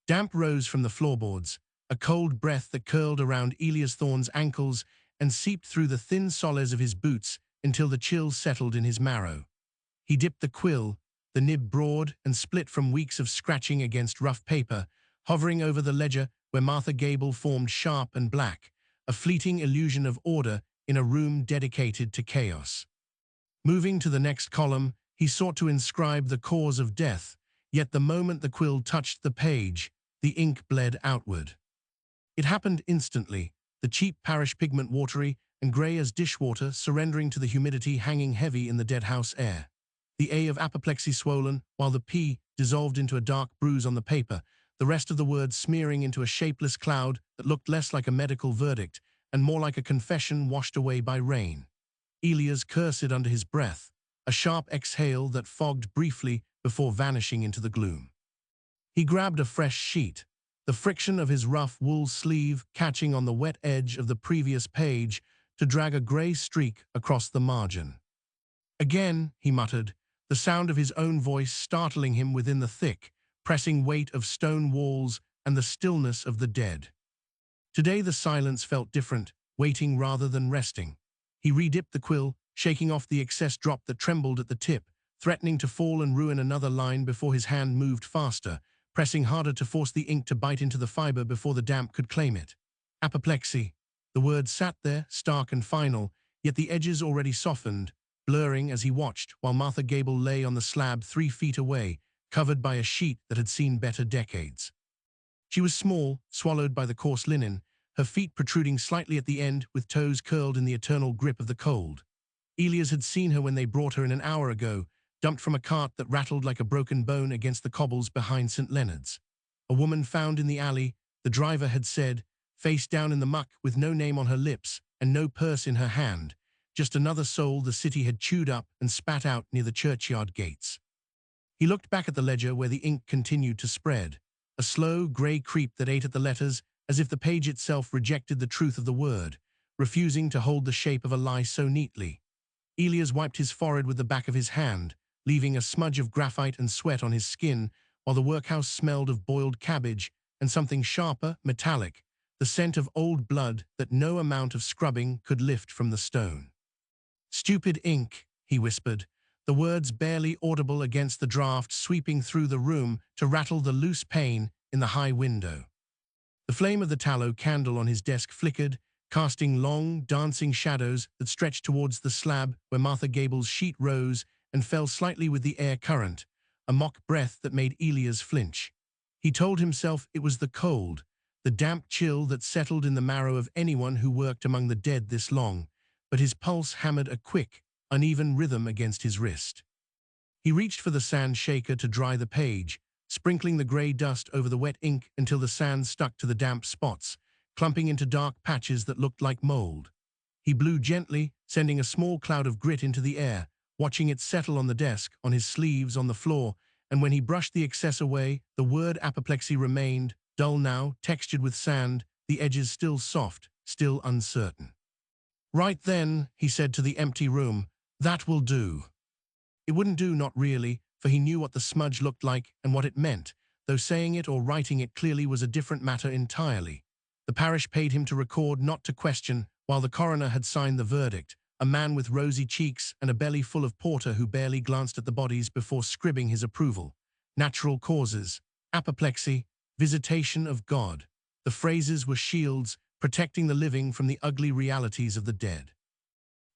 Damp rose from the floorboards, a cold breath that curled around Elias Thorne's ankles and seeped through the thin soles of his boots until the chill settled in his marrow. He dipped the quill, the nib broad and split from weeks of scratching against rough paper, hovering over the ledger where Martha Gable formed sharp and black, a fleeting illusion of order in a room dedicated to chaos. Moving to the next column, he sought to inscribe the cause of death, yet the moment the quill touched the page, the ink bled outward. It happened instantly, the cheap parish pigment watery and grey as dishwater surrendering to the humidity hanging heavy in the dead-house air. The A of apoplexy swollen, while the P dissolved into a dark bruise on the paper, the rest of the words smearing into a shapeless cloud that looked less like a medical verdict and more like a confession washed away by rain. Elias cursed under his breath, a sharp exhale that fogged briefly before vanishing into the gloom. He grabbed a fresh sheet, the friction of his rough wool sleeve catching on the wet edge of the previous page to drag a grey streak across the margin. Again, he muttered, the sound of his own voice startling him within the thick, pressing weight of stone walls and the stillness of the dead. Today the silence felt different, waiting rather than resting. He redipped the quill, shaking off the excess drop that trembled at the tip, threatening to fall and ruin another line before his hand moved faster, pressing harder to force the ink to bite into the fiber before the damp could claim it. Apoplexy. The word sat there, stark and final, yet the edges already softened, blurring as he watched while Martha Gable lay on the slab 3 feet away, covered by a sheet that had seen better decades. She was small, swallowed by the coarse linen, her feet protruding slightly at the end with toes curled in the eternal grip of the cold. Elias had seen her when they brought her in an hour ago, dumped from a cart that rattled like a broken bone against the cobbles behind St. Leonard's. A woman found in the alley, the driver had said, face down in the muck with no name on her lips and no purse in her hand, just another soul the city had chewed up and spat out near the churchyard gates. He looked back at the ledger where the ink continued to spread, a slow, grey creep that ate at the letters as if the page itself rejected the truth of the word, refusing to hold the shape of a lie so neatly. Elias wiped his forehead with the back of his hand, leaving a smudge of graphite and sweat on his skin, while the workhouse smelled of boiled cabbage and something sharper, metallic, the scent of old blood that no amount of scrubbing could lift from the stone. Stupid ink, he whispered, the words barely audible against the draft sweeping through the room to rattle the loose pane in the high window. The flame of the tallow candle on his desk flickered, casting long, dancing shadows that stretched towards the slab where Martha Gable's sheet rose and fell slightly with the air current, a mock breath that made Elias flinch. He told himself it was the cold, the damp chill that settled in the marrow of anyone who worked among the dead this long, but his pulse hammered a quick, uneven rhythm against his wrist. He reached for the sand shaker to dry the page, sprinkling the grey dust over the wet ink until the sand stuck to the damp spots, clumping into dark patches that looked like mold. He blew gently, sending a small cloud of grit into the air, watching it settle on the desk, on his sleeves, on the floor, and when he brushed the excess away, the word apoplexy remained, dull now, textured with sand, the edges still soft, still uncertain. Right then, he said to the empty room, that will do. It wouldn't do, not really, for he knew what the smudge looked like and what it meant, though saying it or writing it clearly was a different matter entirely. The parish paid him to record, not to question, while the coroner had signed the verdict, a man with rosy cheeks and a belly full of porter who barely glanced at the bodies before scribbing his approval. Natural causes, apoplexy, visitation of God. The phrases were shields, protecting the living from the ugly realities of the dead.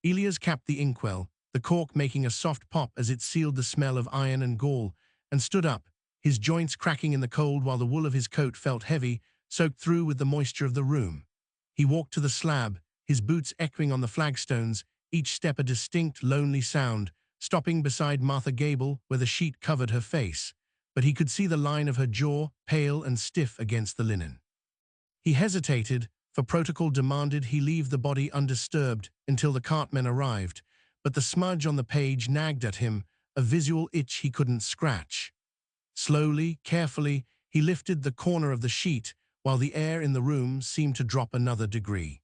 Elias capped the inkwell, the cork making a soft pop as it sealed the smell of iron and gall, and stood up, his joints cracking in the cold while the wool of his coat felt heavy, soaked through with the moisture of the room. He walked to the slab, his boots echoing on the flagstones, each step a distinct, lonely sound, stopping beside Martha Gable where the sheet covered her face, but he could see the line of her jaw, pale and stiff against the linen. He hesitated, for protocol demanded he leave the body undisturbed until the cartmen arrived, but the smudge on the page nagged at him, a visual itch he couldn't scratch. Slowly, carefully, he lifted the corner of the sheet, while the air in the room seemed to drop another degree.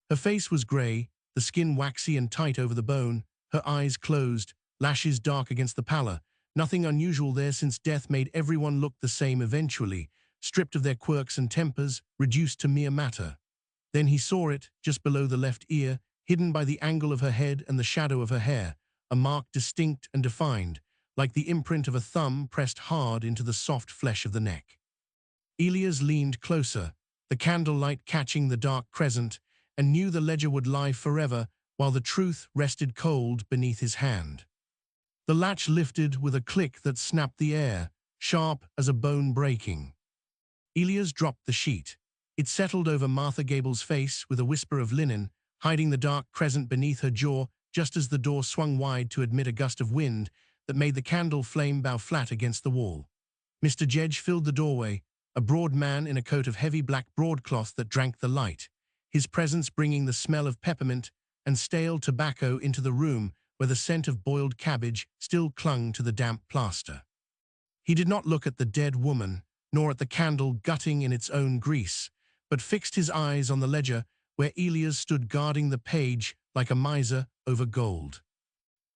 Her face was grey, the skin waxy and tight over the bone, her eyes closed, lashes dark against the pallor, nothing unusual there since death made everyone look the same eventually, stripped of their quirks and tempers, reduced to mere matter. Then he saw it, just below the left ear, hidden by the angle of her head and the shadow of her hair, a mark distinct and defined, like the imprint of a thumb pressed hard into the soft flesh of the neck. Elias leaned closer, the candlelight catching the dark crescent, and knew the ledger would lie forever while the truth rested cold beneath his hand. The latch lifted with a click that snapped the air, sharp as a bone breaking. Elias dropped the sheet. It settled over Martha Gable's face with a whisper of linen, hiding the dark crescent beneath her jaw just as the door swung wide to admit a gust of wind that made the candle flame bow flat against the wall. Mr. Jedge filled the doorway, a broad man in a coat of heavy black broadcloth that drank the light, his presence bringing the smell of peppermint and stale tobacco into the room where the scent of boiled cabbage still clung to the damp plaster. He did not look at the dead woman, nor at the candle gutting in its own grease, but fixed his eyes on the ledger where Elias stood guarding the page like a miser over gold.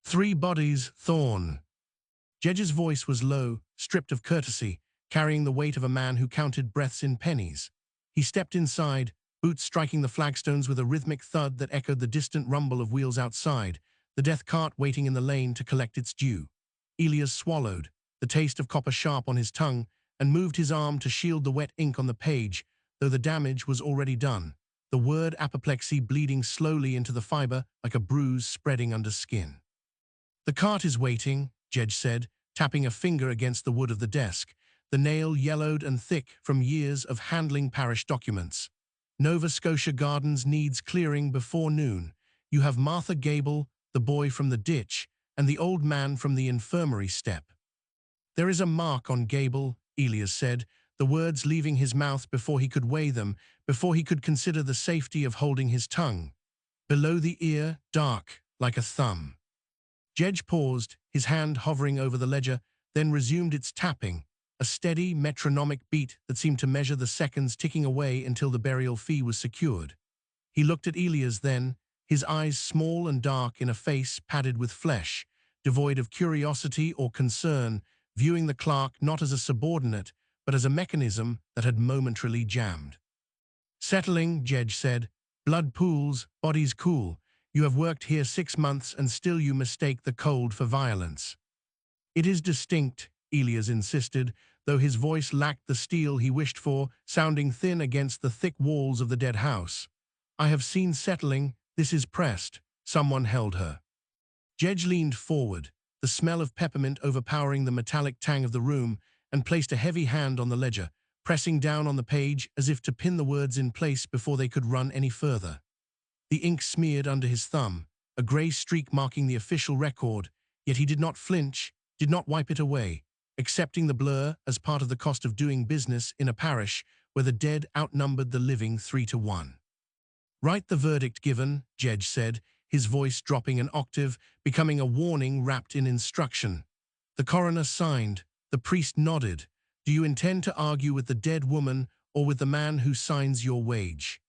3 bodies, Thorne. Jedge's voice was low, stripped of courtesy, carrying the weight of a man who counted breaths in pennies. He stepped inside, boots striking the flagstones with a rhythmic thud that echoed the distant rumble of wheels outside, the death cart waiting in the lane to collect its due. Elias swallowed, the taste of copper sharp on his tongue, and moved his arm to shield the wet ink on the page, though the damage was already done, the word apoplexy bleeding slowly into the fiber like a bruise spreading under skin. "The cart is waiting," Jedge said, tapping a finger against the wood of the desk, the nail yellowed and thick from years of handling parish documents. "Nova Scotia Gardens needs clearing before noon. You have Martha Gable, the boy from the ditch, and the old man from the infirmary step." "There is a mark on Gable," Elias said, the words leaving his mouth before he could weigh them, before he could consider the safety of holding his tongue. "Below the ear, dark, like a thumb." Jedge paused, his hand hovering over the ledger, then resumed its tapping, a steady, metronomic beat that seemed to measure the seconds ticking away until the burial fee was secured. He looked at Elias then, his eyes small and dark in a face padded with flesh, devoid of curiosity or concern, viewing the clerk not as a subordinate, but as a mechanism that had momentarily jammed. "Settling," Jedge said. "Blood pools, bodies cool. You have worked here 6 months and still you mistake the cold for violence." "It is distinct," Elias insisted, though his voice lacked the steel he wished for, sounding thin against the thick walls of the dead house. "I have seen settling. This is pressed." Someone held her. Jedge leaned forward, the smell of peppermint overpowering the metallic tang of the room, and placed a heavy hand on the ledger, pressing down on the page as if to pin the words in place before they could run any further. The ink smeared under his thumb, a grey streak marking the official record, yet he did not flinch, did not wipe it away, accepting the blur as part of the cost of doing business in a parish where the dead outnumbered the living 3-1. "Write the verdict given," Jedge said, his voice dropping an octave, becoming a warning wrapped in instruction. The coroner signed. The priest nodded. "Do you intend to argue with the dead woman or with the man who signs your wage?"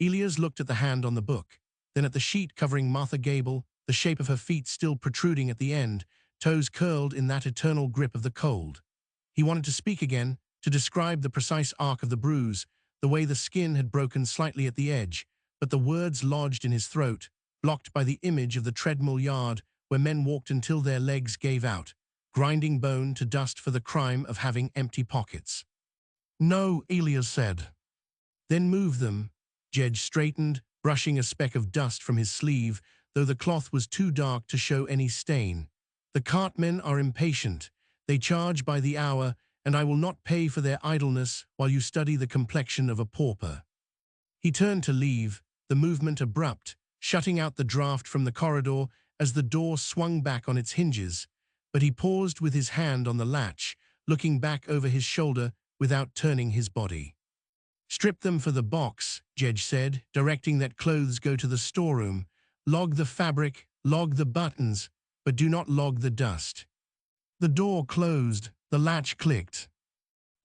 Elias looked at the hand on the book, then at the sheet covering Martha Gable, the shape of her feet still protruding at the end, toes curled in that eternal grip of the cold. He wanted to speak again, to describe the precise arc of the bruise, the way the skin had broken slightly at the edge, but the words lodged in his throat, blocked by the image of the treadmill yard where men walked until their legs gave out, grinding bone to dust for the crime of having empty pockets. "No," Elias said. "Then move them." Jedge straightened, brushing a speck of dust from his sleeve, though the cloth was too dark to show any stain. "The cartmen are impatient. They charge by the hour, and I will not pay for their idleness while you study the complexion of a pauper." He turned to leave, the movement abrupt, shutting out the draft from the corridor as the door swung back on its hinges, but he paused with his hand on the latch, looking back over his shoulder without turning his body. "Strip them for the box," Jedge said, directing that clothes go to the storeroom. "Log the fabric, log the buttons, but do not log the dust." The door closed, the latch clicked.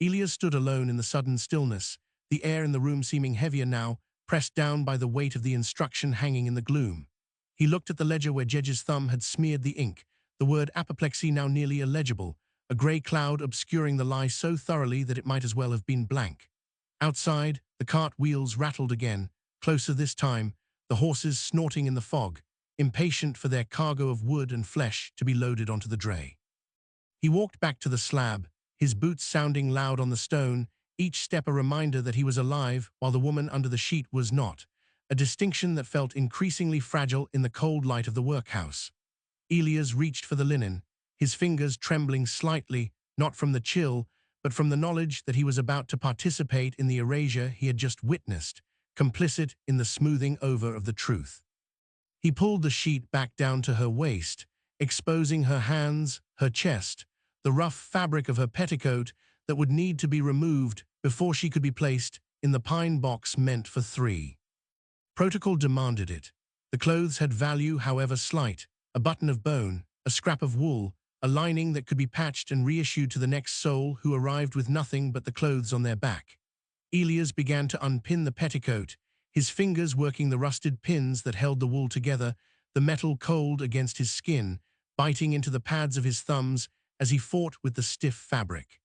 Elias stood alone in the sudden stillness, the air in the room seeming heavier now, pressed down by the weight of the instruction hanging in the gloom. He looked at the ledger where Jedge's thumb had smeared the ink, the word apoplexy now nearly illegible, a grey cloud obscuring the lie so thoroughly that it might as well have been blank. Outside, the cart wheels rattled again, closer this time, the horses snorting in the fog, impatient for their cargo of wood and flesh to be loaded onto the dray. He walked back to the slab, his boots sounding loud on the stone, each step a reminder that he was alive while the woman under the sheet was not, a distinction that felt increasingly fragile in the cold light of the workhouse. Elias reached for the linen, his fingers trembling slightly, not from the chill, but from the knowledge that he was about to participate in the erasure he had just witnessed, complicit in the smoothing over of the truth. He pulled the sheet back down to her waist, exposing her hands, her chest, the rough fabric of her petticoat that would need to be removed before she could be placed in the pine box meant for 3. Protocol demanded it. The clothes had value, however slight, a button of bone, a scrap of wool, a lining that could be patched and reissued to the next soul who arrived with nothing but the clothes on their back. Elias began to unpin the petticoat, his fingers working the rusted pins that held the wool together, the metal cold against his skin, biting into the pads of his thumbs as he fought with the stiff fabric.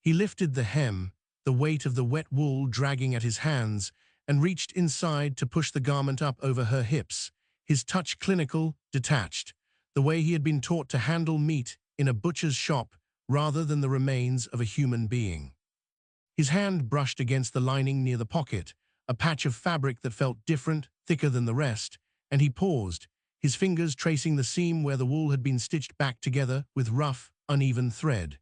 He lifted the hem, the weight of the wet wool dragging at his hands, and reached inside to push the garment up over her hips, his touch clinical, detached, the way he had been taught to handle meat in a butcher's shop rather than the remains of a human being. His hand brushed against the lining near the pocket, a patch of fabric that felt different, thicker than the rest, and he paused, his fingers tracing the seam where the wool had been stitched back together with rough, uneven thread.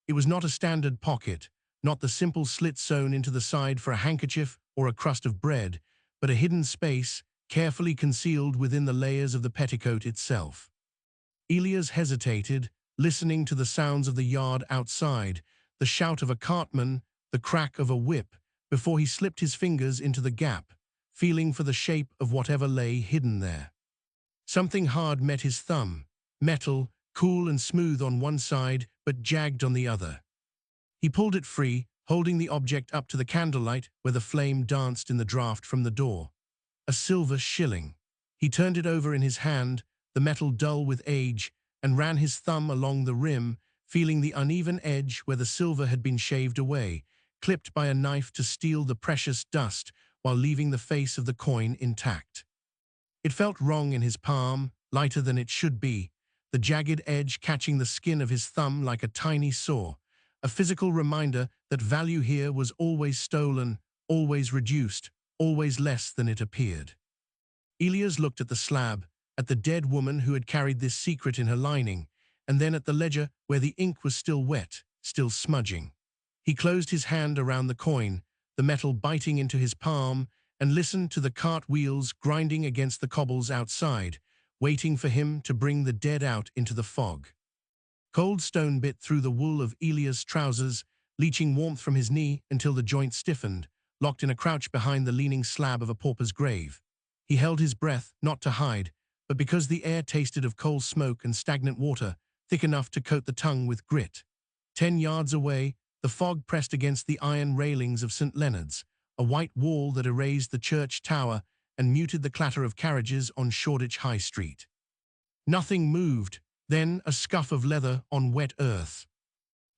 It was not a standard pocket, not the simple slit sewn into the side for a handkerchief or a crust of bread, but a hidden space, carefully concealed within the layers of the petticoat itself. Elias hesitated, listening to the sounds of the yard outside, the shout of a cartman, the crack of a whip, before he slipped his fingers into the gap, feeling for the shape of whatever lay hidden there. Something hard met his thumb, metal, cool and smooth on one side, but jagged on the other. He pulled it free, holding the object up to the candlelight where the flame danced in the draught from the door. A silver shilling. He turned it over in his hand, the metal dull with age, and ran his thumb along the rim, feeling the uneven edge where the silver had been shaved away, clipped by a knife to steal the precious dust while leaving the face of the coin intact. It felt wrong in his palm, lighter than it should be, the jagged edge catching the skin of his thumb like a tiny saw, a physical reminder that value here was always stolen, always reduced, always less than it appeared. Elias looked at the slab, at the dead woman who had carried this secret in her lining, and then at the ledger where the ink was still wet, still smudging. He closed his hand around the coin, the metal biting into his palm, and listened to the cart wheels grinding against the cobbles outside, waiting for him to bring the dead out into the fog. Cold stone bit through the wool of Elias' trousers, leaching warmth from his knee until the joint stiffened, locked in a crouch behind the leaning slab of a pauper's grave. He held his breath, not to hide, but because the air tasted of coal smoke and stagnant water, thick enough to coat the tongue with grit. 10 yards away, the fog pressed against the iron railings of St. Leonard's, a white wall that erased the church tower and muted the clatter of carriages on Shoreditch High Street. Nothing moved, then a scuff of leather on wet earth.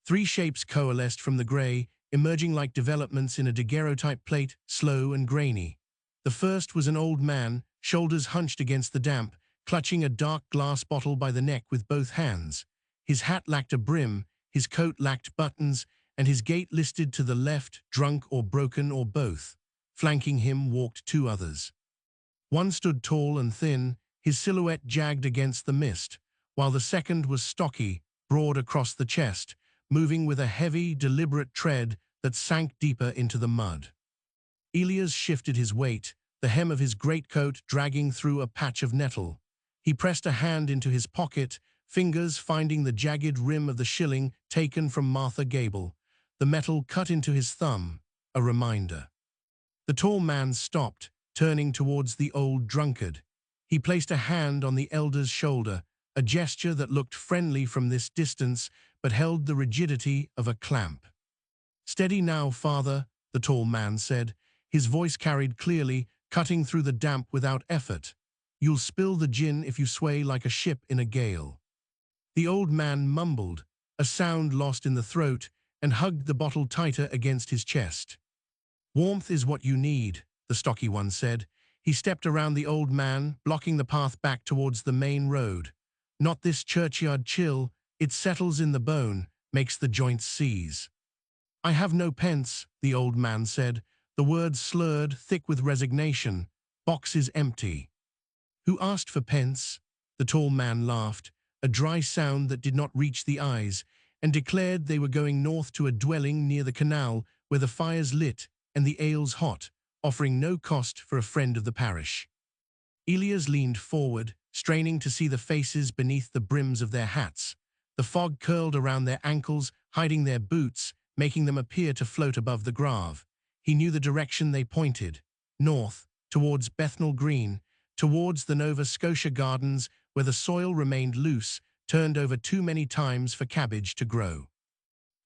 3 shapes coalesced from the grey, emerging like developments in a daguerreotype plate, slow and grainy. The first was an old man, shoulders hunched against the damp, clutching a dark glass bottle by the neck with both hands. His hat lacked a brim, his coat lacked buttons, and his gait listed to the left, drunk or broken or both. Flanking him walked 2 others. One stood tall and thin, his silhouette jagged against the mist, while the second was stocky, broad across the chest, moving with a heavy, deliberate tread that sank deeper into the mud. Elias shifted his weight, the hem of his greatcoat dragging through a patch of nettle. He pressed a hand into his pocket, fingers finding the jagged rim of the shilling taken from Martha Gable, the metal cut into his thumb, a reminder. The tall man stopped, turning towards the old drunkard. He placed a hand on the elder's shoulder, a gesture that looked friendly from this distance but held the rigidity of a clamp. "Steady now, father," the tall man said. His voice carried clearly, cutting through the damp without effort. "You'll spill the gin if you sway like a ship in a gale." The old man mumbled, a sound lost in the throat, and hugged the bottle tighter against his chest. "Warmth is what you need," the stocky one said. He stepped around the old man, blocking the path back towards the main road. "Not this churchyard chill, it settles in the bone, makes the joints seize." "I have no pence," the old man said, the words slurred, thick with resignation. "Box is empty." "Who asked for pence?" The tall man laughed, a dry sound that did not reach the eyes, and declared they were going north to a dwelling near the canal where the fire's lit and the ale's hot, offering no cost for a friend of the parish. Elias leaned forward, straining to see the faces beneath the brims of their hats. The fog curled around their ankles, hiding their boots, making them appear to float above the grave. He knew the direction they pointed, north, towards Bethnal Green, towards the Nova Scotia Gardens, where the soil remained loose, turned over too many times for cabbage to grow.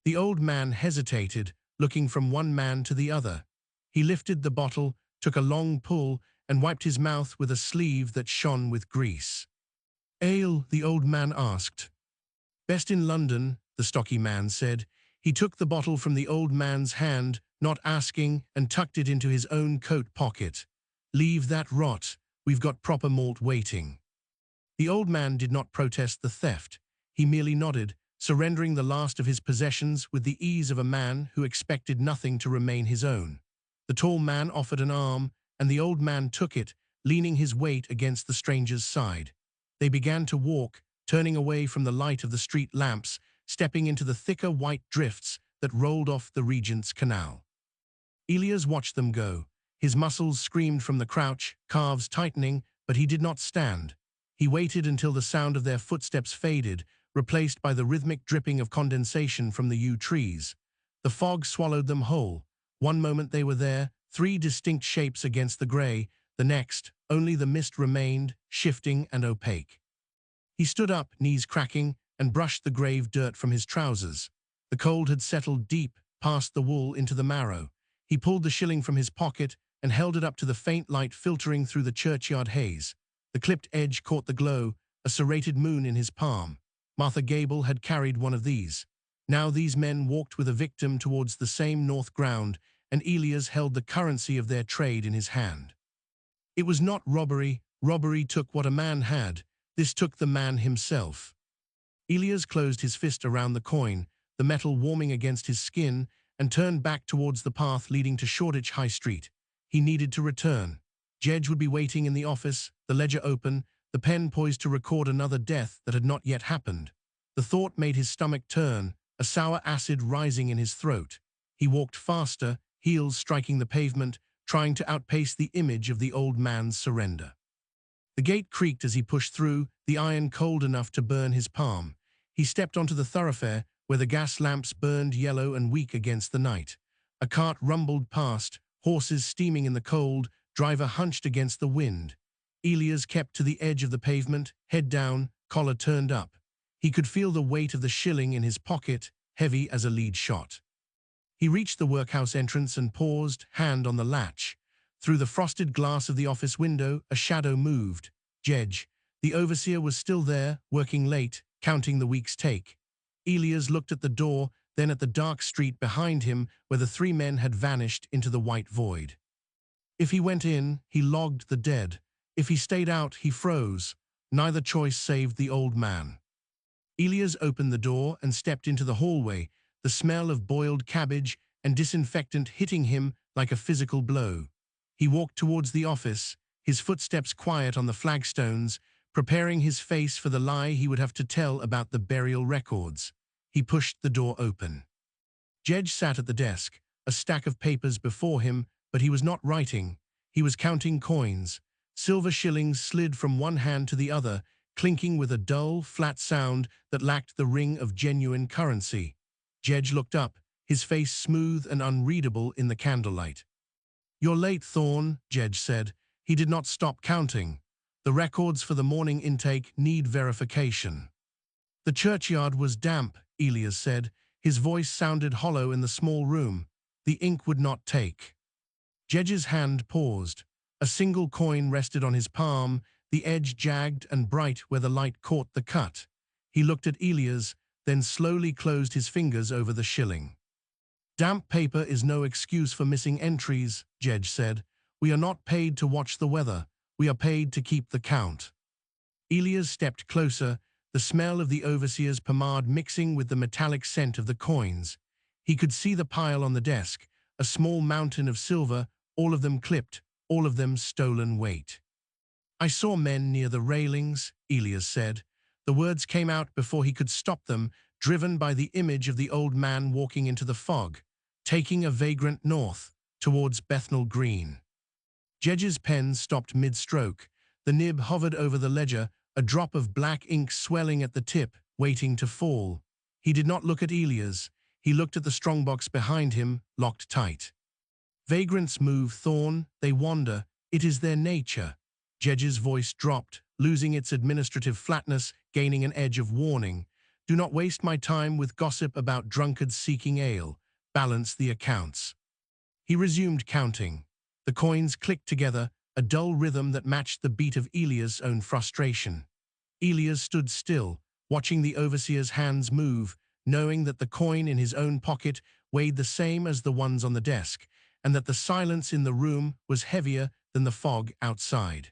The old man hesitated, looking from one man to the other. He lifted the bottle, took a long pull, and wiped his mouth with a sleeve that shone with grease. "Ale?" the old man asked. "Best in London," the stocky man said. He took the bottle from the old man's hand, not asking, and tucked it into his own coat pocket. "Leave that rot. We've got proper malt waiting." The old man did not protest the theft. He merely nodded, surrendering the last of his possessions with the ease of a man who expected nothing to remain his own. The tall man offered an arm, and the old man took it, leaning his weight against the stranger's side. They began to walk, turning away from the light of the street lamps, stepping into the thicker white drifts that rolled off the Regent's Canal. Elias watched them go. His muscles screamed from the crouch, calves tightening, but he did not stand. He waited until the sound of their footsteps faded, replaced by the rhythmic dripping of condensation from the yew trees. The fog swallowed them whole. One moment they were there, three distinct shapes against the grey. The next, only the mist remained, shifting and opaque. He stood up, knees cracking, and brushed the grave dirt from his trousers. The cold had settled deep, past the wool into the marrow. He pulled the shilling from his pocket and held it up to the faint light filtering through the churchyard haze. The clipped edge caught the glow, a serrated moon in his palm. Martha Gable had carried one of these. Now these men walked with a victim towards the same north ground, and Elias held the currency of their trade in his hand. It was not robbery. Robbery took what a man had. This took the man himself. Elias closed his fist around the coin, the metal warming against his skin, and turned back towards the path leading to Shoreditch High Street. He needed to return. Jedge would be waiting in the office, the ledger open, the pen poised to record another death that had not yet happened. The thought made his stomach turn, a sour acid rising in his throat. He walked faster, heels striking the pavement, trying to outpace the image of the old man's surrender. The gate creaked as he pushed through, the iron cold enough to burn his palm. He stepped onto the thoroughfare, where the gas lamps burned yellow and weak against the night. A cart rumbled past, horses steaming in the cold, driver hunched against the wind. Elias kept to the edge of the pavement, head down, collar turned up. He could feel the weight of the shilling in his pocket, heavy as a lead shot. He reached the workhouse entrance and paused, hand on the latch. Through the frosted glass of the office window, a shadow moved. Jedge, the overseer, was still there, working late, counting the week's take. Elias looked at the door, then at the dark street behind him where the three men had vanished into the white void. If he went in, he logged the dead. If he stayed out, he froze. Neither choice saved the old man. Elias opened the door and stepped into the hallway, the smell of boiled cabbage and disinfectant hitting him like a physical blow. He walked towards the office, his footsteps quiet on the flagstones, preparing his face for the lie he would have to tell about the burial records. He pushed the door open. Jedge sat at the desk, a stack of papers before him, but he was not writing. He was counting coins. Silver shillings slid from one hand to the other, clinking with a dull, flat sound that lacked the ring of genuine currency. Jedge looked up, his face smooth and unreadable in the candlelight. "You're late, Thorne," Jedge said. He did not stop counting. "The records for the morning intake need verification." "The churchyard was damp," Elias said. His voice sounded hollow in the small room. "The ink would not take." Jedge's hand paused. A single coin rested on his palm, the edge jagged and bright where the light caught the cut. He looked at Elias, then slowly closed his fingers over the shilling. "Damp paper is no excuse for missing entries," Jedge said. "We are not paid to watch the weather. We are paid to keep the count." Elias stepped closer, the smell of the overseer's pomade mixing with the metallic scent of the coins. He could see the pile on the desk, a small mountain of silver, all of them clipped, all of them stolen weight. "I saw men near the railings," Elias said. The words came out before he could stop them, driven by the image of the old man walking into the fog, taking a vagrant north, towards Bethnal Green. Jedge's pen stopped mid-stroke. The nib hovered over the ledger, a drop of black ink swelling at the tip, waiting to fall. He did not look at Elias. He looked at the strongbox behind him, locked tight. "Vagrants move, Thorne. They wander. It is their nature." Jedge's voice dropped, losing its administrative flatness, gaining an edge of warning. "Do not waste my time with gossip about drunkards seeking ale. Balance the accounts." He resumed counting. The coins clicked together, a dull rhythm that matched the beat of Elias' own frustration. Elias stood still, watching the overseer's hands move, knowing that the coin in his own pocket weighed the same as the ones on the desk, and that the silence in the room was heavier than the fog outside.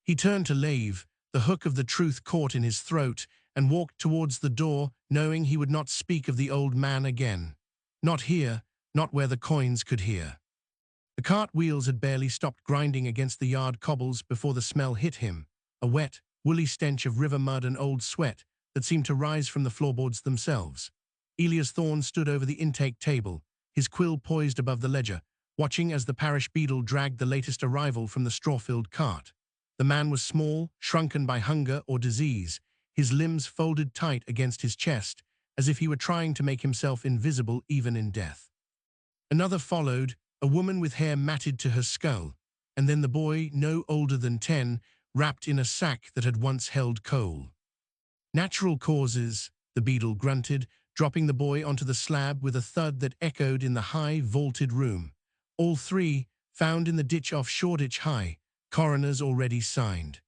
He turned to leave, the hook of the truth caught in his throat, and walked towards the door, knowing he would not speak of the old man again. Not here, not where the coins could hear. The cart wheels had barely stopped grinding against the yard cobbles before the smell hit him, a wet, woolly stench of river mud and old sweat that seemed to rise from the floorboards themselves. Elias Thorne stood over the intake table, his quill poised above the ledger, watching as the parish beadle dragged the latest arrival from the straw-filled cart. The man was small, shrunken by hunger or disease, his limbs folded tight against his chest, as if he were trying to make himself invisible even in death. Another followed, a woman with hair matted to her skull, and then the boy, no older than 10, wrapped in a sack that had once held coal. "Natural causes," the beadle grunted, dropping the boy onto the slab with a thud that echoed in the high, vaulted room. "All three, found in the ditch off Shoreditch High, coroner's already signed."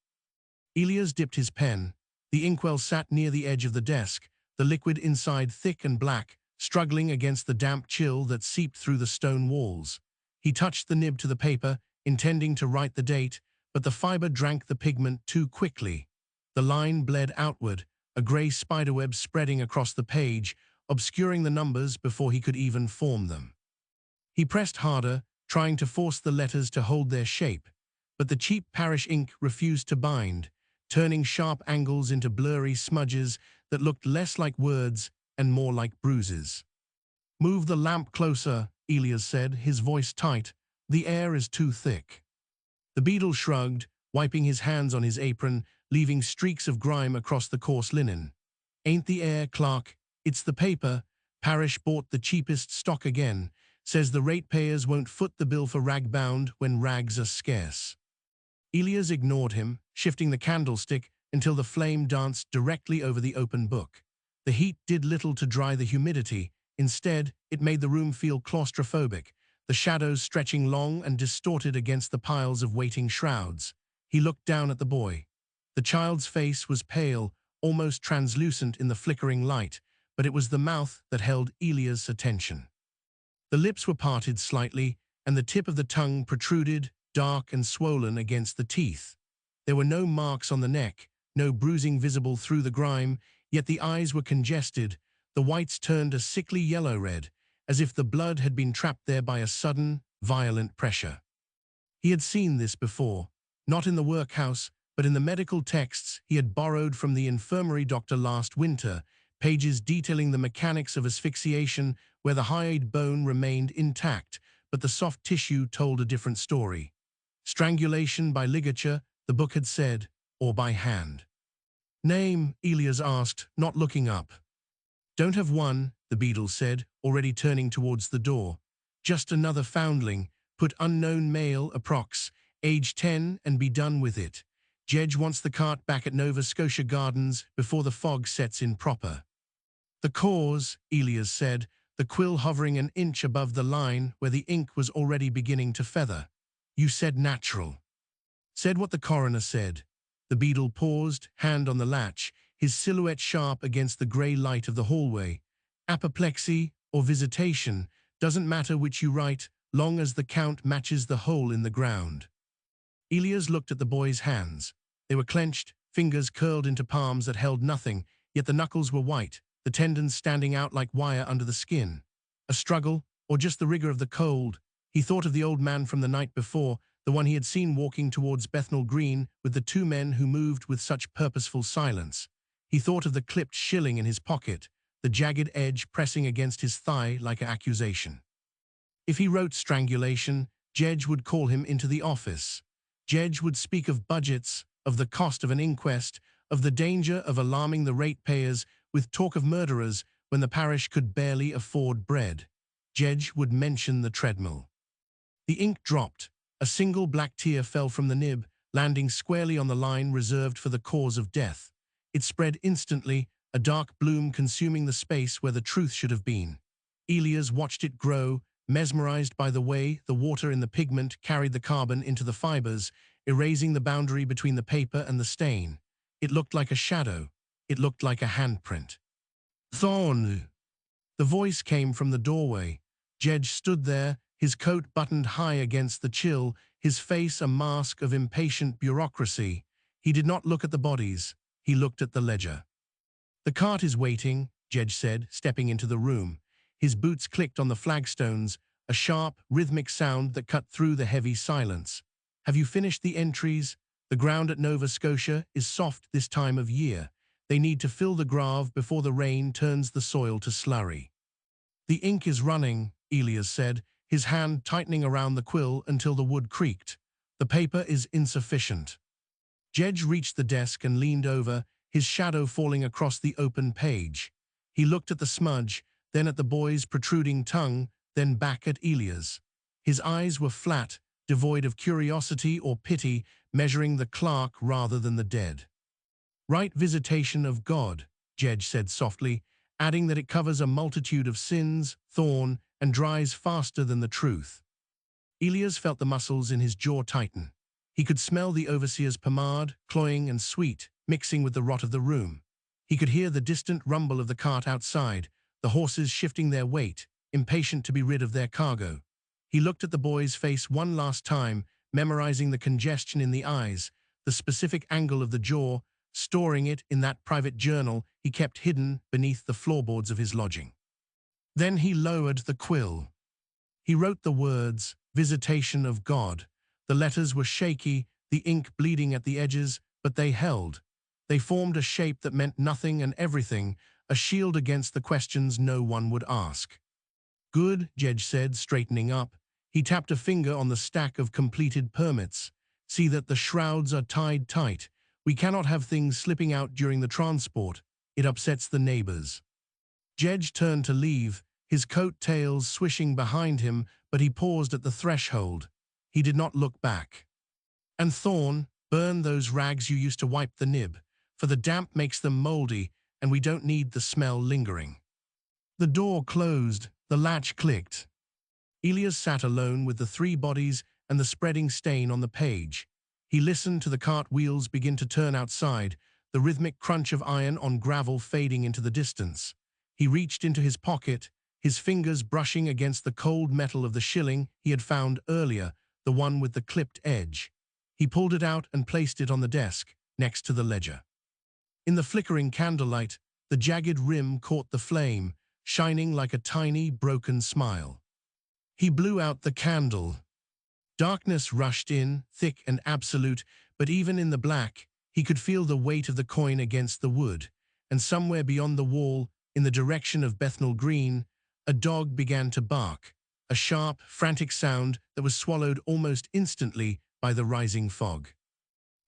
Elias dipped his pen. The inkwell sat near the edge of the desk, the liquid inside thick and black, struggling against the damp chill that seeped through the stone walls. He touched the nib to the paper, intending to write the date, but the fiber drank the pigment too quickly. The line bled outward, a grey spiderweb spreading across the page, obscuring the numbers before he could even form them. He pressed harder, trying to force the letters to hold their shape, but the cheap parish ink refused to bind, turning sharp angles into blurry smudges that looked less like words and more like bruises. "Move the lamp closer," Elias said, his voice tight. "The air is too thick." The beadle shrugged, wiping his hands on his apron, leaving streaks of grime across the coarse linen. "Ain't the air, Clark? It's the paper. Parish bought the cheapest stock again. Says the ratepayers won't foot the bill for rag-bound when rags are scarce." Elias ignored him, shifting the candlestick until the flame danced directly over the open book. The heat did little to dry the humidity. Instead, it made the room feel claustrophobic, the shadows stretching long and distorted against the piles of waiting shrouds. He looked down at the boy. The child's face was pale, almost translucent in the flickering light, but it was the mouth that held Elias' attention. The lips were parted slightly, and the tip of the tongue protruded, dark and swollen against the teeth. There were no marks on the neck, no bruising visible through the grime, yet the eyes were congested, the whites turned a sickly yellow-red, as if the blood had been trapped there by a sudden, violent pressure. He had seen this before, not in the workhouse, but in the medical texts he had borrowed from the infirmary doctor last winter, pages detailing the mechanics of asphyxiation where the hide bone remained intact, but the soft tissue told a different story. Strangulation by ligature, the book had said, or by hand. "Name?" Elias asked, not looking up. "Don't have one," the beadle said, already turning towards the door. "Just another foundling, put unknown male approx, age 10 and be done with it. Jedge wants the cart back at Nova Scotia Gardens before the fog sets in proper." "The cause," Elias said, the quill hovering an inch above the line where the ink was already beginning to feather. "You said natural." "Said what the coroner said." The beadle paused, hand on the latch, his silhouette sharp against the grey light of the hallway. Apoplexy or visitation, doesn't matter which you write, long as the count matches the hole in the ground. Elias looked at the boy's hands. They were clenched, fingers curled into palms that held nothing, yet the knuckles were white, the tendons standing out like wire under the skin. A struggle, or just the rigor of the cold? He thought of the old man from the night before, the one he had seen walking towards Bethnal Green with the two men who moved with such purposeful silence. He thought of the clipped shilling in his pocket, the jagged edge pressing against his thigh like an accusation. If he wrote strangulation, Jedge would call him into the office. Jedge would speak of budgets, of the cost of an inquest, of the danger of alarming the ratepayers with talk of murderers when the parish could barely afford bread. Jedge would mention the treadmill. The ink dropped. A single black tear fell from the nib, landing squarely on the line reserved for the cause of death. It spread instantly, a dark bloom consuming the space where the truth should have been. Elias watched it grow, mesmerized by the way the water in the pigment carried the carbon into the fibers, erasing the boundary between the paper and the stain. It looked like a shadow. It looked like a handprint. Thorne! The voice came from the doorway. Jedge stood there, his coat buttoned high against the chill, his face a mask of impatient bureaucracy. He did not look at the bodies. He looked at the ledger. "The cart is waiting," Jedge said, stepping into the room. His boots clicked on the flagstones, a sharp, rhythmic sound that cut through the heavy silence. "Have you finished the entries? The ground at Nova Scotia is soft this time of year. They need to fill the grave before the rain turns the soil to slurry." "The ink is running," Elias said, his hand tightening around the quill until the wood creaked. "The paper is insufficient." Jedge reached the desk and leaned over, his shadow falling across the open page. He looked at the smudge, then at the boy's protruding tongue, then back at Elias. His eyes were flat, devoid of curiosity or pity, measuring the clerk rather than the dead. "Write visitation of God," Jedge said softly, adding that it covers a multitude of sins, Thorne, and dries faster than the truth. Elias felt the muscles in his jaw tighten. He could smell the overseer's pomade, cloying and sweet, mixing with the rot of the room. He could hear the distant rumble of the cart outside, the horses shifting their weight, impatient to be rid of their cargo. He looked at the boy's face one last time, memorizing the congestion in the eyes, the specific angle of the jaw, storing it in that private journal he kept hidden beneath the floorboards of his lodging. Then he lowered the quill. He wrote the words, "Visitation of God." The letters were shaky, the ink bleeding at the edges, but they held. They formed a shape that meant nothing and everything, a shield against the questions no one would ask. "Good," Jedge said, straightening up. He tapped a finger on the stack of completed permits. "See that the shrouds are tied tight. We cannot have things slipping out during the transport. It upsets the neighbors." Jedge turned to leave, his coat tails swishing behind him, but he paused at the threshold. He did not look back. "And Thorne, burn those rags you used to wipe the nib, for the damp makes them moldy, and we don't need the smell lingering." The door closed, the latch clicked. Elias sat alone with the three bodies and the spreading stain on the page. He listened to the cart wheels begin to turn outside, the rhythmic crunch of iron on gravel fading into the distance. He reached into his pocket, his fingers brushing against the cold metal of the shilling he had found earlier, the one with the clipped edge. He pulled it out and placed it on the desk, next to the ledger. In the flickering candlelight, the jagged rim caught the flame, shining like a tiny, broken smile. He blew out the candle. Darkness rushed in, thick and absolute, but even in the black, he could feel the weight of the coin against the wood, and somewhere beyond the wall, in the direction of Bethnal Green, a dog began to bark, a sharp, frantic sound that was swallowed almost instantly by the rising fog.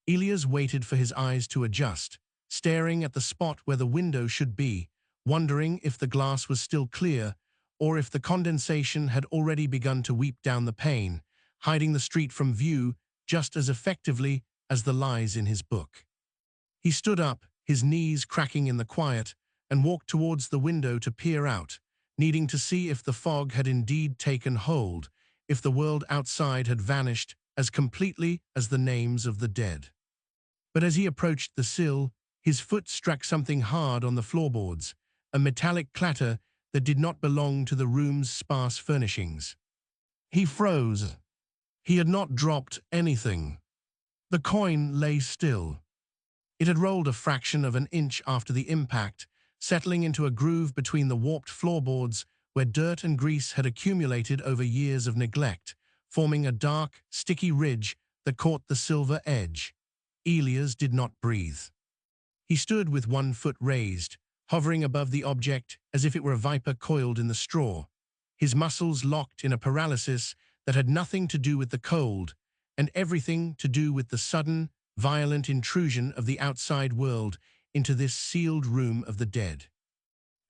Elias waited for his eyes to adjust, staring at the spot where the window should be, wondering if the glass was still clear, or if the condensation had already begun to weep down the pane, hiding the street from view just as effectively as the lies in his book. He stood up, his knees cracking in the quiet, and walked towards the window to peer out, needing to see if the fog had indeed taken hold, if the world outside had vanished as completely as the names of the dead. But as he approached the sill, His foot struck something hard on the floorboards, a metallic clatter that did not belong to the room's sparse furnishings. He froze. He had not dropped anything. The coin lay still. It had rolled a fraction of an inch after the impact, settling into a groove between the warped floorboards where dirt and grease had accumulated over years of neglect, forming a dark, sticky ridge that caught the silver edge. Elias did not breathe. He stood with one foot raised, hovering above the object as if it were a viper coiled in the straw, his muscles locked in a paralysis that had nothing to do with the cold and everything to do with the sudden, violent intrusion of the outside world into this sealed room of the dead.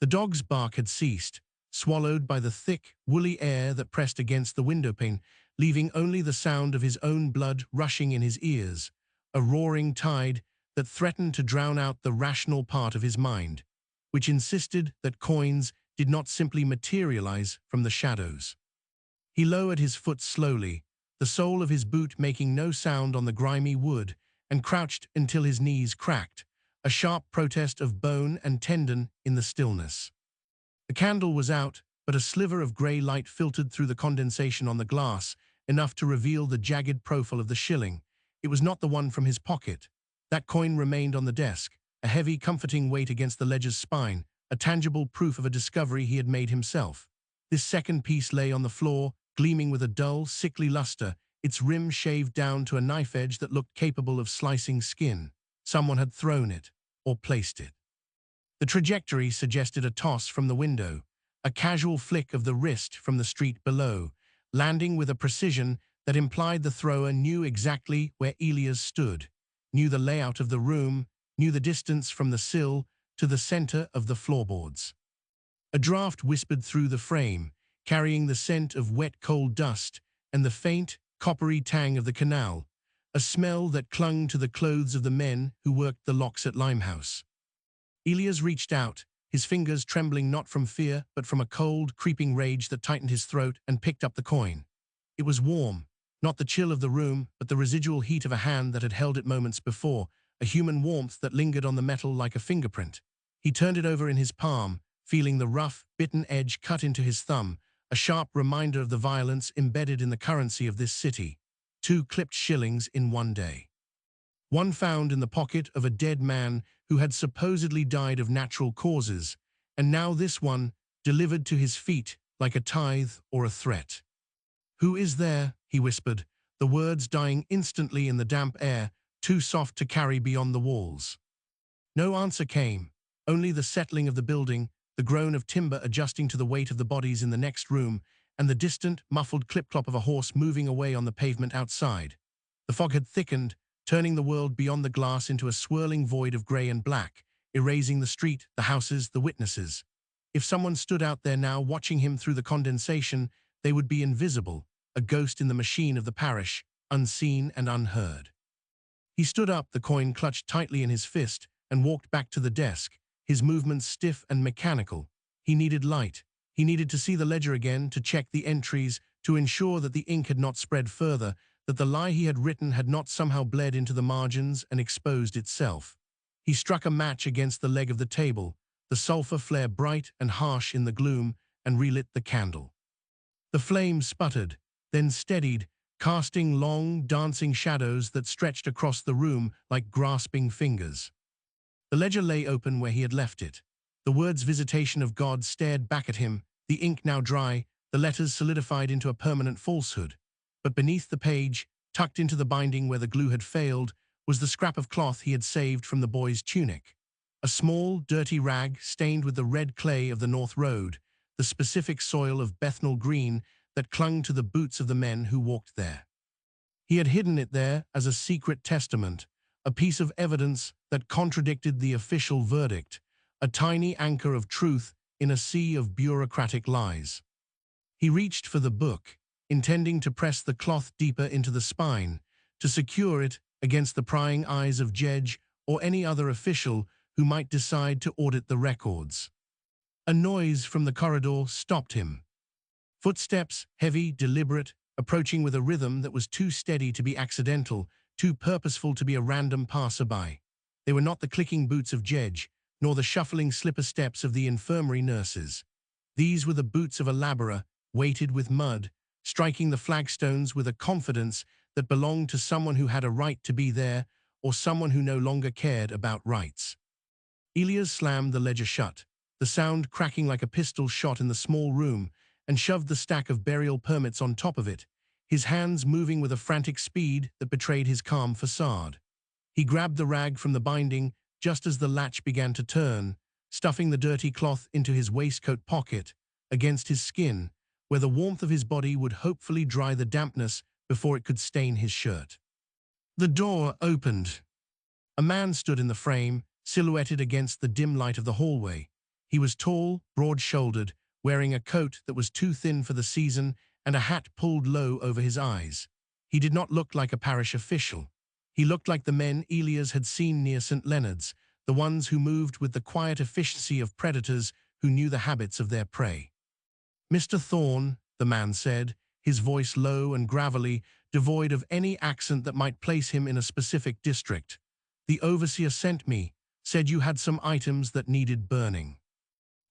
The dog's bark had ceased, swallowed by the thick, woolly air that pressed against the windowpane, leaving only the sound of his own blood rushing in his ears, a roaring tide that threatened to drown out the rational part of his mind, which insisted that coins did not simply materialize from the shadows. He lowered his foot slowly, the sole of his boot making no sound on the grimy wood, and crouched until his knees cracked, a sharp protest of bone and tendon in the stillness. The candle was out, but a sliver of grey light filtered through the condensation on the glass, enough to reveal the jagged profile of the shilling. It was not the one from his pocket. That coin remained on the desk, a heavy, comforting weight against the ledger's spine, a tangible proof of a discovery he had made himself. This second piece lay on the floor, gleaming with a dull, sickly luster, its rim shaved down to a knife edge that looked capable of slicing skin. Someone had thrown it, or placed it. The trajectory suggested a toss from the window, a casual flick of the wrist from the street below, landing with a precision that implied the thrower knew exactly where Elias stood, knew the layout of the room, knew the distance from the sill to the center of the floorboards. A draft whispered through the frame, carrying the scent of wet coal dust and the faint, coppery tang of the canal, a smell that clung to the clothes of the men who worked the locks at Limehouse. Elias reached out, his fingers trembling not from fear but from a cold, creeping rage that tightened his throat, and picked up the coin. It was warm, not the chill of the room, but the residual heat of a hand that had held it moments before, a human warmth that lingered on the metal like a fingerprint. He turned it over in his palm, feeling the rough, bitten edge cut into his thumb, a sharp reminder of the violence embedded in the currency of this city. 2 clipped shillings in one day. One found in the pocket of a dead man who had supposedly died of natural causes, and now this one delivered to his feet like a tithe or a threat. "Who is there?" he whispered, the words dying instantly in the damp air, too soft to carry beyond the walls. No answer came, only the settling of the building, the groan of timber adjusting to the weight of the bodies in the next room, and the distant, muffled clip-clop of a horse moving away on the pavement outside. The fog had thickened, turning the world beyond the glass into a swirling void of grey and black, erasing the street, the houses, the witnesses. If someone stood out there now watching him through the condensation, they would be invisible, a ghost in the machine of the parish, unseen and unheard. He stood up, the coin clutched tightly in his fist, and walked back to the desk, his movements stiff and mechanical. He needed light. He needed to see the ledger again, to check the entries, to ensure that the ink had not spread further, that the lie he had written had not somehow bled into the margins and exposed itself. He struck a match against the leg of the table, the sulphur flare bright and harsh in the gloom, and relit the candle. The flame sputtered, then steadied, casting long, dancing shadows that stretched across the room like grasping fingers. The ledger lay open where he had left it. The words "visitation of God" stared back at him, the ink now dry, the letters solidified into a permanent falsehood. But beneath the page, tucked into the binding where the glue had failed, was the scrap of cloth he had saved from the boy's tunic. A small, dirty rag stained with the red clay of the North Road, the specific soil of Bethnal Green that clung to the boots of the men who walked there. He had hidden it there as a secret testament, a piece of evidence that contradicted the official verdict, a tiny anchor of truth in a sea of bureaucratic lies. He reached for the book, intending to press the cloth deeper into the spine, to secure it against the prying eyes of Judge or any other official who might decide to audit the records. A noise from the corridor stopped him. Footsteps, heavy, deliberate, approaching with a rhythm that was too steady to be accidental, too purposeful to be a random passerby. They were not the clicking boots of Jedge, nor the shuffling slipper steps of the infirmary nurses. These were the boots of a labourer, weighted with mud, striking the flagstones with a confidence that belonged to someone who had a right to be there, or someone who no longer cared about rights. Elias slammed the ledger shut, the sound cracking like a pistol shot in the small room, and shoved the stack of burial permits on top of it, his hands moving with a frantic speed that betrayed his calm facade. He grabbed the rag from the binding just as the latch began to turn, stuffing the dirty cloth into his waistcoat pocket, against his skin, where the warmth of his body would hopefully dry the dampness before it could stain his shirt. The door opened. A man stood in the frame, silhouetted against the dim light of the hallway. He was tall, broad-shouldered, wearing a coat that was too thin for the season and a hat pulled low over his eyes. He did not look like a parish official. He looked like the men Elias had seen near St. Leonard's, the ones who moved with the quiet efficiency of predators who knew the habits of their prey. "Mr. Thorne," the man said, his voice low and gravelly, devoid of any accent that might place him in a specific district. "The overseer sent me, said you had some items that needed burning."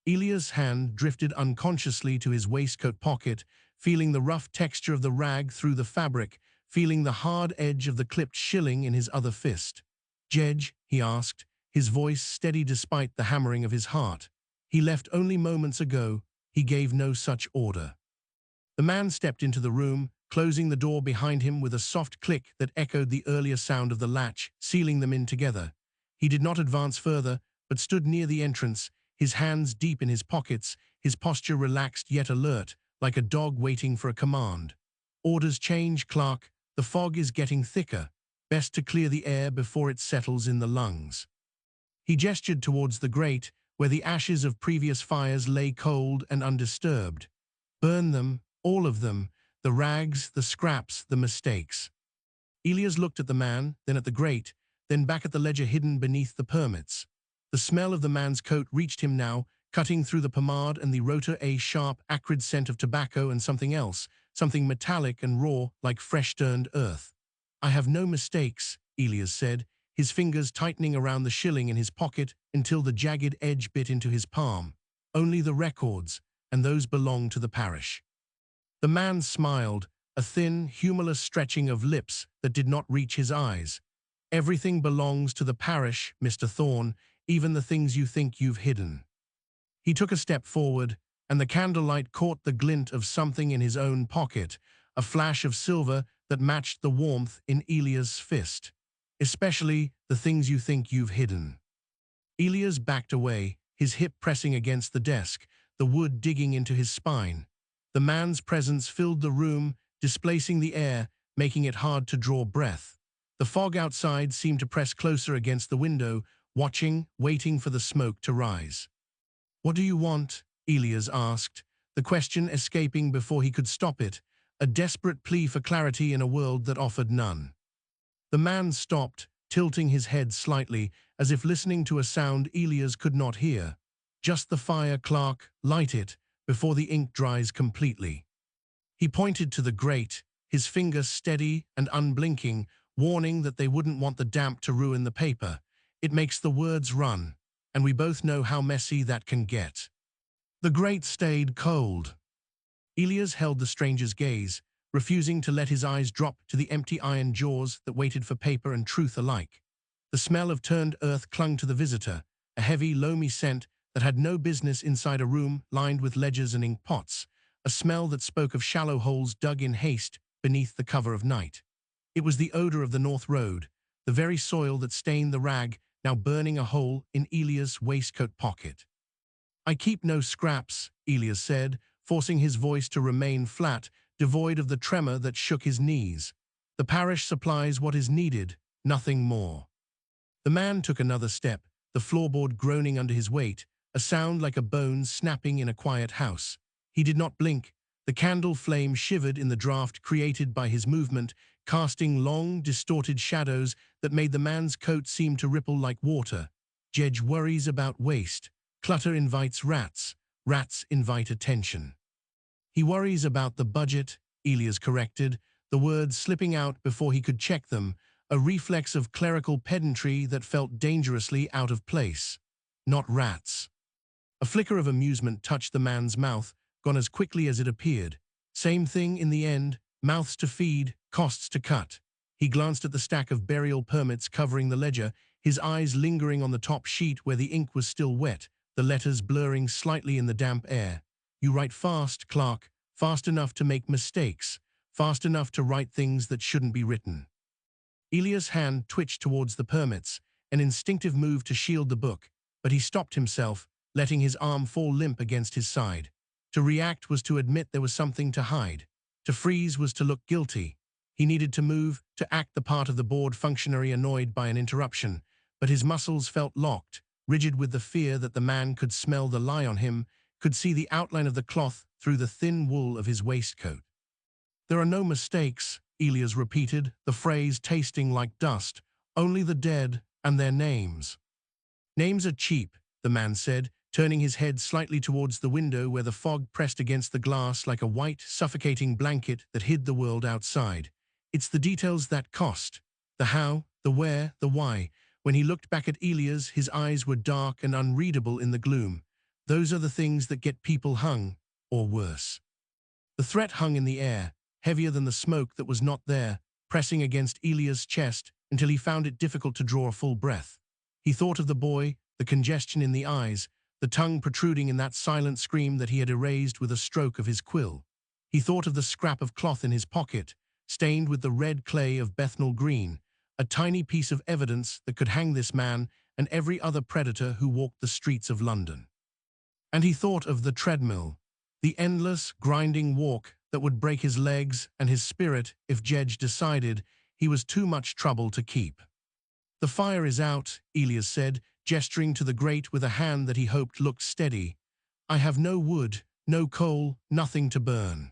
Elias' hand drifted unconsciously to his waistcoat pocket, feeling the rough texture of the rag through the fabric, feeling the hard edge of the clipped shilling in his other fist. "Jedge," he asked, his voice steady despite the hammering of his heart. "He left only moments ago. He gave no such order." The man stepped into the room, closing the door behind him with a soft click that echoed the earlier sound of the latch, sealing them in together. He did not advance further, but stood near the entrance, his hands deep in his pockets, his posture relaxed yet alert, like a dog waiting for a command. "Orders change, Clark. The fog is getting thicker. Best to clear the air before it settles in the lungs." He gestured towards the grate, where the ashes of previous fires lay cold and undisturbed. "Burn them, all of them, the rags, the scraps, the mistakes." Elias looked at the man, then at the grate, then back at the ledger hidden beneath the permits. The smell of the man's coat reached him now, cutting through the pomade and the rotor, a sharp, acrid scent of tobacco and something else, something metallic and raw like fresh-turned earth. "I have no mistakes," Elias said, his fingers tightening around the shilling in his pocket until the jagged edge bit into his palm. "Only the records, and those belong to the parish." The man smiled, a thin, humorless stretching of lips that did not reach his eyes. "Everything belongs to the parish, Mr. Thorne, even the things you think you've hidden." He took a step forward, and the candlelight caught the glint of something in his own pocket, a flash of silver that matched the warmth in Elias' fist. "Especially the things you think you've hidden." Elias backed away, his hip pressing against the desk, the wood digging into his spine. The man's presence filled the room, displacing the air, making it hard to draw breath. The fog outside seemed to press closer against the window, watching, waiting for the smoke to rise. "What do you want?" Elias asked, the question escaping before he could stop it, a desperate plea for clarity in a world that offered none. The man stopped, tilting his head slightly, as if listening to a sound Elias could not hear. "Just the fire, Clark. Light it, before the ink dries completely." He pointed to the grate, his finger steady and unblinking, warning that they wouldn't want the damp to ruin the paper. "It makes the words run, and we both know how messy that can get." The grate stayed cold. Elias held the stranger's gaze, refusing to let his eyes drop to the empty iron jaws that waited for paper and truth alike. The smell of turned earth clung to the visitor, a heavy, loamy scent that had no business inside a room lined with ledgers and ink pots, a smell that spoke of shallow holes dug in haste beneath the cover of night. It was the odor of the North Road, the very soil that stained the rag, now burning a hole in Elias' waistcoat pocket. "I keep no scraps," Elias said, forcing his voice to remain flat, devoid of the tremor that shook his knees. "The parish supplies what is needed, nothing more." The man took another step, the floorboard groaning under his weight, a sound like a bone snapping in a quiet house. He did not blink. The candle flame shivered in the draft created by his movement, casting long, distorted shadows that made the man's coat seem to ripple like water. "Jedge worries about waste. Clutter invites rats. Rats invite attention." "He worries about the budget," Elias corrected, the words slipping out before he could check them, a reflex of clerical pedantry that felt dangerously out of place. Not rats. A flicker of amusement touched the man's mouth, gone as quickly as it appeared. Same thing in the end, mouths to feed, costs to cut. He glanced at the stack of burial permits covering the ledger, his eyes lingering on the top sheet where the ink was still wet, the letters blurring slightly in the damp air. You write fast, Clark, fast enough to make mistakes, fast enough to write things that shouldn't be written. Elias' hand twitched towards the permits, an instinctive move to shield the book, but he stopped himself, letting his arm fall limp against his side. To react was to admit there was something to hide. To freeze was to look guilty. He needed to move, to act the part of the board functionary annoyed by an interruption, but his muscles felt locked, rigid with the fear that the man could smell the lie on him, could see the outline of the cloth through the thin wool of his waistcoat. There are no mistakes, Elias repeated, the phrase tasting like dust, only the dead and their names. Names are cheap, the man said, turning his head slightly towards the window where the fog pressed against the glass like a white, suffocating blanket that hid the world outside. It's the details that cost. The how, the where, the why. When he looked back at Elias, his eyes were dark and unreadable in the gloom. Those are the things that get people hung, or worse. The threat hung in the air, heavier than the smoke that was not there, pressing against Elias' chest until he found it difficult to draw a full breath. He thought of the boy, the congestion in the eyes, the tongue protruding in that silent scream that he had erased with a stroke of his quill. He thought of the scrap of cloth in his pocket, stained with the red clay of Bethnal Green, a tiny piece of evidence that could hang this man and every other predator who walked the streets of London. And he thought of the treadmill, the endless, grinding walk that would break his legs and his spirit if Jedge decided he was too much trouble to keep. The fire is out, Elias said, gesturing to the grate with a hand that he hoped looked steady. I have no wood, no coal, nothing to burn.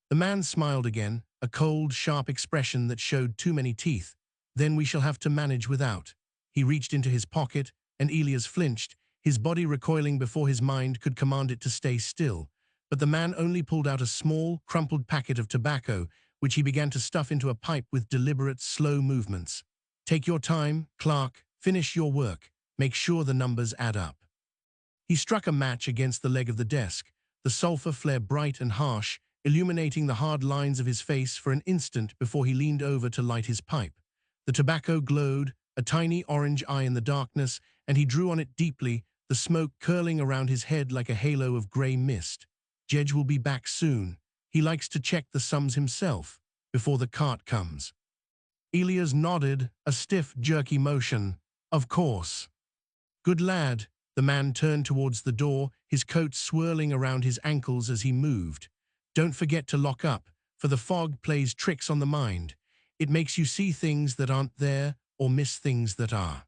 The man smiled again, a cold, sharp expression that showed too many teeth. Then we shall have to manage without. He reached into his pocket, and Elias flinched, his body recoiling before his mind could command it to stay still. But the man only pulled out a small, crumpled packet of tobacco, which he began to stuff into a pipe with deliberate, slow movements. Take your time, Clark, finish your work, make sure the numbers add up. He struck a match against the leg of the desk, the sulfur flare bright and harsh, illuminating the hard lines of his face for an instant before he leaned over to light his pipe. The tobacco glowed, a tiny orange eye in the darkness, and he drew on it deeply, the smoke curling around his head like a halo of grey mist. Jedge will be back soon. He likes to check the sums himself, before the cart comes. Elias nodded, a stiff, jerky motion. Of course. Good lad. The man turned towards the door, his coat swirling around his ankles as he moved. Don't forget to lock up, for the fog plays tricks on the mind. It makes you see things that aren't there or miss things that are.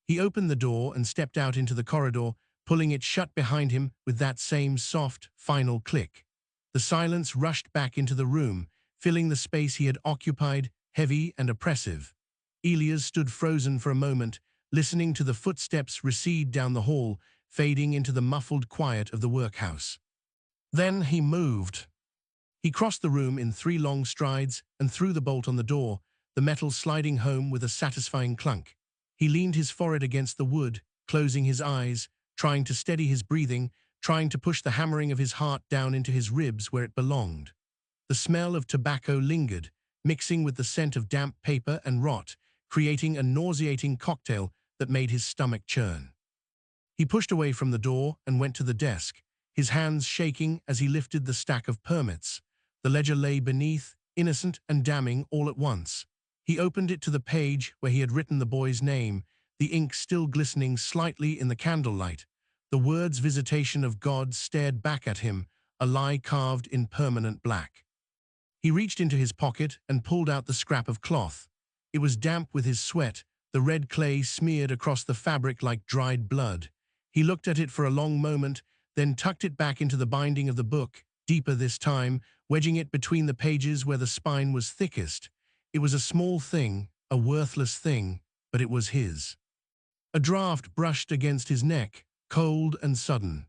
He opened the door and stepped out into the corridor, pulling it shut behind him with that same soft, final click. The silence rushed back into the room, filling the space he had occupied, heavy and oppressive. Elias stood frozen for a moment, listening to the footsteps recede down the hall, fading into the muffled quiet of the workhouse. Then he moved. He crossed the room in 3 long strides and threw the bolt on the door, the metal sliding home with a satisfying clunk. He leaned his forehead against the wood, closing his eyes, trying to steady his breathing, trying to push the hammering of his heart down into his ribs where it belonged. The smell of tobacco lingered, mixing with the scent of damp paper and rot, creating a nauseating cocktail that made his stomach churn. He pushed away from the door and went to the desk, his hands shaking as he lifted the stack of permits. The ledger lay beneath, innocent and damning all at once. He opened it to the page where he had written the boy's name, the ink still glistening slightly in the candlelight. The words "Visitation of God" stared back at him, a lie carved in permanent black. He reached into his pocket and pulled out the scrap of cloth. It was damp with his sweat, the red clay smeared across the fabric like dried blood. He looked at it for a long moment, then tucked it back into the binding of the book, deeper this time, wedging it between the pages where the spine was thickest. It was a small thing, a worthless thing, but it was his. A draft brushed against his neck, cold and sudden.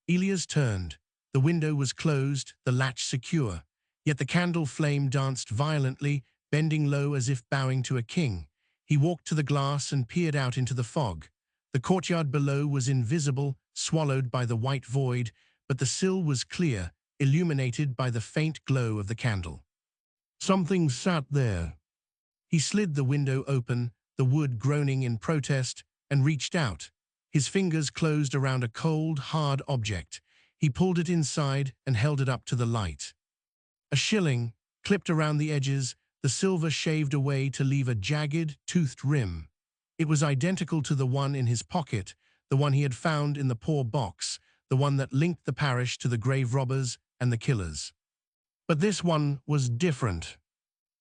Elias turned. The window was closed, the latch secure. Yet the candle flame danced violently, bending low as if bowing to a king. He walked to the glass and peered out into the fog. The courtyard below was invisible, swallowed by the white void, but the sill was clear, illuminated by the faint glow of the candle. Something sat there. He slid the window open, the wood groaning in protest, and reached out. His fingers closed around a cold, hard object. He pulled it inside and held it up to the light. A shilling, clipped around the edges, the silver shaved away to leave a jagged, toothed rim. It was identical to the one in his pocket, the one he had found in the poor box, the one that linked the parish to the grave robbers and the killers. But this one was different.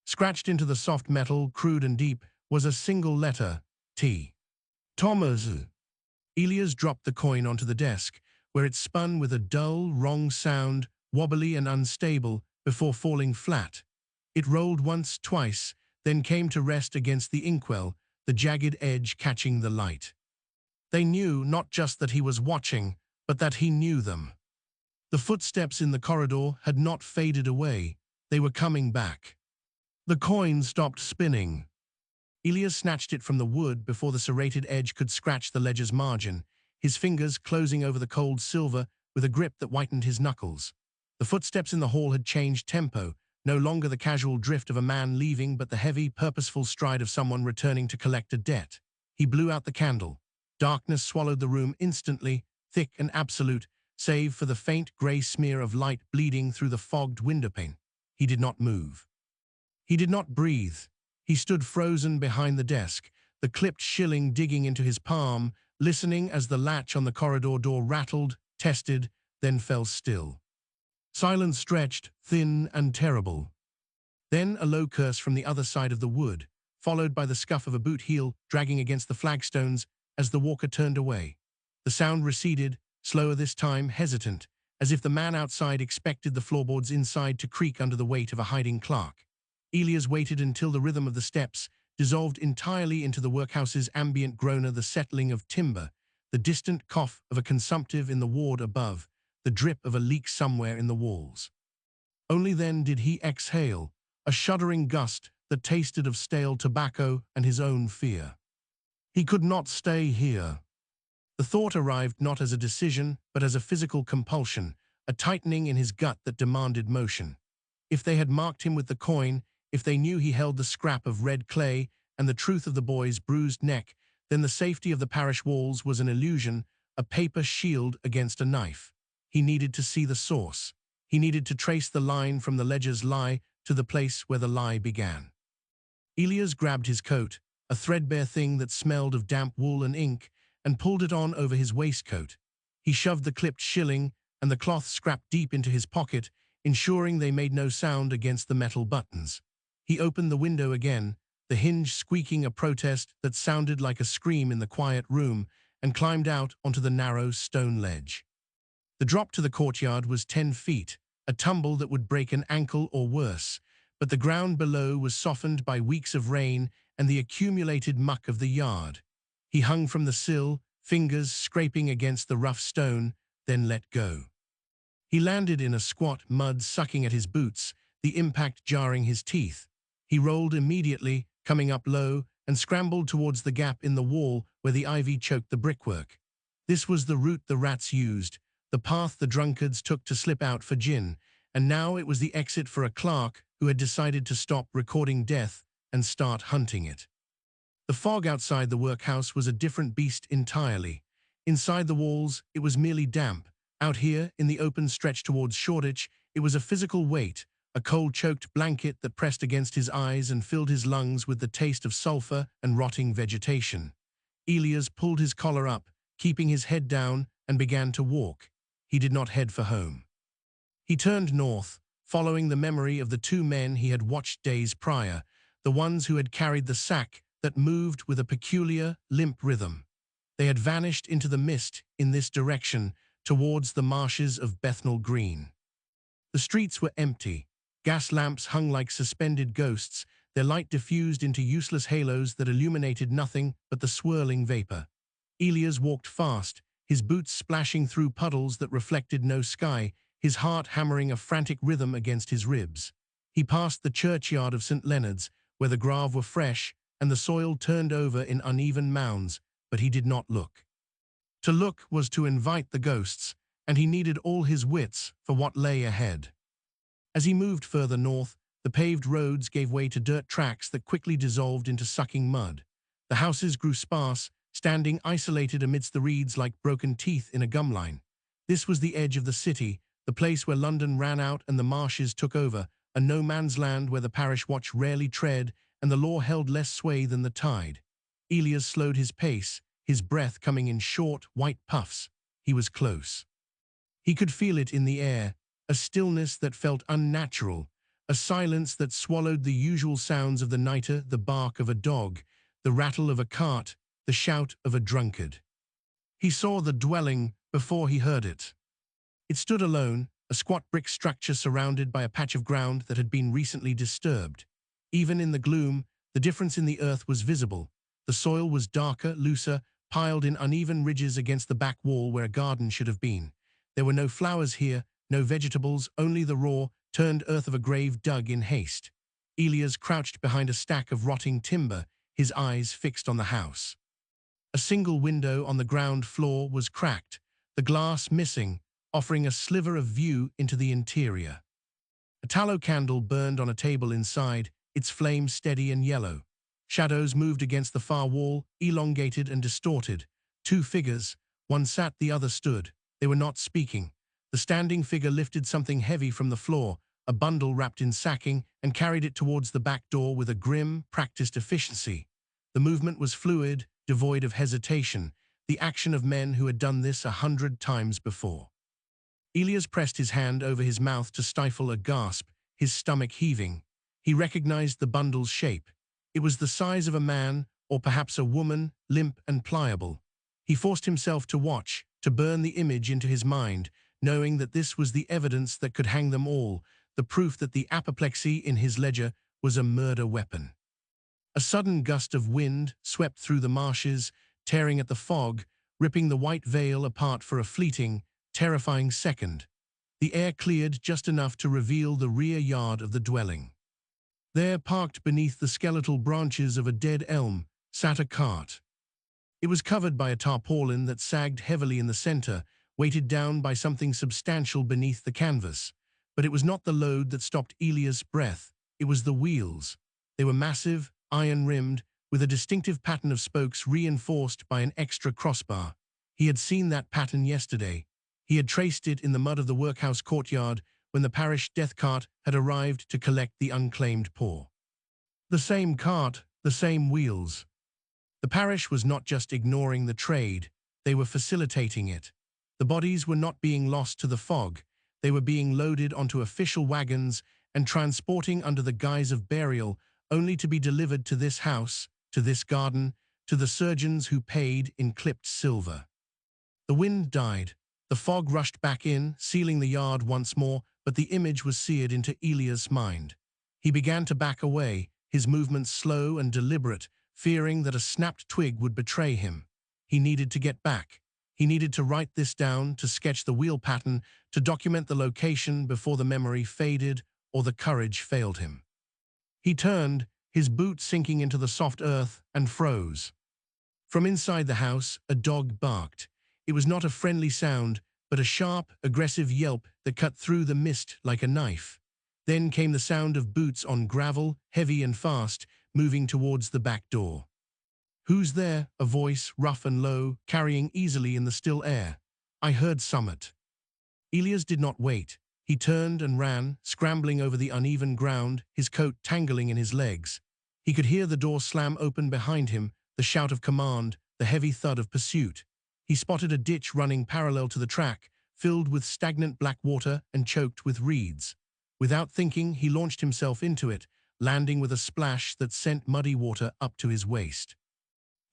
Scratched into the soft metal, crude and deep, was a single letter, T. Thomas. Elias dropped the coin onto the desk, where it spun with a dull, wrong sound, wobbly and unstable, before falling flat. It rolled once, twice, then came to rest against the inkwell, the jagged edge catching the light. They knew not just that he was watching, but that he knew them. The footsteps in the corridor had not faded away. They were coming back. The coin stopped spinning. Elias snatched it from the wood before the serrated edge could scratch the ledger's margin, his fingers closing over the cold silver with a grip that whitened his knuckles. The footsteps in the hall had changed tempo, no longer the casual drift of a man leaving, but the heavy, purposeful stride of someone returning to collect a debt. He blew out the candle. Darkness swallowed the room instantly, thick and absolute, save for the faint grey smear of light bleeding through the fogged windowpane. He did not move. He did not breathe. He stood frozen behind the desk, the clipped shilling digging into his palm, listening as the latch on the corridor door rattled, tested, then fell still. Silence stretched, thin and terrible. Then a low curse from the other side of the wood, followed by the scuff of a boot heel dragging against the flagstones as the walker turned away. The sound receded, slower this time, hesitant, as if the man outside expected the floorboards inside to creak under the weight of a hiding clerk. Elias waited until the rhythm of the steps dissolved entirely into the workhouse's ambient groaner, the settling of timber, the distant cough of a consumptive in the ward above, the drip of a leak somewhere in the walls. Only then did he exhale, a shuddering gust that tasted of stale tobacco and his own fear. He could not stay here. The thought arrived not as a decision, but as a physical compulsion, a tightening in his gut that demanded motion. If they had marked him with the coin, if they knew he held the scrap of red clay and the truth of the boy's bruised neck, then the safety of the parish walls was an illusion, a paper shield against a knife. He needed to see the source. He needed to trace the line from the ledger's lie to the place where the lie began. Elias grabbed his coat, a threadbare thing that smelled of damp wool and ink, and pulled it on over his waistcoat. He shoved the clipped shilling and the cloth scrap deep into his pocket, ensuring they made no sound against the metal buttons. He opened the window again, the hinge squeaking a protest that sounded like a scream in the quiet room, and climbed out onto the narrow stone ledge. The drop to the courtyard was 10 feet, a tumble that would break an ankle or worse, but the ground below was softened by weeks of rain and the accumulated muck of the yard. He hung from the sill, fingers scraping against the rough stone, then let go. He landed in a squat, mud sucking at his boots, the impact jarring his teeth. He rolled immediately, coming up low, and scrambled towards the gap in the wall where the ivy choked the brickwork. This was the route the rats used, the path the drunkards took to slip out for gin, and now it was the exit for a clerk who had decided to stop recording death and start hunting it. The fog outside the workhouse was a different beast entirely. Inside the walls, it was merely damp. Out here, in the open stretch towards Shoreditch, it was a physical weight, a cold-choked blanket that pressed against his eyes and filled his lungs with the taste of sulfur and rotting vegetation. Elias pulled his collar up, keeping his head down, and began to walk. He did not head for home. He turned north, following the memory of the two men he had watched days prior, the ones who had carried the sack that moved with a peculiar, limp rhythm. They had vanished into the mist in this direction, towards the marshes of Bethnal Green. The streets were empty. Gas lamps hung like suspended ghosts, their light diffused into useless halos that illuminated nothing but the swirling vapor. Elias walked fast, his boots splashing through puddles that reflected no sky, his heart hammering a frantic rhythm against his ribs. He passed the churchyard of St. Leonard's, where the gravel were fresh and the soil turned over in uneven mounds, but he did not look. To look was to invite the ghosts, and he needed all his wits for what lay ahead. As he moved further north, the paved roads gave way to dirt tracks that quickly dissolved into sucking mud. The houses grew sparse, standing isolated amidst the reeds like broken teeth in a gumline. This was the edge of the city, the place where London ran out and the marshes took over, a no-man's land where the parish watch rarely tread and the law held less sway than the tide. Elias slowed his pace, his breath coming in short, white puffs. He was close. He could feel it in the air, a stillness that felt unnatural, a silence that swallowed the usual sounds of the nighter, the bark of a dog, the rattle of a cart, the shout of a drunkard. He saw the dwelling before he heard it. It stood alone, a squat brick structure surrounded by a patch of ground that had been recently disturbed. Even in the gloom, the difference in the earth was visible. The soil was darker, looser, piled in uneven ridges against the back wall where a garden should have been. There were no flowers here, no vegetables, only the raw, turned earth of a grave dug in haste. Elias crouched behind a stack of rotting timber, his eyes fixed on the house. A single window on the ground floor was cracked, the glass missing, offering a sliver of view into the interior. A tallow candle burned on a table inside, its flame steady and yellow. Shadows moved against the far wall, elongated and distorted. Two figures, one sat, the other stood. They were not speaking. The standing figure lifted something heavy from the floor, a bundle wrapped in sacking, and carried it towards the back door with a grim, practiced efficiency. The movement was fluid, devoid of hesitation, the action of men who had done this 100 times before. Elias pressed his hand over his mouth to stifle a gasp, his stomach heaving. He recognized the bundle's shape. It was the size of a man, or perhaps a woman, limp and pliable. He forced himself to watch, to burn the image into his mind, knowing that this was the evidence that could hang them all, the proof that the apoplexy in his ledger was a murder weapon. A sudden gust of wind swept through the marshes, tearing at the fog, ripping the white veil apart for a fleeting, terrifying second. The air cleared just enough to reveal the rear yard of the dwelling. There, parked beneath the skeletal branches of a dead elm, sat a cart. It was covered by a tarpaulin that sagged heavily in the center, weighted down by something substantial beneath the canvas. But it was not the load that stopped Elias' breath, it was the wheels. They were massive, iron-rimmed, with a distinctive pattern of spokes reinforced by an extra crossbar. He had seen that pattern yesterday. He had traced it in the mud of the workhouse courtyard when the parish death cart had arrived to collect the unclaimed poor. The same cart, the same wheels. The parish was not just ignoring the trade, they were facilitating it. The bodies were not being lost to the fog, they were being loaded onto official wagons and transporting under the guise of burial, only to be delivered to this house, to this garden, to the surgeons who paid in clipped silver. The wind died. The fog rushed back in, sealing the yard once more, but the image was seared into Elias' mind. He began to back away, his movements slow and deliberate, fearing that a snapped twig would betray him. He needed to get back. He needed to write this down, to sketch the wheel pattern, to document the location before the memory faded or the courage failed him. He turned, his boot sinking into the soft earth, and froze. From inside the house, a dog barked. It was not a friendly sound, but a sharp, aggressive yelp that cut through the mist like a knife. Then came the sound of boots on gravel, heavy and fast, moving towards the back door. "Who's there?" a voice, rough and low, carrying easily in the still air. "I heard summit." Elias did not wait. He turned and ran, scrambling over the uneven ground, his coat tangling in his legs. He could hear the door slam open behind him, the shout of command, the heavy thud of pursuit. He spotted a ditch running parallel to the track, filled with stagnant black water and choked with reeds. Without thinking, he launched himself into it, landing with a splash that sent muddy water up to his waist.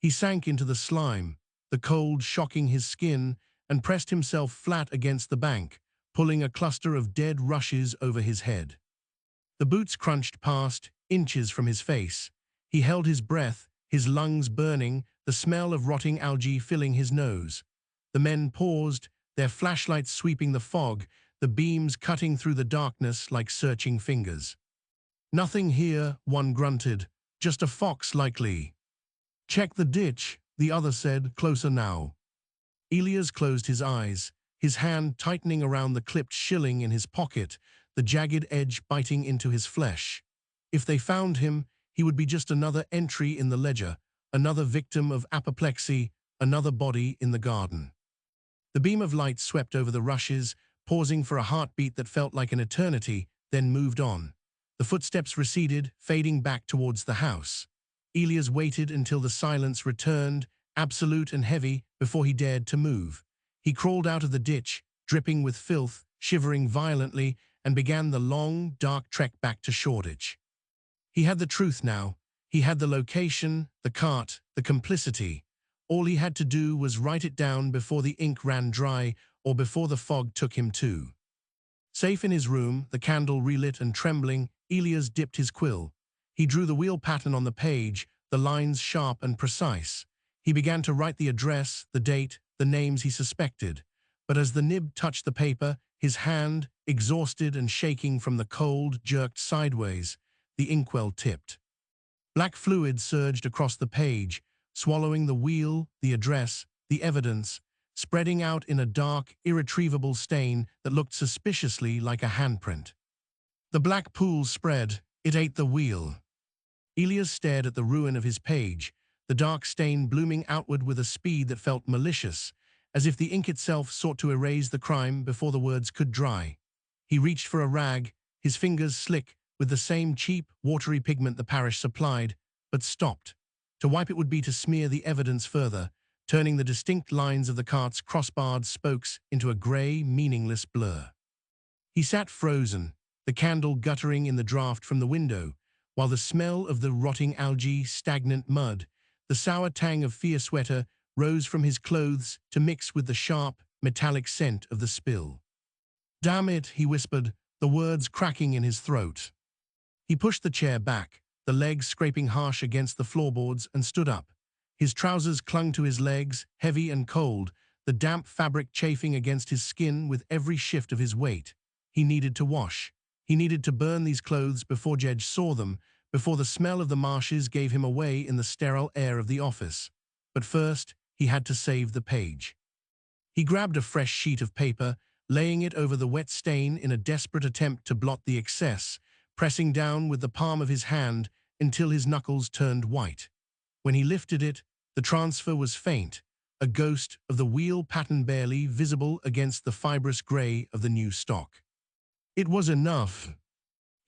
He sank into the slime, the cold shocking his skin, and pressed himself flat against the bank, pulling a cluster of dead rushes over his head. The boots crunched past, inches from his face. He held his breath, his lungs burning, the smell of rotting algae filling his nose. The men paused, their flashlights sweeping the fog, the beams cutting through the darkness like searching fingers. "Nothing here," one grunted, just a fox likely." "Check the ditch," the other said, "closer now." Elias closed his eyes, his hand tightening around the clipped shilling in his pocket, the jagged edge biting into his flesh. If they found him, he would be just another entry in the ledger, another victim of apoplexy, another body in the garden. The beam of light swept over the rushes, pausing for a heartbeat that felt like an eternity, then moved on. The footsteps receded, fading back towards the house. Elias waited until the silence returned, absolute and heavy, before he dared to move. He crawled out of the ditch, dripping with filth, shivering violently, and began the long, dark trek back to Shoreditch. He had the truth now. He had the location, the cart, the complicity. All he had to do was write it down before the ink ran dry or before the fog took him too. Safe in his room, the candle relit and trembling, Elias dipped his quill. He drew the wheel pattern on the page, the lines sharp and precise. He began to write the address, the date, the names he suspected. But as the nib touched the paper, his hand, exhausted and shaking from the cold, jerked sideways. The inkwell tipped. Black fluid surged across the page, swallowing the wheel, the address, the evidence, spreading out in a dark, irretrievable stain that looked suspiciously like a handprint. The black pool spread. It ate the wheel. Elias stared at the ruin of his page, the dark stain blooming outward with a speed that felt malicious, as if the ink itself sought to erase the crime before the words could dry. He reached for a rag, his fingers slick with the same cheap, watery pigment the parish supplied, but stopped. To wipe it would be to smear the evidence further, turning the distinct lines of the cart's crossbarred spokes into a grey, meaningless blur. He sat frozen, the candle guttering in the draught from the window, while the smell of the rotting algae, stagnant mud, the sour tang of fear sweater rose from his clothes to mix with the sharp, metallic scent of the spill. "Damn it," he whispered, the words cracking in his throat. He pushed the chair back, the legs scraping harsh against the floorboards, and stood up. His trousers clung to his legs, heavy and cold, the damp fabric chafing against his skin with every shift of his weight. He needed to wash. He needed to burn these clothes before Jedge saw them, before the smell of the marshes gave him away in the sterile air of the office. But first, he had to save the page. He grabbed a fresh sheet of paper, laying it over the wet stain in a desperate attempt to blot the excess, pressing down with the palm of his hand until his knuckles turned white. When he lifted it, the transfer was faint, a ghost of the wheel pattern barely visible against the fibrous grey of the new stock. It was enough.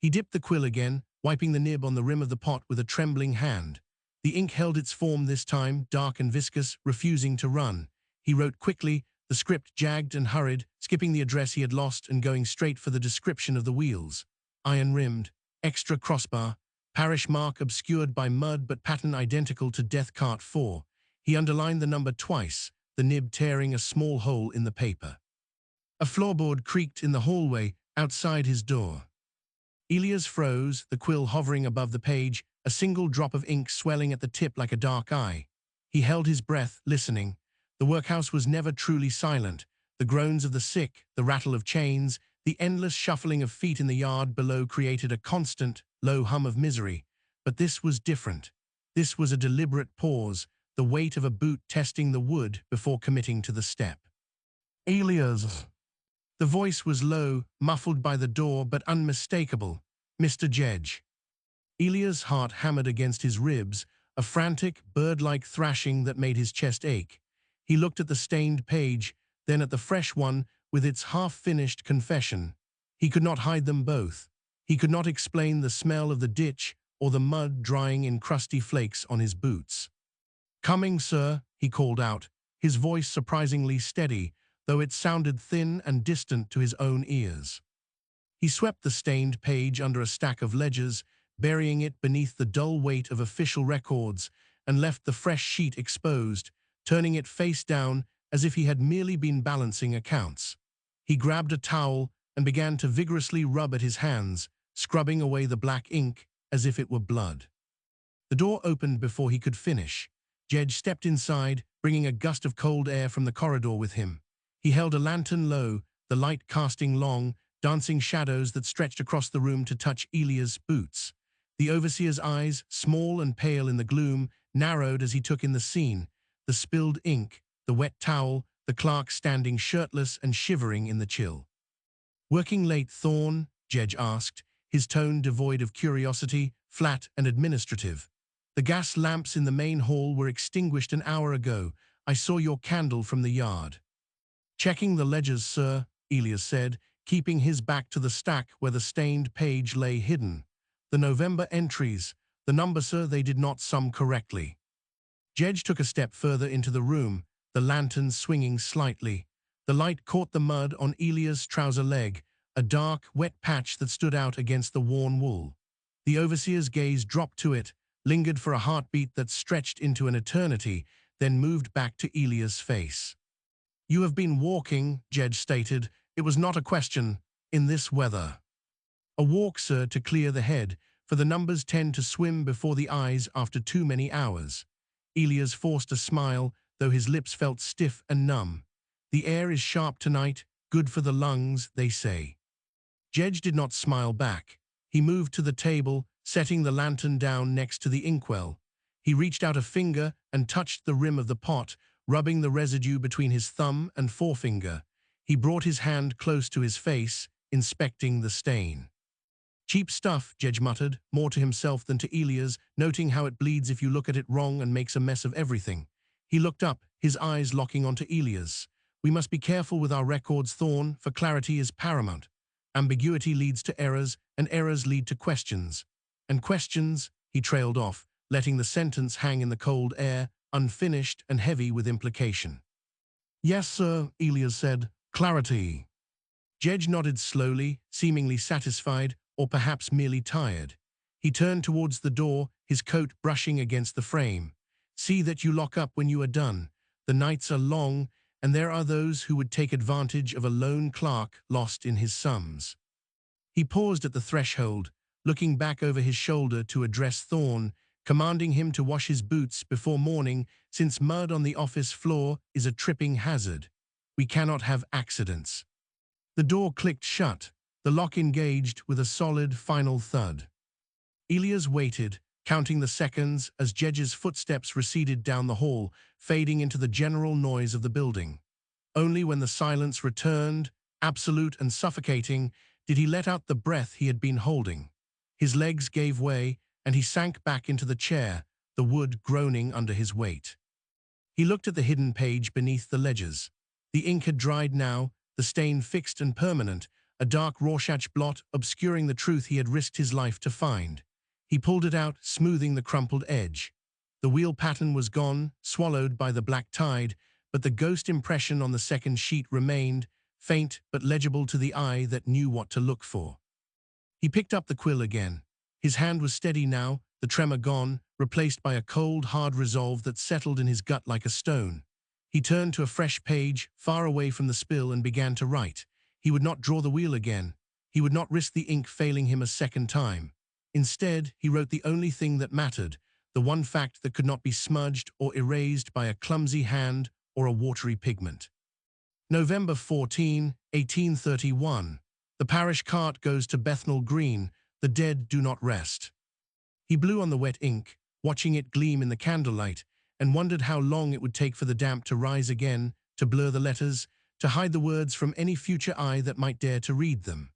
He dipped the quill again, wiping the nib on the rim of the pot with a trembling hand. The ink held its form this time, dark and viscous, refusing to run. He wrote quickly, the script jagged and hurried, skipping the address he had lost and going straight for the description of the wheels. Iron-rimmed, extra crossbar, parish mark obscured by mud but pattern identical to Death Cart 4. He underlined the number twice, the nib tearing a small hole in the paper. A floorboard creaked in the hallway outside his door. Elias froze, the quill hovering above the page, a single drop of ink swelling at the tip like a dark eye. He held his breath, listening. The workhouse was never truly silent. The groans of the sick, the rattle of chains, the endless shuffling of feet in the yard below created a constant, low hum of misery. But this was different. This was a deliberate pause, the weight of a boot testing the wood before committing to the step. "Elias." The voice was low, muffled by the door, but unmistakable. "Mr. Jedge." Elias' heart hammered against his ribs, a frantic, bird-like thrashing that made his chest ache. He looked at the stained page, then at the fresh one with its half-finished confession. He could not hide them both. He could not explain the smell of the ditch or the mud drying in crusty flakes on his boots. "Coming, sir," he called out, his voice surprisingly steady, though it sounded thin and distant to his own ears. He swept the stained page under a stack of ledgers, burying it beneath the dull weight of official records, and left the fresh sheet exposed, turning it face down as if he had merely been balancing accounts. He grabbed a towel and began to vigorously rub at his hands, scrubbing away the black ink as if it were blood. The door opened before he could finish. Jedge stepped inside, bringing a gust of cold air from the corridor with him. He held a lantern low, the light casting long, dancing shadows that stretched across the room to touch Elias' boots. The overseer's eyes, small and pale in the gloom, narrowed as he took in the scene, the spilled ink, the wet towel, the clerk standing shirtless and shivering in the chill. "Working late, Thorne?" Jedge asked, his tone devoid of curiosity, flat and administrative. "The gas lamps in the main hall were extinguished an hour ago. I saw your candle from the yard." "Checking the ledgers, sir," Elias said, keeping his back to the stack where the stained page lay hidden. "The November entries. The number, sir, they did not sum correctly." Jedge took a step further into the room, the lantern swinging slightly. The light caught the mud on Elias' trouser leg, a dark, wet patch that stood out against the worn wool. The overseer's gaze dropped to it, lingered for a heartbeat that stretched into an eternity, then moved back to Elias' face. "You have been walking," Jedge stated. "It was not a question. In this weather." "A walk, sir, to clear the head, for the numbers tend to swim before the eyes after too many hours." Elias forced a smile, though his lips felt stiff and numb. "The air is sharp tonight, good for the lungs, they say." Jedge did not smile back. He moved to the table, setting the lantern down next to the inkwell. He reached out a finger and touched the rim of the pot, rubbing the residue between his thumb and forefinger. He brought his hand close to his face, inspecting the stain. "Cheap stuff," Jedge muttered, more to himself than to Elias, noting how it bleeds if you look at it wrong and makes a mess of everything. He looked up, his eyes locking onto Elias. "We must be careful with our records, Thorne, for clarity is paramount. Ambiguity leads to errors, and errors lead to questions. And questions," he trailed off, letting the sentence hang in the cold air, unfinished and heavy with implication. "Yes, sir," Elias said. "Clarity." Jedge nodded slowly, seemingly satisfied, or perhaps merely tired. He turned towards the door, his coat brushing against the frame. "See that you lock up when you are done. The nights are long, and there are those who would take advantage of a lone clerk lost in his sums." He paused at the threshold, looking back over his shoulder to address Thorne, commanding him to wash his boots before morning, since mud on the office floor is a tripping hazard. We cannot have accidents. The door clicked shut, the lock engaged with a solid final thud. Elias waited, counting the seconds as Jedge's footsteps receded down the hall, fading into the general noise of the building. Only when the silence returned, absolute and suffocating, did he let out the breath he had been holding. His legs gave way, and he sank back into the chair, the wood groaning under his weight. He looked at the hidden page beneath the ledgers. The ink had dried now, the stain fixed and permanent, a dark Rorschach blot obscuring the truth he had risked his life to find. He pulled it out, smoothing the crumpled edge. The wheel pattern was gone, swallowed by the black tide, but the ghost impression on the second sheet remained, faint but legible to the eye that knew what to look for. He picked up the quill again. His hand was steady now, the tremor gone, replaced by a cold, hard resolve that settled in his gut like a stone. He turned to a fresh page, far away from the spill, and began to write. He would not draw the wheel again. He would not risk the ink failing him a second time. Instead, he wrote the only thing that mattered, the one fact that could not be smudged or erased by a clumsy hand or a watery pigment. November 14, 1831. The parish cart goes to Bethnal Green. The dead do not rest. He blew on the wet ink, watching it gleam in the candlelight, and wondered how long it would take for the damp to rise again, to blur the letters, to hide the words from any future eye that might dare to read them.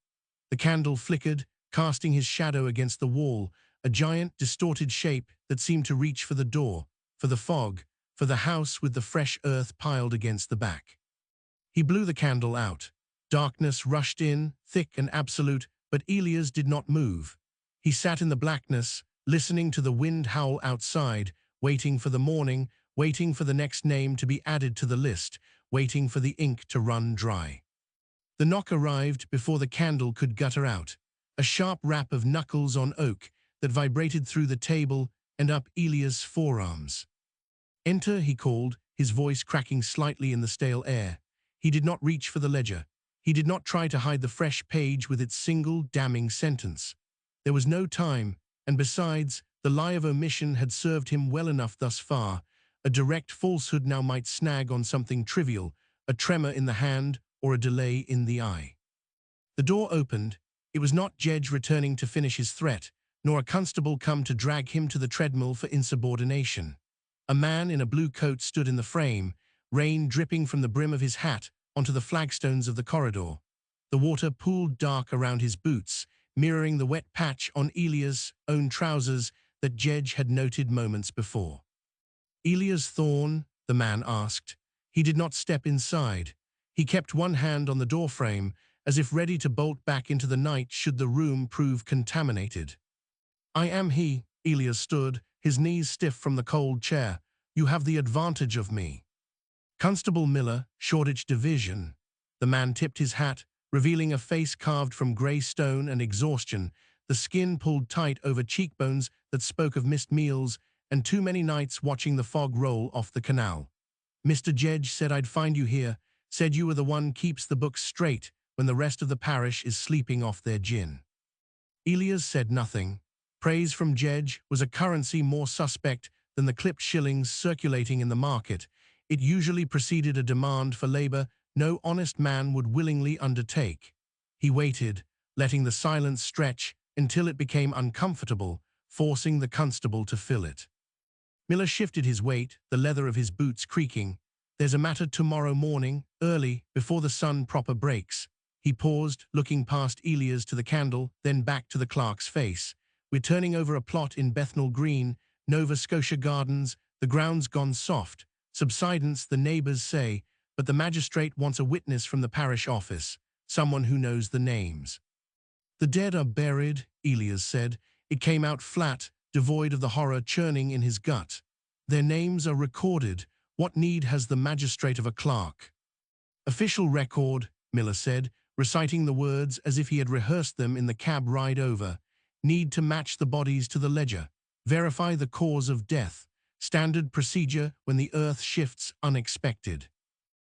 The candle flickered, casting his shadow against the wall, a giant, distorted shape that seemed to reach for the door, for the fog, for the house with the fresh earth piled against the back. He blew the candle out. Darkness rushed in, thick and absolute, but Elias did not move. He sat in the blackness, listening to the wind howl outside, waiting for the morning, waiting for the next name to be added to the list, waiting for the ink to run dry. The knock arrived before the candle could gutter out, a sharp rap of knuckles on oak that vibrated through the table and up Elias' forearms. "Enter," he called, his voice cracking slightly in the stale air. He did not reach for the ledger. He did not try to hide the fresh page with its single damning sentence. There was no time, and besides, the lie of omission had served him well enough thus far. A direct falsehood now might snag on something trivial, a tremor in the hand or a delay in the eye. The door opened. It was not Jedge returning to finish his threat, nor a constable come to drag him to the treadmill for insubordination. A man in a blue coat stood in the frame, rain dripping from the brim of his hat onto the flagstones of the corridor. The water pooled dark around his boots, mirroring the wet patch on Elias' own trousers that Jedge had noted moments before. "Elias Thorne?" the man asked. He did not step inside. He kept one hand on the doorframe, as if ready to bolt back into the night should the room prove contaminated. "I am he," Elias stood, his knees stiff from the cold chair. "You have the advantage of me." "Constable Miller, Shoreditch Division." The man tipped his hat, revealing a face carved from grey stone and exhaustion, the skin pulled tight over cheekbones that spoke of missed meals and too many nights watching the fog roll off the canal. "Mr. Jedge said I'd find you here, said you were the one keeps the books straight when the rest of the parish is sleeping off their gin." Elias said nothing. Praise from Jedge was a currency more suspect than the clipped shillings circulating in the market. It usually preceded a demand for labor no honest man would willingly undertake. He waited, letting the silence stretch until it became uncomfortable, forcing the constable to fill it. Miller shifted his weight, the leather of his boots creaking. "There's a matter tomorrow morning, early, before the sun proper breaks." He paused, looking past Elias to the candle, then back to the clerk's face. "We're turning over a plot in Bethnal Green, Nova Scotia Gardens. The ground's gone soft. Subsidence, the neighbors say, but the magistrate wants a witness from the parish office, someone who knows the names." "The dead are buried," Elias said. It came out flat, devoid of the horror churning in his gut. "Their names are recorded. What need has the magistrate of a clerk?" "Official record," Miller said, reciting the words as if he had rehearsed them in the cab ride over. "Need to match the bodies to the ledger. Verify the cause of death. Standard procedure when the earth shifts unexpected."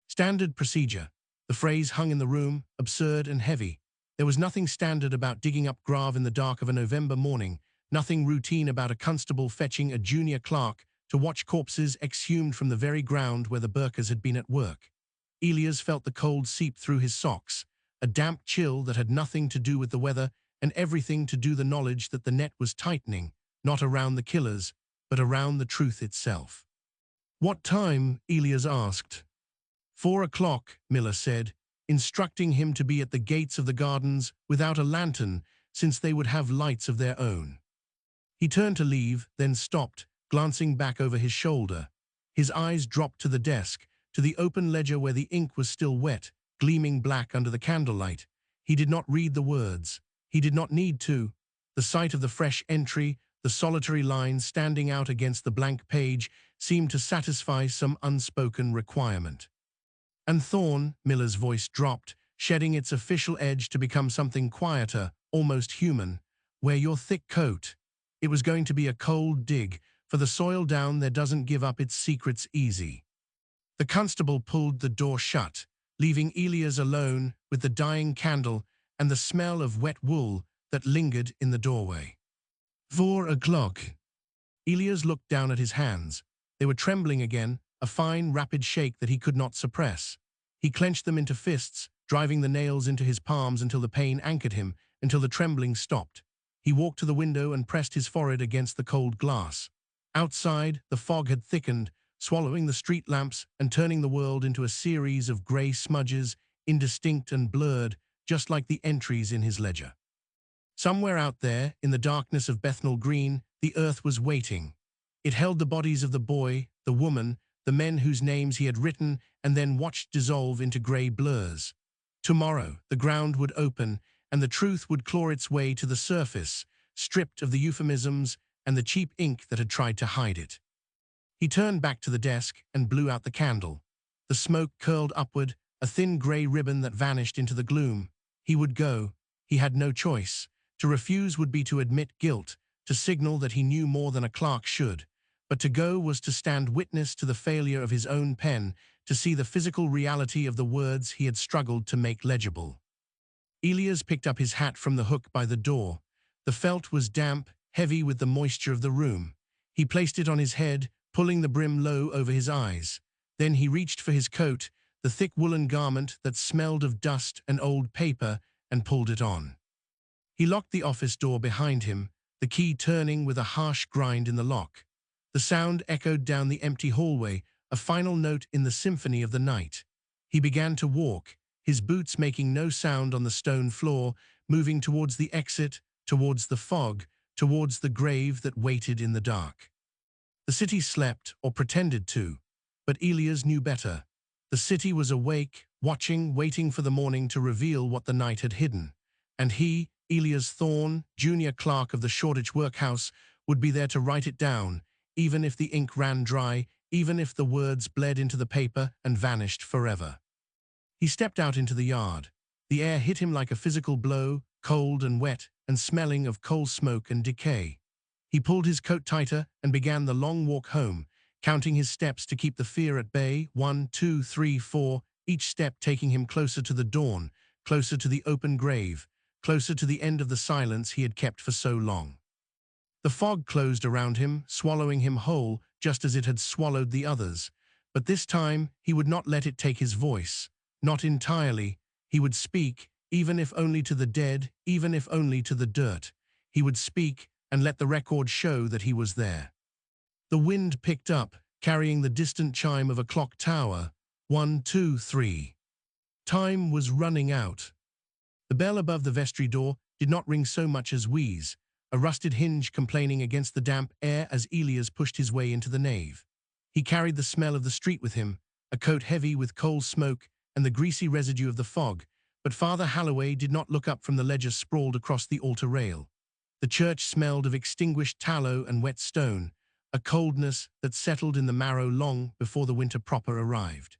Standard procedure. The phrase hung in the room, absurd and heavy. There was nothing standard about digging up grave in the dark of a November morning, nothing routine about a constable fetching a junior clerk to watch corpses exhumed from the very ground where the Burkers had been at work. Elias felt the cold seep through his socks, a damp chill that had nothing to do with the weather and everything to do the knowledge that the net was tightening, not around the killers, but around the truth itself. "What time?" Elias asked. 4 o'clock, Miller said, instructing him to be at the gates of the gardens without a lantern, since they would have lights of their own. He turned to leave, then stopped, glancing back over his shoulder. His eyes dropped to the desk, to the open ledger where the ink was still wet, gleaming black under the candlelight. He did not read the words. He did not need to. The sight of the fresh entry, the solitary lines standing out against the blank page, seemed to satisfy some unspoken requirement. "And Thorne," Miller's voice dropped, shedding its official edge to become something quieter, almost human. "Wear your thick coat." It was going to be a cold dig, for the soil down there doesn't give up its secrets easy. The constable pulled the door shut, leaving Elias alone with the dying candle and the smell of wet wool that lingered in the doorway. 4 o'clock. Elias looked down at his hands. They were trembling again, a fine, rapid shake that he could not suppress. He clenched them into fists, driving the nails into his palms until the pain anchored him, until the trembling stopped. He walked to the window and pressed his forehead against the cold glass. Outside, the fog had thickened, swallowing the street lamps and turning the world into a series of grey smudges, indistinct and blurred, just like the entries in his ledger. Somewhere out there, in the darkness of Bethnal Green, the earth was waiting. It held the bodies of the boy, the woman, the men whose names he had written and then watched dissolve into grey blurs. Tomorrow, the ground would open, and the truth would claw its way to the surface, stripped of the euphemisms and the cheap ink that had tried to hide it. He turned back to the desk and blew out the candle. The smoke curled upward, a thin grey ribbon that vanished into the gloom. He would go. He had no choice. To refuse would be to admit guilt, to signal that he knew more than a clerk should. But to go was to stand witness to the failure of his own pen, to see the physical reality of the words he had struggled to make legible. Elias picked up his hat from the hook by the door. The felt was damp, heavy with the moisture of the room. He placed it on his head, pulling the brim low over his eyes. Then he reached for his coat, the thick woolen garment that smelled of dust and old paper, and pulled it on. He locked the office door behind him, the key turning with a harsh grind in the lock. The sound echoed down the empty hallway, a final note in the symphony of the night. He began to walk, his boots making no sound on the stone floor, moving towards the exit, towards the fog, towards the grave that waited in the dark. The city slept, or pretended to, but Elias knew better. The city was awake, watching, waiting for the morning to reveal what the night had hidden. And he, Elias Thorne, junior clerk of the Shoreditch workhouse, would be there to write it down, even if the ink ran dry, even if the words bled into the paper and vanished forever. He stepped out into the yard. The air hit him like a physical blow, cold and wet, and smelling of coal smoke and decay. He pulled his coat tighter and began the long walk home, counting his steps to keep the fear at bay. 1, 2, 3, 4, each step taking him closer to the dawn, closer to the open grave, closer to the end of the silence he had kept for so long. The fog closed around him, swallowing him whole, just as it had swallowed the others. But this time he would not let it take his voice. Not entirely. He would speak, even if only to the dead, even if only to the dirt. He would speak and let the record show that he was there. The wind picked up, carrying the distant chime of a clock tower. 1, 2, 3. Time was running out. The bell above the vestry door did not ring so much as wheeze, a rusted hinge complaining against the damp air as Elias pushed his way into the nave. He carried the smell of the street with him, a coat heavy with coal smoke and the greasy residue of the fog, but Father Halloway did not look up from the ledger sprawled across the altar rail. The church smelled of extinguished tallow and wet stone, a coldness that settled in the marrow long before the winter proper arrived.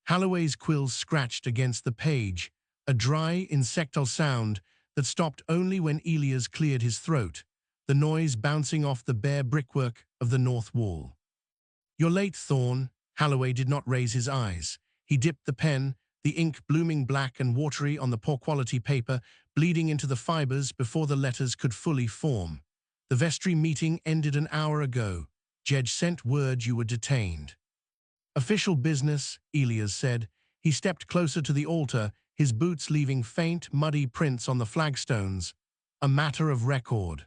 Halloway's quills scratched against the page, a dry, insectal sound that stopped only when Elias cleared his throat, the noise bouncing off the bare brickwork of the north wall. "You're late, Thorne." Halloway did not raise his eyes. He dipped the pen, the ink blooming black and watery on the poor-quality paper, bleeding into the fibers before the letters could fully form. "The vestry meeting ended an hour ago. Jedge sent word you were detained." "Official business," Elias said. He stepped closer to the altar, his boots leaving faint, muddy prints on the flagstones. "A matter of record."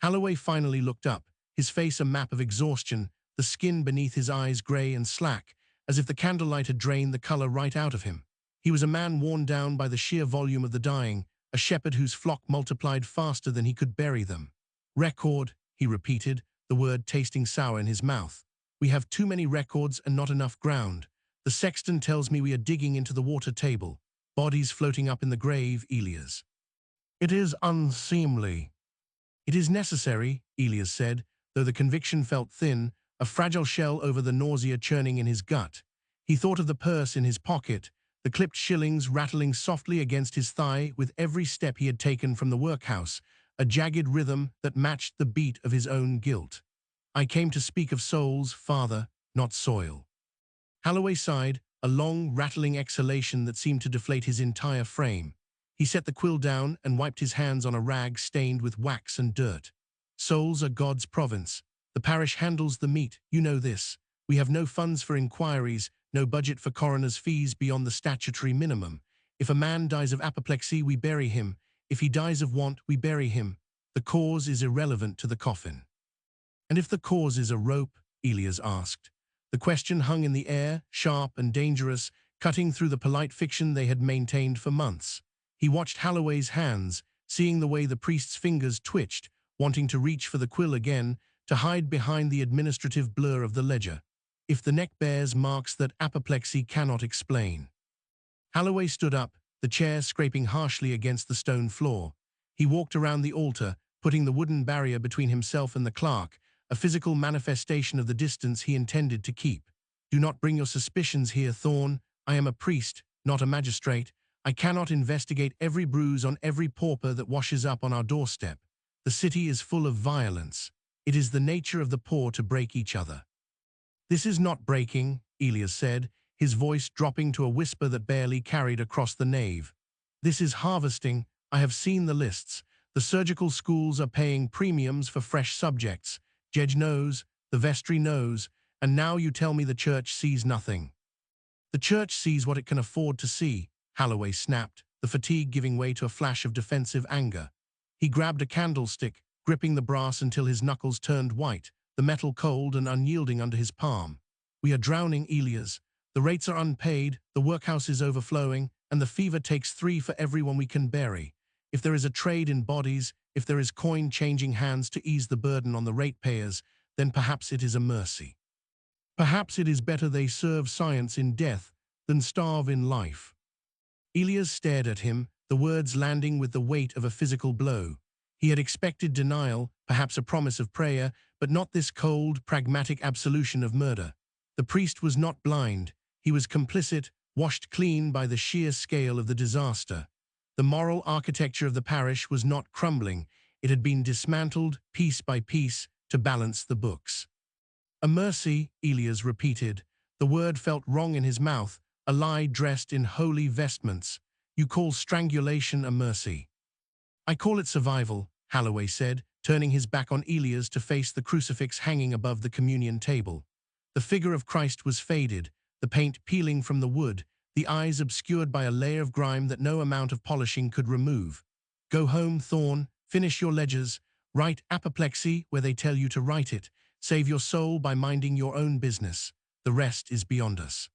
Halloway finally looked up, his face a map of exhaustion, the skin beneath his eyes gray and slack, as if the candlelight had drained the color right out of him. He was a man worn down by the sheer volume of the dying, a shepherd whose flock multiplied faster than he could bury them. "Record," he repeated, the word tasting sour in his mouth. "We have too many records and not enough ground. The sexton tells me we are digging into the water table. Bodies floating up in the grave, Elias." "It is unseemly." "It is necessary," Elias said, though the conviction felt thin, a fragile shell over the nausea churning in his gut. He thought of the purse in his pocket, the clipped shillings rattling softly against his thigh with every step he had taken from the workhouse, a jagged rhythm that matched the beat of his own guilt. "I came to speak of souls, Father, not soil." Halloway sighed, a long, rattling exhalation that seemed to deflate his entire frame. He set the quill down and wiped his hands on a rag stained with wax and dirt. "Souls are God's province. The parish handles the meat, you know this. We have no funds for inquiries, no budget for coroner's fees beyond the statutory minimum. If a man dies of apoplexy, we bury him. If he dies of want, we bury him. The cause is irrelevant to the coffin." "And if the cause is a rope?" Elias asked. The question hung in the air, sharp and dangerous, cutting through the polite fiction they had maintained for months. He watched Halloway's hands, seeing the way the priest's fingers twitched, wanting to reach for the quill again, to hide behind the administrative blur of the ledger. "If the neck bears marks that apoplexy cannot explain." Halloway stood up, the chair scraping harshly against the stone floor. He walked around the altar, putting the wooden barrier between himself and the clerk, a physical manifestation of the distance he intended to keep. "Do not bring your suspicions here, Thorne. I am a priest, not a magistrate. I cannot investigate every bruise on every pauper that washes up on our doorstep. The city is full of violence. It is the nature of the poor to break each other." "This is not breaking," Elias said, his voice dropping to a whisper that barely carried across the nave. "This is harvesting. I have seen the lists. The surgical schools are paying premiums for fresh subjects. Jedge knows, the vestry knows, and now you tell me the church sees nothing." "The church sees what it can afford to see," Halloway snapped, the fatigue giving way to a flash of defensive anger. He grabbed a candlestick, gripping the brass until his knuckles turned white, the metal cold and unyielding under his palm. "We are drowning, Elias. The rates are unpaid, the workhouse is overflowing, and the fever takes 3 for everyone we can bury. If there is a trade in bodies, if there is coin changing hands to ease the burden on the ratepayers, then perhaps it is a mercy. Perhaps it is better they serve science in death than starve in life." Elias stared at him, the words landing with the weight of a physical blow. He had expected denial, perhaps a promise of prayer, but not this cold, pragmatic absolution of murder. The priest was not blind. He was complicit, washed clean by the sheer scale of the disaster. The moral architecture of the parish was not crumbling. It had been dismantled, piece by piece, to balance the books. "A mercy," Elias repeated. The word felt wrong in his mouth, a lie dressed in holy vestments. "You call strangulation a mercy." "I call it survival," Holloway said, turning his back on Elias to face the crucifix hanging above the communion table. The figure of Christ was faded, the paint peeling from the wood, the eyes obscured by a layer of grime that no amount of polishing could remove. "Go home, Thorne, finish your ledgers, write apoplexy where they tell you to write it, save your soul by minding your own business. The rest is beyond us."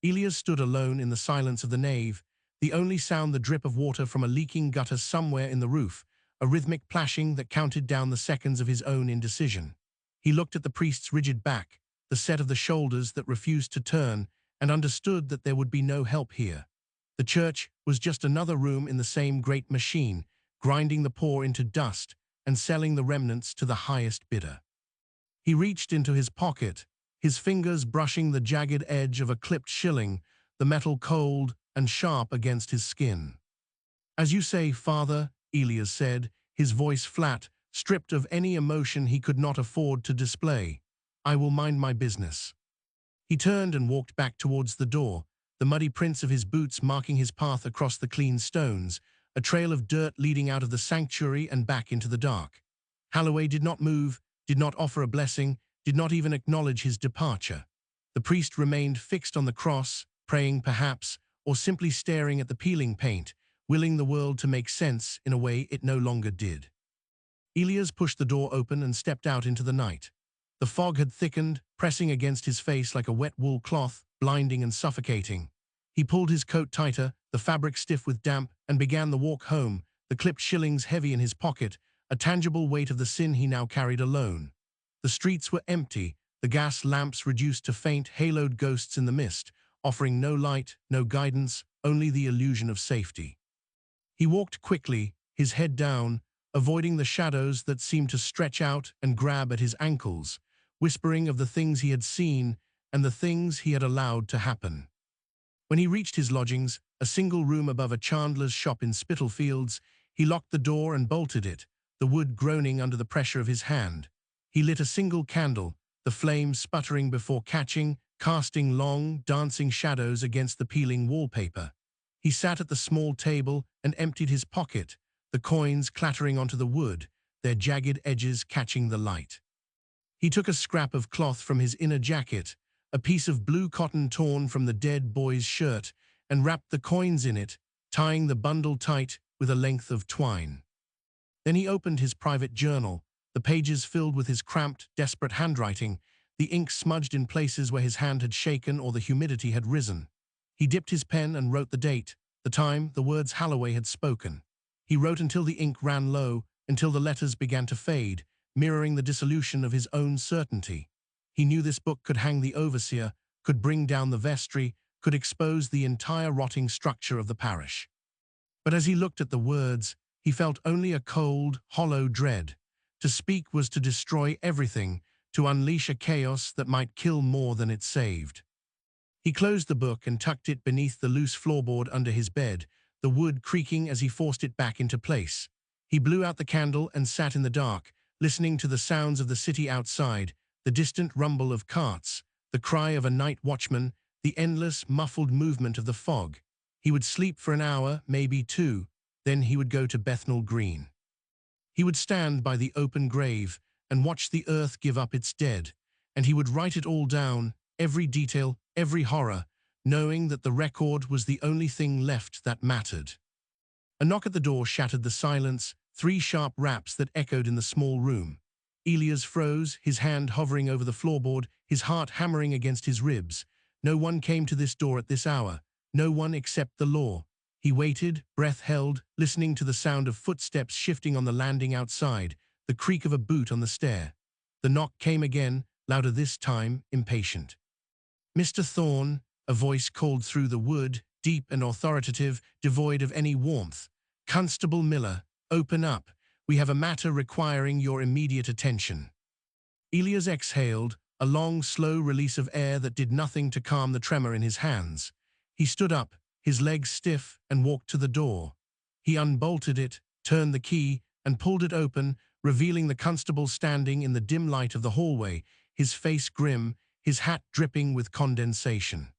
Elias stood alone in the silence of the nave, the only sound the drip of water from a leaking gutter somewhere in the roof, a rhythmic plashing that counted down the seconds of his own indecision. He looked at the priest's rigid back, the set of the shoulders that refused to turn, and understood that there would be no help here. The church was just another room in the same great machine, grinding the poor into dust and selling the remnants to the highest bidder. He reached into his pocket, his fingers brushing the jagged edge of a clipped shilling, the metal cold and sharp against his skin. "As you say, Father," Elias said, his voice flat, stripped of any emotion he could not afford to display. "I will mind my business." He turned and walked back towards the door, the muddy prints of his boots marking his path across the clean stones, a trail of dirt leading out of the sanctuary and back into the dark. Holloway did not move, did not offer a blessing, did not even acknowledge his departure. The priest remained fixed on the cross, praying perhaps, or simply staring at the peeling paint, willing the world to make sense in a way it no longer did. Elias pushed the door open and stepped out into the night. The fog had thickened, pressing against his face like a wet wool cloth, blinding and suffocating. He pulled his coat tighter, the fabric stiff with damp, and began the walk home, the clipped shillings heavy in his pocket, a tangible weight of the sin he now carried alone. The streets were empty, the gas lamps reduced to faint, haloed ghosts in the mist, offering no light, no guidance, only the illusion of safety. He walked quickly, his head down, avoiding the shadows that seemed to stretch out and grab at his ankles, whispering of the things he had seen and the things he had allowed to happen. When he reached his lodgings, a single room above a chandler's shop in Spitalfields, he locked the door and bolted it, the wood groaning under the pressure of his hand. He lit a single candle, the flame sputtering before catching, casting long, dancing shadows against the peeling wallpaper. He sat at the small table and emptied his pocket, the coins clattering onto the wood, their jagged edges catching the light. He took a scrap of cloth from his inner jacket, a piece of blue cotton torn from the dead boy's shirt, and wrapped the coins in it, tying the bundle tight with a length of twine. Then he opened his private journal, the pages filled with his cramped, desperate handwriting, the ink smudged in places where his hand had shaken or the humidity had risen. He dipped his pen and wrote the date, the time, the words Holloway had spoken. He wrote until the ink ran low, until the letters began to fade, mirroring the dissolution of his own certainty. He knew this book could hang the overseer, could bring down the vestry, could expose the entire rotting structure of the parish. But as he looked at the words, he felt only a cold, hollow dread. To speak was to destroy everything, to unleash a chaos that might kill more than it saved. He closed the book and tucked it beneath the loose floorboard under his bed, the wood creaking as he forced it back into place. He blew out the candle and sat in the dark, listening to the sounds of the city outside, the distant rumble of carts, the cry of a night watchman, the endless, muffled movement of the fog. He would sleep for an hour, maybe 2, then he would go to Bethnal Green. He would stand by the open grave and watch the earth give up its dead, and he would write it all down, every detail, every horror, knowing that the record was the only thing left that mattered. A knock at the door shattered the silence, 3 sharp raps that echoed in the small room. Elias froze, his hand hovering over the floorboard, his heart hammering against his ribs. No one came to this door at this hour. No one except the law. He waited, breath held, listening to the sound of footsteps shifting on the landing outside, the creak of a boot on the stair. The knock came again, louder this time, impatient. "Mr. Thorne," a voice called through the wood, deep and authoritative, devoid of any warmth. "Constable Miller, open up. We have a matter requiring your immediate attention." Elias exhaled, a long, slow release of air that did nothing to calm the tremor in his hands. He stood up, his legs stiff, and walked to the door. He unbolted it, turned the key, and pulled it open, revealing the constable standing in the dim light of the hallway, his face grim, his hat dripping with condensation.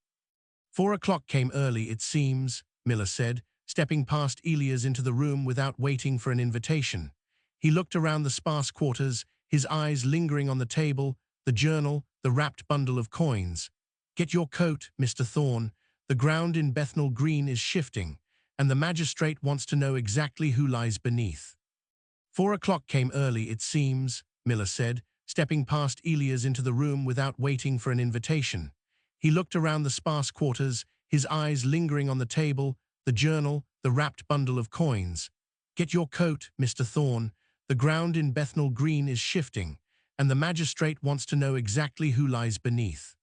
4 o'clock came early, it seems," Miller said, stepping past Elias into the room without waiting for an invitation. He looked around the sparse quarters, his eyes lingering on the table, the journal, the wrapped bundle of coins. "Get your coat, Mr. Thorne. The ground in Bethnal Green is shifting, and the magistrate wants to know exactly who lies beneath." 4 o'clock came early, it seems," Miller said, stepping past Elias into the room without waiting for an invitation. He looked around the sparse quarters, his eyes lingering on the table, the journal, the wrapped bundle of coins. "Get your coat, Mr. Thorne. The ground in Bethnal Green is shifting, and the magistrate wants to know exactly who lies beneath."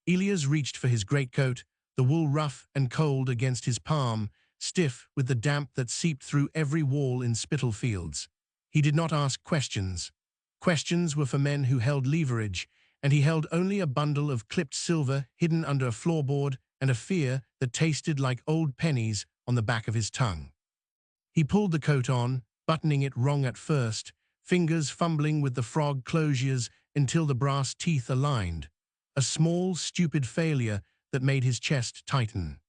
Elias reached for his greatcoat, the wool rough and cold against his palm, stiff with the damp that seeped through every wall in Spitalfields. He did not ask questions. Questions were for men who held leverage, and he held only a bundle of clipped silver hidden under a floorboard and a fear that tasted like old pennies on the back of his tongue. He pulled the coat on, buttoning it wrong at first, fingers fumbling with the frog closures until the brass teeth aligned. A small, stupid failure that made his chest tighten.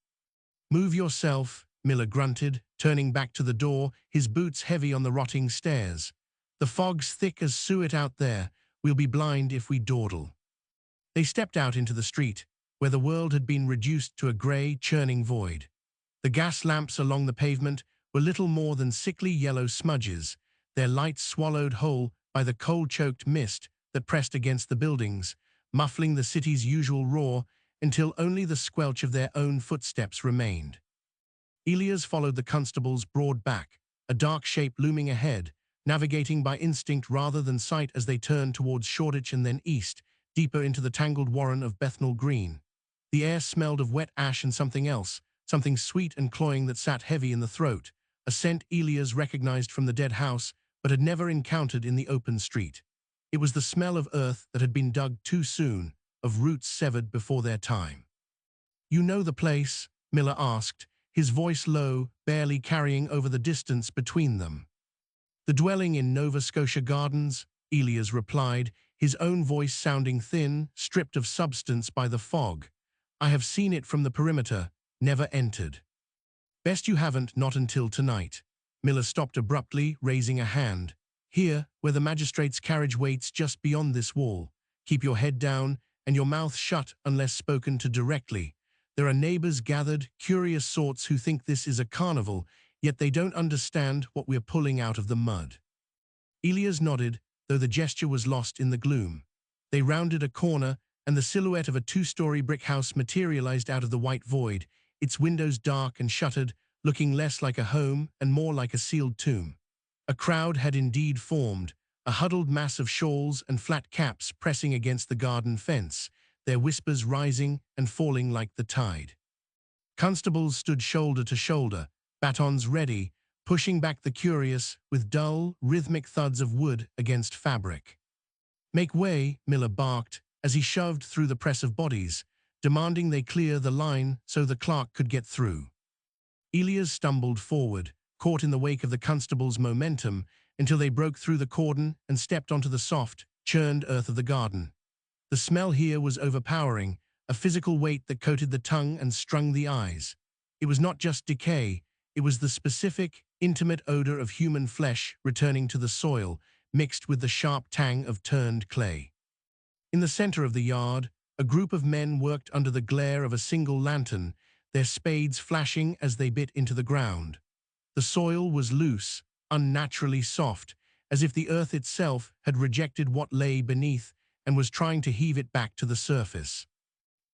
"Move yourself," Miller grunted, turning back to the door, his boots heavy on the rotting stairs. "The fog's thick as suet out there. We'll be blind if we dawdle." They stepped out into the street, where the world had been reduced to a grey, churning void. The gas lamps along the pavement were little more than sickly yellow smudges, their lights swallowed whole by the cold-choked mist that pressed against the buildings, muffling the city's usual roar until only the squelch of their own footsteps remained. Elias followed the constable's broad back, a dark shape looming ahead, navigating by instinct rather than sight as they turned towards Shoreditch and then east, deeper into the tangled warren of Bethnal Green. The air smelled of wet ash and something else, something sweet and cloying that sat heavy in the throat, a scent Elias recognized from the dead house but had never encountered in the open street. It was the smell of earth that had been dug too soon, of roots severed before their time. "You know the place?" Miller asked, his voice low, barely carrying over the distance between them. "The dwelling in Nova Scotia Gardens," Elias replied, his own voice sounding thin, stripped of substance by the fog. "I have seen it from the perimeter, never entered." "Best you haven't, not until tonight." Miller stopped abruptly, raising a hand. "Here, where the magistrate's carriage waits just beyond this wall. Keep your head down and your mouth shut unless spoken to directly. There are neighbors gathered, curious sorts who think this is a carnival, yet they don't understand what we're pulling out of the mud." Elias nodded, though the gesture was lost in the gloom. They rounded a corner, and the silhouette of a 2-story brick house materialized out of the white void, its windows dark and shuttered, looking less like a home and more like a sealed tomb. A crowd had indeed formed, a huddled mass of shawls and flat caps pressing against the garden fence, their whispers rising and falling like the tide. Constables stood shoulder to shoulder, batons ready, pushing back the curious with dull, rhythmic thuds of wood against fabric. "Make way," Miller barked, as he shoved through the press of bodies, demanding they clear the line so the clerk could get through. Elias stumbled forward, caught in the wake of the constable's momentum, until they broke through the cordon and stepped onto the soft, churned earth of the garden. The smell here was overpowering, a physical weight that coated the tongue and strung the eyes. It was not just decay, it was the specific, intimate odor of human flesh returning to the soil, mixed with the sharp tang of turned clay. In the center of the yard, a group of men worked under the glare of a single lantern, their spades flashing as they bit into the ground. The soil was loose, unnaturally soft, as if the earth itself had rejected what lay beneath and was trying to heave it back to the surface.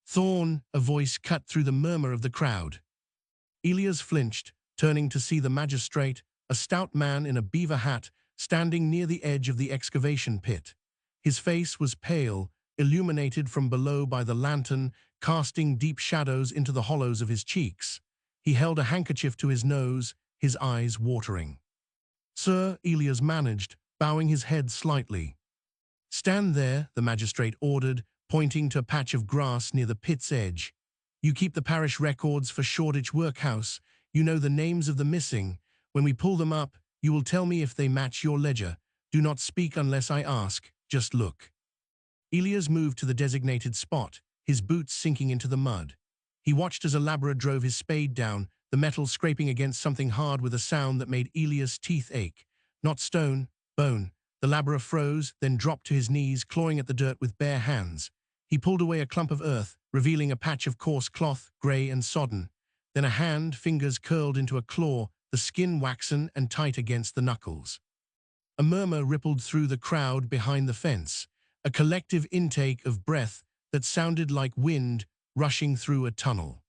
"Thorne," a voice cut through the murmur of the crowd. Elias flinched, turning to see the magistrate, a stout man in a beaver hat, standing near the edge of the excavation pit. His face was pale, illuminated from below by the lantern, casting deep shadows into the hollows of his cheeks. He held a handkerchief to his nose, his eyes watering. "Sir," Elias managed, bowing his head slightly. "Stand there," the magistrate ordered, pointing to a patch of grass near the pit's edge. "You keep the parish records for Shoreditch Workhouse. You know the names of the missing. When we pull them up, you will tell me if they match your ledger. Do not speak unless I ask. Just look." Elias moved to the designated spot, his boots sinking into the mud. He watched as a labourer drove his spade down, the metal scraping against something hard with a sound that made Elias' teeth ache. Not stone, bone. The labourer froze, then dropped to his knees, clawing at the dirt with bare hands. He pulled away a clump of earth, revealing a patch of coarse cloth, grey and sodden. Then a hand, fingers curled into a claw, the skin waxen and tight against the knuckles. A murmur rippled through the crowd behind the fence, a collective intake of breath that sounded like wind rushing through a tunnel.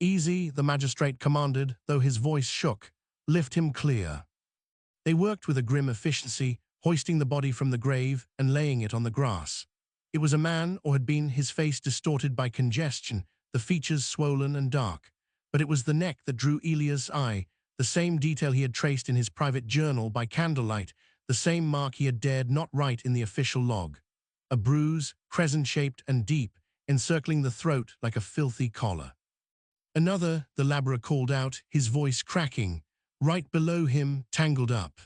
"Easy," the magistrate commanded, though his voice shook. "Lift him clear." They worked with a grim efficiency, hoisting the body from the grave and laying it on the grass. It was a man, or had been, his face distorted by congestion, the features swollen and dark. But it was the neck that drew Elias' eye, the same detail he had traced in his private journal by candlelight, the same mark he had dared not write in the official log. A bruise, crescent-shaped and deep, encircling the throat like a filthy collar. "Another," the labourer called out, his voice cracking. Right below him, tangled up.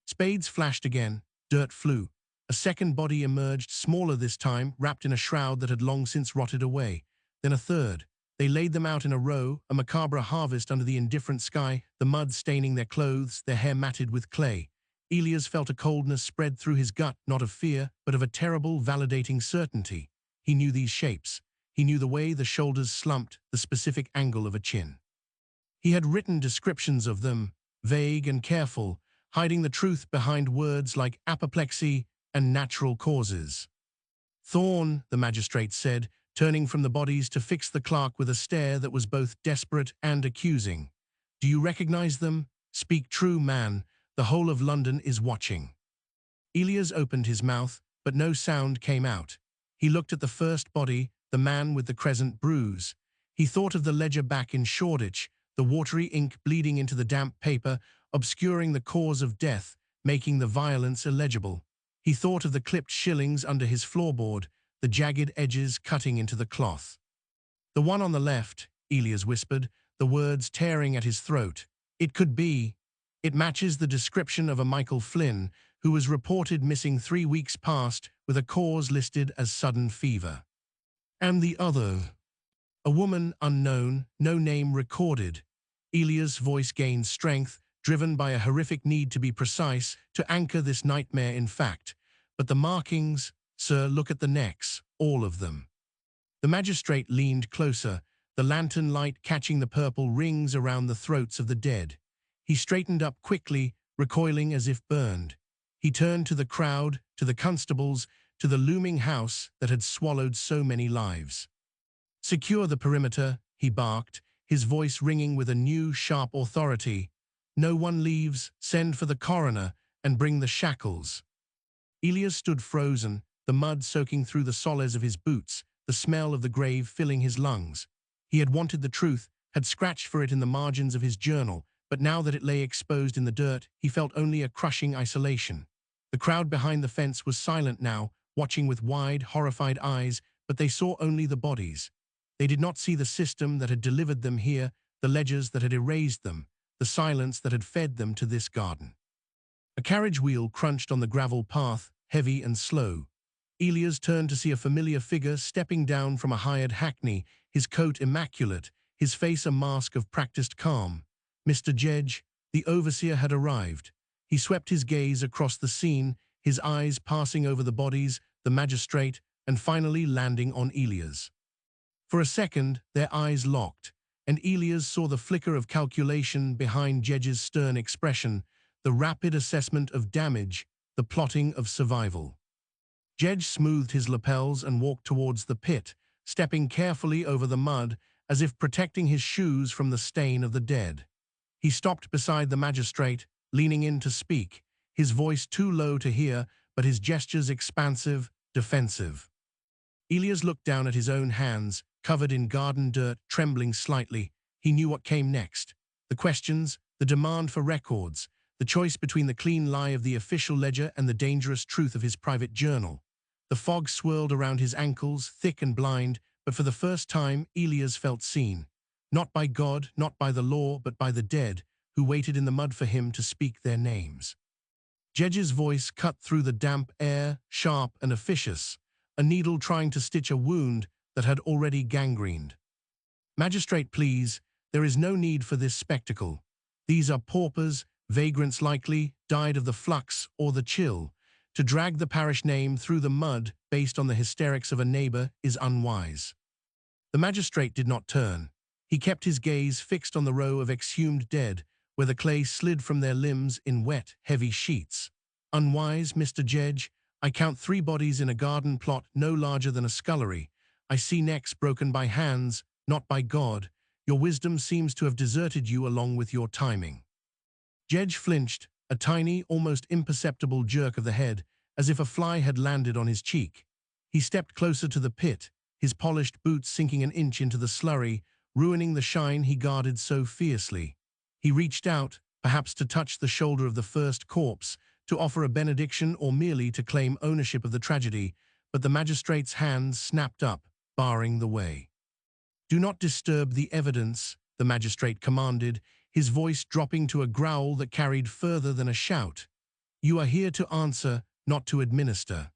Spades flashed again, dirt flew. A second body emerged, smaller this time, wrapped in a shroud that had long since rotted away. Then a third. They laid them out in a row, a macabre harvest under the indifferent sky, the mud staining their clothes, their hair matted with clay. Elias felt a coldness spread through his gut, not of fear, but of a terrible, validating certainty. He knew these shapes. He knew the way the shoulders slumped, the specific angle of a chin. He had written descriptions of them, vague and careful, hiding the truth behind words like apoplexy and natural causes. "Thorne," the magistrate said, turning from the bodies to fix the clerk with a stare that was both desperate and accusing. "Do you recognize them? Speak true, man. The whole of London is watching." Elias opened his mouth, but no sound came out. He looked at the first body, the man with the crescent bruise. He thought of the ledger back in Shoreditch, the watery ink bleeding into the damp paper, obscuring the cause of death, making the violence illegible. He thought of the clipped shillings under his floorboard, the jagged edges cutting into the cloth. "The one on the left," Elias whispered, the words tearing at his throat. "It could be. It matches the description of a Michael Flynn, who was reported missing 3 weeks past with a cause listed as sudden fever. And the other? A woman unknown, no name recorded." Elias' voice gained strength, driven by a horrific need to be precise, to anchor this nightmare in fact. "But the markings, sir, look at the necks, all of them." The magistrate leaned closer, the lantern light catching the purple rings around the throats of the dead. He straightened up quickly, recoiling as if burned. He turned to the crowd, to the constables, to the looming house that had swallowed so many lives. "Secure the perimeter," he barked, his voice ringing with a new, sharp authority. "No one leaves, send for the coroner, and bring the shackles." Elias stood frozen, the mud soaking through the soles of his boots, the smell of the grave filling his lungs. He had wanted the truth, had scratched for it in the margins of his journal, but now that it lay exposed in the dirt, he felt only a crushing isolation. The crowd behind the fence was silent now, watching with wide, horrified eyes, but they saw only the bodies. They did not see the system that had delivered them here, the ledgers that had erased them, the silence that had fed them to this garden. A carriage wheel crunched on the gravel path, heavy and slow. Elias turned to see a familiar figure stepping down from a hired hackney, his coat immaculate, his face a mask of practiced calm. Mr. Jedge, the overseer, had arrived. He swept his gaze across the scene, his eyes passing over the bodies, the magistrate, and finally landing on Elias. For a second, their eyes locked, and Elias saw the flicker of calculation behind Jedge's stern expression, the rapid assessment of damage, the plotting of survival. Jedge smoothed his lapels and walked towards the pit, stepping carefully over the mud as if protecting his shoes from the stain of the dead. He stopped beside the magistrate, leaning in to speak, his voice too low to hear, but his gestures expansive, defensive. Elias looked down at his own hands, covered in garden dirt, trembling slightly. He knew what came next. The questions, the demand for records, the choice between the clean lie of the official ledger and the dangerous truth of his private journal. The fog swirled around his ankles, thick and blind, but for the first time, Elias felt seen. Not by God, not by the law, but by the dead, who waited in the mud for him to speak their names. Jedge's voice cut through the damp air, sharp and officious, a needle trying to stitch a wound that had already gangrened. Magistrate, please, there is no need for this spectacle. These are paupers, vagrants likely, died of the flux or the chill. To drag the parish name through the mud based on the hysterics of a neighbor is unwise. The magistrate did not turn. He kept his gaze fixed on the row of exhumed dead, where the clay slid from their limbs in wet, heavy sheets. Unwise, Mr. Jedge, I count 3 bodies in a garden plot no larger than a scullery. I see necks broken by hands, not by God. Your wisdom seems to have deserted you along with your timing. Jedge flinched, a tiny, almost imperceptible jerk of the head, as if a fly had landed on his cheek. He stepped closer to the pit, his polished boots sinking an inch into the slurry, ruining the shine he guarded so fiercely. He reached out, perhaps to touch the shoulder of the first corpse, to offer a benediction or merely to claim ownership of the tragedy, but the magistrate's hands snapped up, barring the way. Do not disturb the evidence, the magistrate commanded, his voice dropping to a growl that carried further than a shout. You are here to answer, not to administer.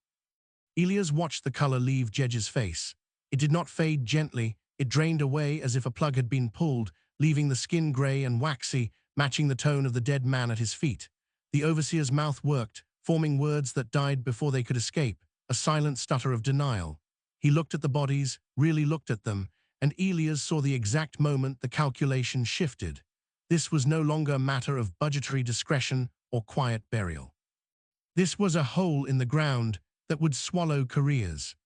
Elias watched the color leave Jedge's face. It did not fade gently, it drained away as if a plug had been pulled, leaving the skin gray and waxy, matching the tone of the dead man at his feet. The overseer's mouth worked, forming words that died before they could escape, a silent stutter of denial. He looked at the bodies, really looked at them, and Elias saw the exact moment the calculation shifted. This was no longer a matter of budgetary discretion or quiet burial. This was a hole in the ground that would swallow careers.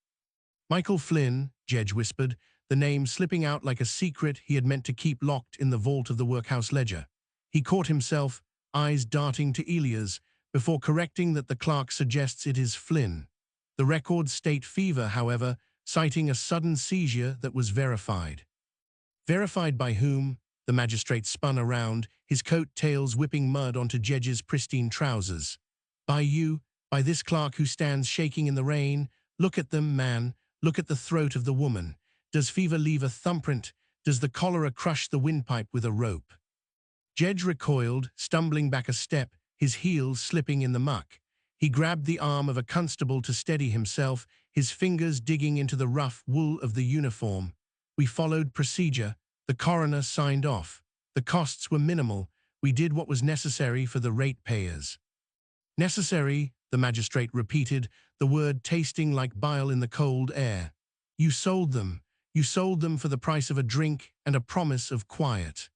Michael Flynn, Jedge whispered, the name slipping out like a secret he had meant to keep locked in the vault of the workhouse ledger. He caught himself, eyes darting to Elias, before correcting that the clerk suggests it is Flynn. The records state fever, however, citing a sudden seizure that was verified. Verified by whom? The magistrate spun around, his coat tails whipping mud onto Jedge's pristine trousers. By you, by this clerk who stands shaking in the rain. Look at them, man, look at the throat of the woman. Does fever leave a thumbprint? Does the cholera crush the windpipe with a rope? Jedge recoiled, stumbling back a step, his heels slipping in the muck. He grabbed the arm of a constable to steady himself, his fingers digging into the rough wool of the uniform. We followed procedure. The coroner signed off. The costs were minimal. We did what was necessary for the ratepayers. Necessary, the magistrate repeated, the word tasting like bile in the cold air. You sold them. You sold them for the price of a drink and a promise of quiet.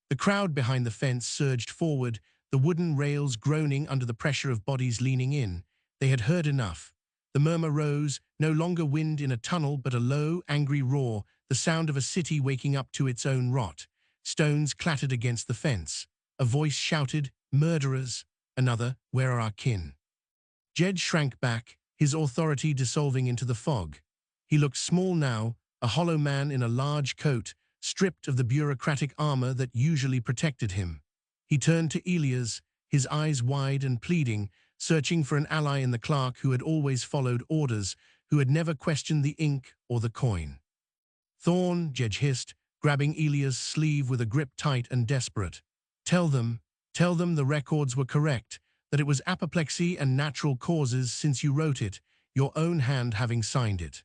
The crowd behind the fence surged forward, the wooden rails groaning under the pressure of bodies leaning in. They had heard enough. The murmur rose, no longer wind in a tunnel but a low, angry roar, the sound of a city waking up to its own rot. Stones clattered against the fence. A voice shouted, murderers. Another, where are our kin? Jedge shrank back, his authority dissolving into the fog. He looked small now, a hollow man in a large coat, stripped of the bureaucratic armor that usually protected him. He turned to Elias, his eyes wide and pleading, searching for an ally in the clerk who had always followed orders, who had never questioned the ink or the coin. Thorne, Jedge hissed, grabbing Elias' sleeve with a grip tight and desperate. Tell them the records were correct, that it was apoplexy and natural causes since you wrote it, your own hand having signed it.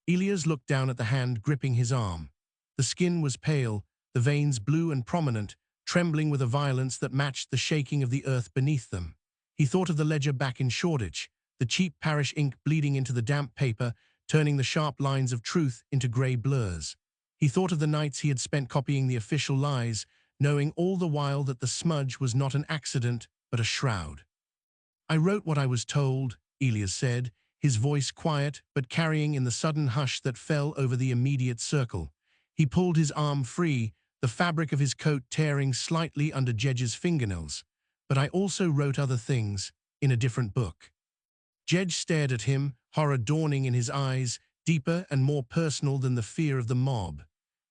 Elias looked down at the hand gripping his arm. The skin was pale, the veins blue and prominent, trembling with a violence that matched the shaking of the earth beneath them. He thought of the ledger back in Shoreditch, the cheap parish ink bleeding into the damp paper, turning the sharp lines of truth into grey blurs. He thought of the nights he had spent copying the official lies, knowing all the while that the smudge was not an accident, but a shroud. "I wrote what I was told," Elias said, his voice quiet but carrying in the sudden hush that fell over the immediate circle. He pulled his arm free, the fabric of his coat tearing slightly under Jedge's fingernails. "But I also wrote other things, in a different book." Jedge stared at him, horror dawning in his eyes, deeper and more personal than the fear of the mob.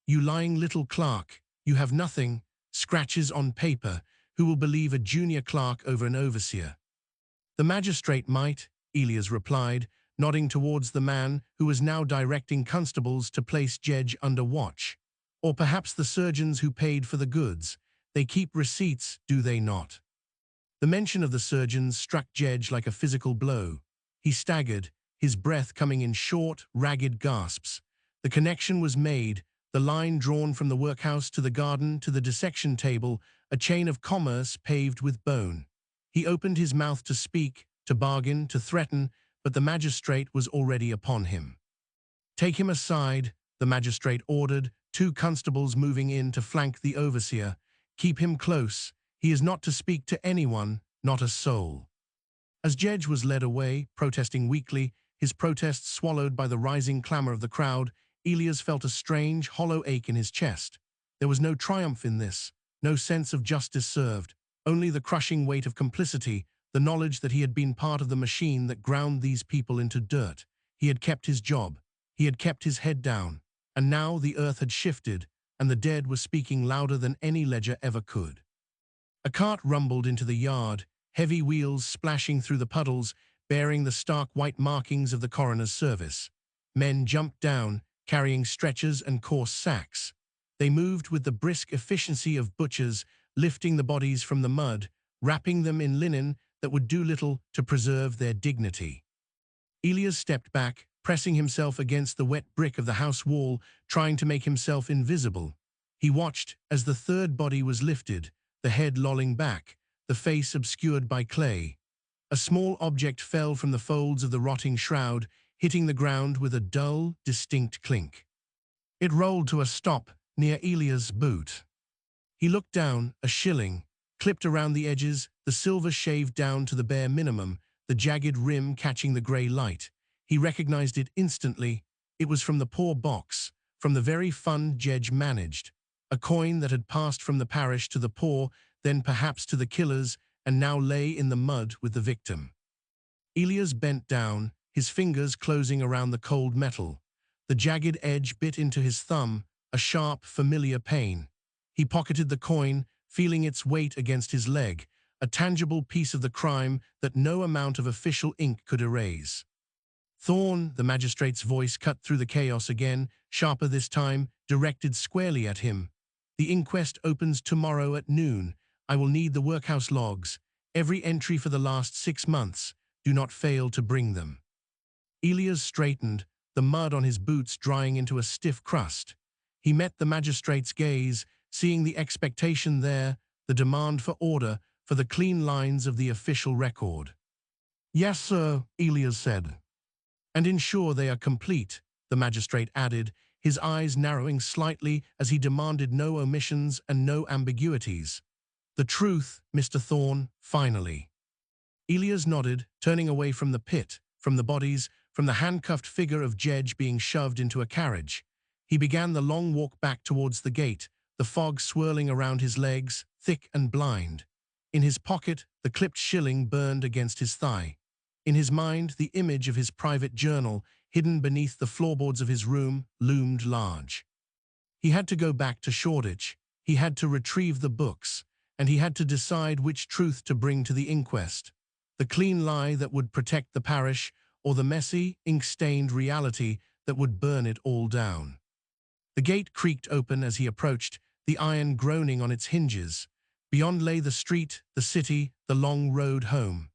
"You lying little clerk, you have nothing, scratches on paper, who will believe a junior clerk over an overseer?" "The magistrate might," Elias replied, nodding towards the man who was now directing constables to place Jedge under watch. "Or perhaps the surgeons who paid for the goods. They keep receipts, do they not?" The mention of the surgeons struck Jedge like a physical blow. He staggered, his breath coming in short, ragged gasps. The connection was made, the line drawn from the workhouse to the garden to the dissection table, a chain of commerce paved with bone. He opened his mouth to speak, to bargain, to threaten, but the magistrate was already upon him. "Take him aside," the magistrate ordered, two constables moving in to flank the overseer. "Keep him close. He is not to speak to anyone, not a soul." As Jedge was led away, protesting weakly, his protests swallowed by the rising clamor of the crowd, Elias felt a strange, hollow ache in his chest. There was no triumph in this, no sense of justice served, only the crushing weight of complicity, the knowledge that he had been part of the machine that ground these people into dirt. He had kept his job, he had kept his head down, and now the earth had shifted, and the dead were speaking louder than any ledger ever could. A cart rumbled into the yard, heavy wheels splashing through the puddles, bearing the stark white markings of the coroner's service. Men jumped down, carrying stretchers and coarse sacks. They moved with the brisk efficiency of butchers, lifting the bodies from the mud, wrapping them in linen that would do little to preserve their dignity. Elias stepped back, pressing himself against the wet brick of the house wall, trying to make himself invisible. He watched as the third body was lifted, the head lolling back, the face obscured by clay. A small object fell from the folds of the rotting shroud, hitting the ground with a dull, distinct clink. It rolled to a stop near Elias' boot. He looked down, a shilling, clipped around the edges, the silver shaved down to the bare minimum, the jagged rim catching the grey light. He recognized it instantly. It was from the poor box, from the very fund Jedge managed. A coin that had passed from the parish to the poor, then perhaps to the killers, and now lay in the mud with the victim. Elias bent down, his fingers closing around the cold metal. The jagged edge bit into his thumb, a sharp, familiar pain. He pocketed the coin, feeling its weight against his leg, a tangible piece of the crime that no amount of official ink could erase. "Thorne," the magistrate's voice cut through the chaos again, sharper this time, directed squarely at him. "The inquest opens tomorrow at noon. I will need the workhouse logs. Every entry for the last 6 months. Do not fail to bring them." Elias straightened, the mud on his boots drying into a stiff crust. He met the magistrate's gaze, seeing the expectation there, the demand for order, for the clean lines of the official record. "Yes, sir," Elias said. "And ensure they are complete," the magistrate added, his eyes narrowing slightly as he demanded no omissions and no ambiguities. "The truth, Mr. Thorne, finally." Elias nodded, turning away from the pit, from the bodies, from the handcuffed figure of Jedge being shoved into a carriage. He began the long walk back towards the gate, the fog swirling around his legs, thick and blind. In his pocket, the clipped shilling burned against his thigh. In his mind, the image of his private journal, hidden beneath the floorboards of his room, loomed large. He had to go back to Shoreditch. He had to retrieve the books, and he had to decide which truth to bring to the inquest. The clean lie that would protect the parish, or the messy, ink-stained reality that would burn it all down. The gate creaked open as he approached, the iron groaning on its hinges. Beyond lay the street, the city, the long road home.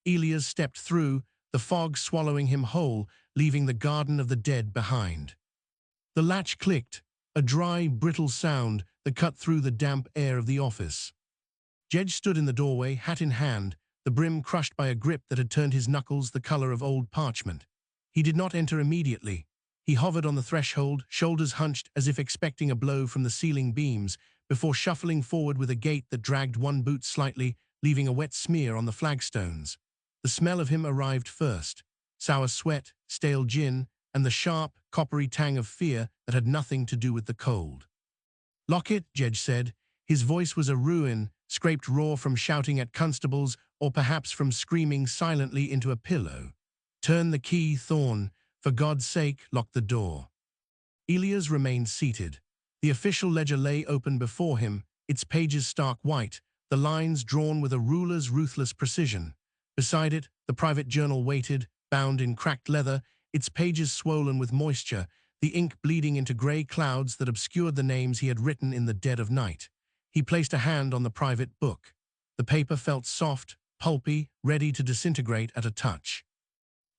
Elias stepped through, the fog swallowing him whole, leaving the garden of the dead behind. The latch clicked, a dry, brittle sound that cut through the damp air of the office. Jedge stood in the doorway, hat in hand, the brim crushed by a grip that had turned his knuckles the color of old parchment. He did not enter immediately. He hovered on the threshold, shoulders hunched as if expecting a blow from the ceiling beams, before shuffling forward with a gait that dragged one boot slightly, leaving a wet smear on the flagstones. The smell of him arrived first: sour sweat, stale gin, and the sharp, coppery tang of fear that had nothing to do with the cold. "Lock it," Jedge said. His voice was a ruin, scraped raw from shouting at constables or perhaps from screaming silently into a pillow. "Turn the key, Thorne. For God's sake, lock the door." Elias remained seated. The official ledger lay open before him, its pages stark white, the lines drawn with a ruler's ruthless precision. Beside it, the private journal waited, bound in cracked leather, its pages swollen with moisture, the ink bleeding into grey clouds that obscured the names he had written in the dead of night. He placed a hand on the private book. The paper felt soft, pulpy, ready to disintegrate at a touch.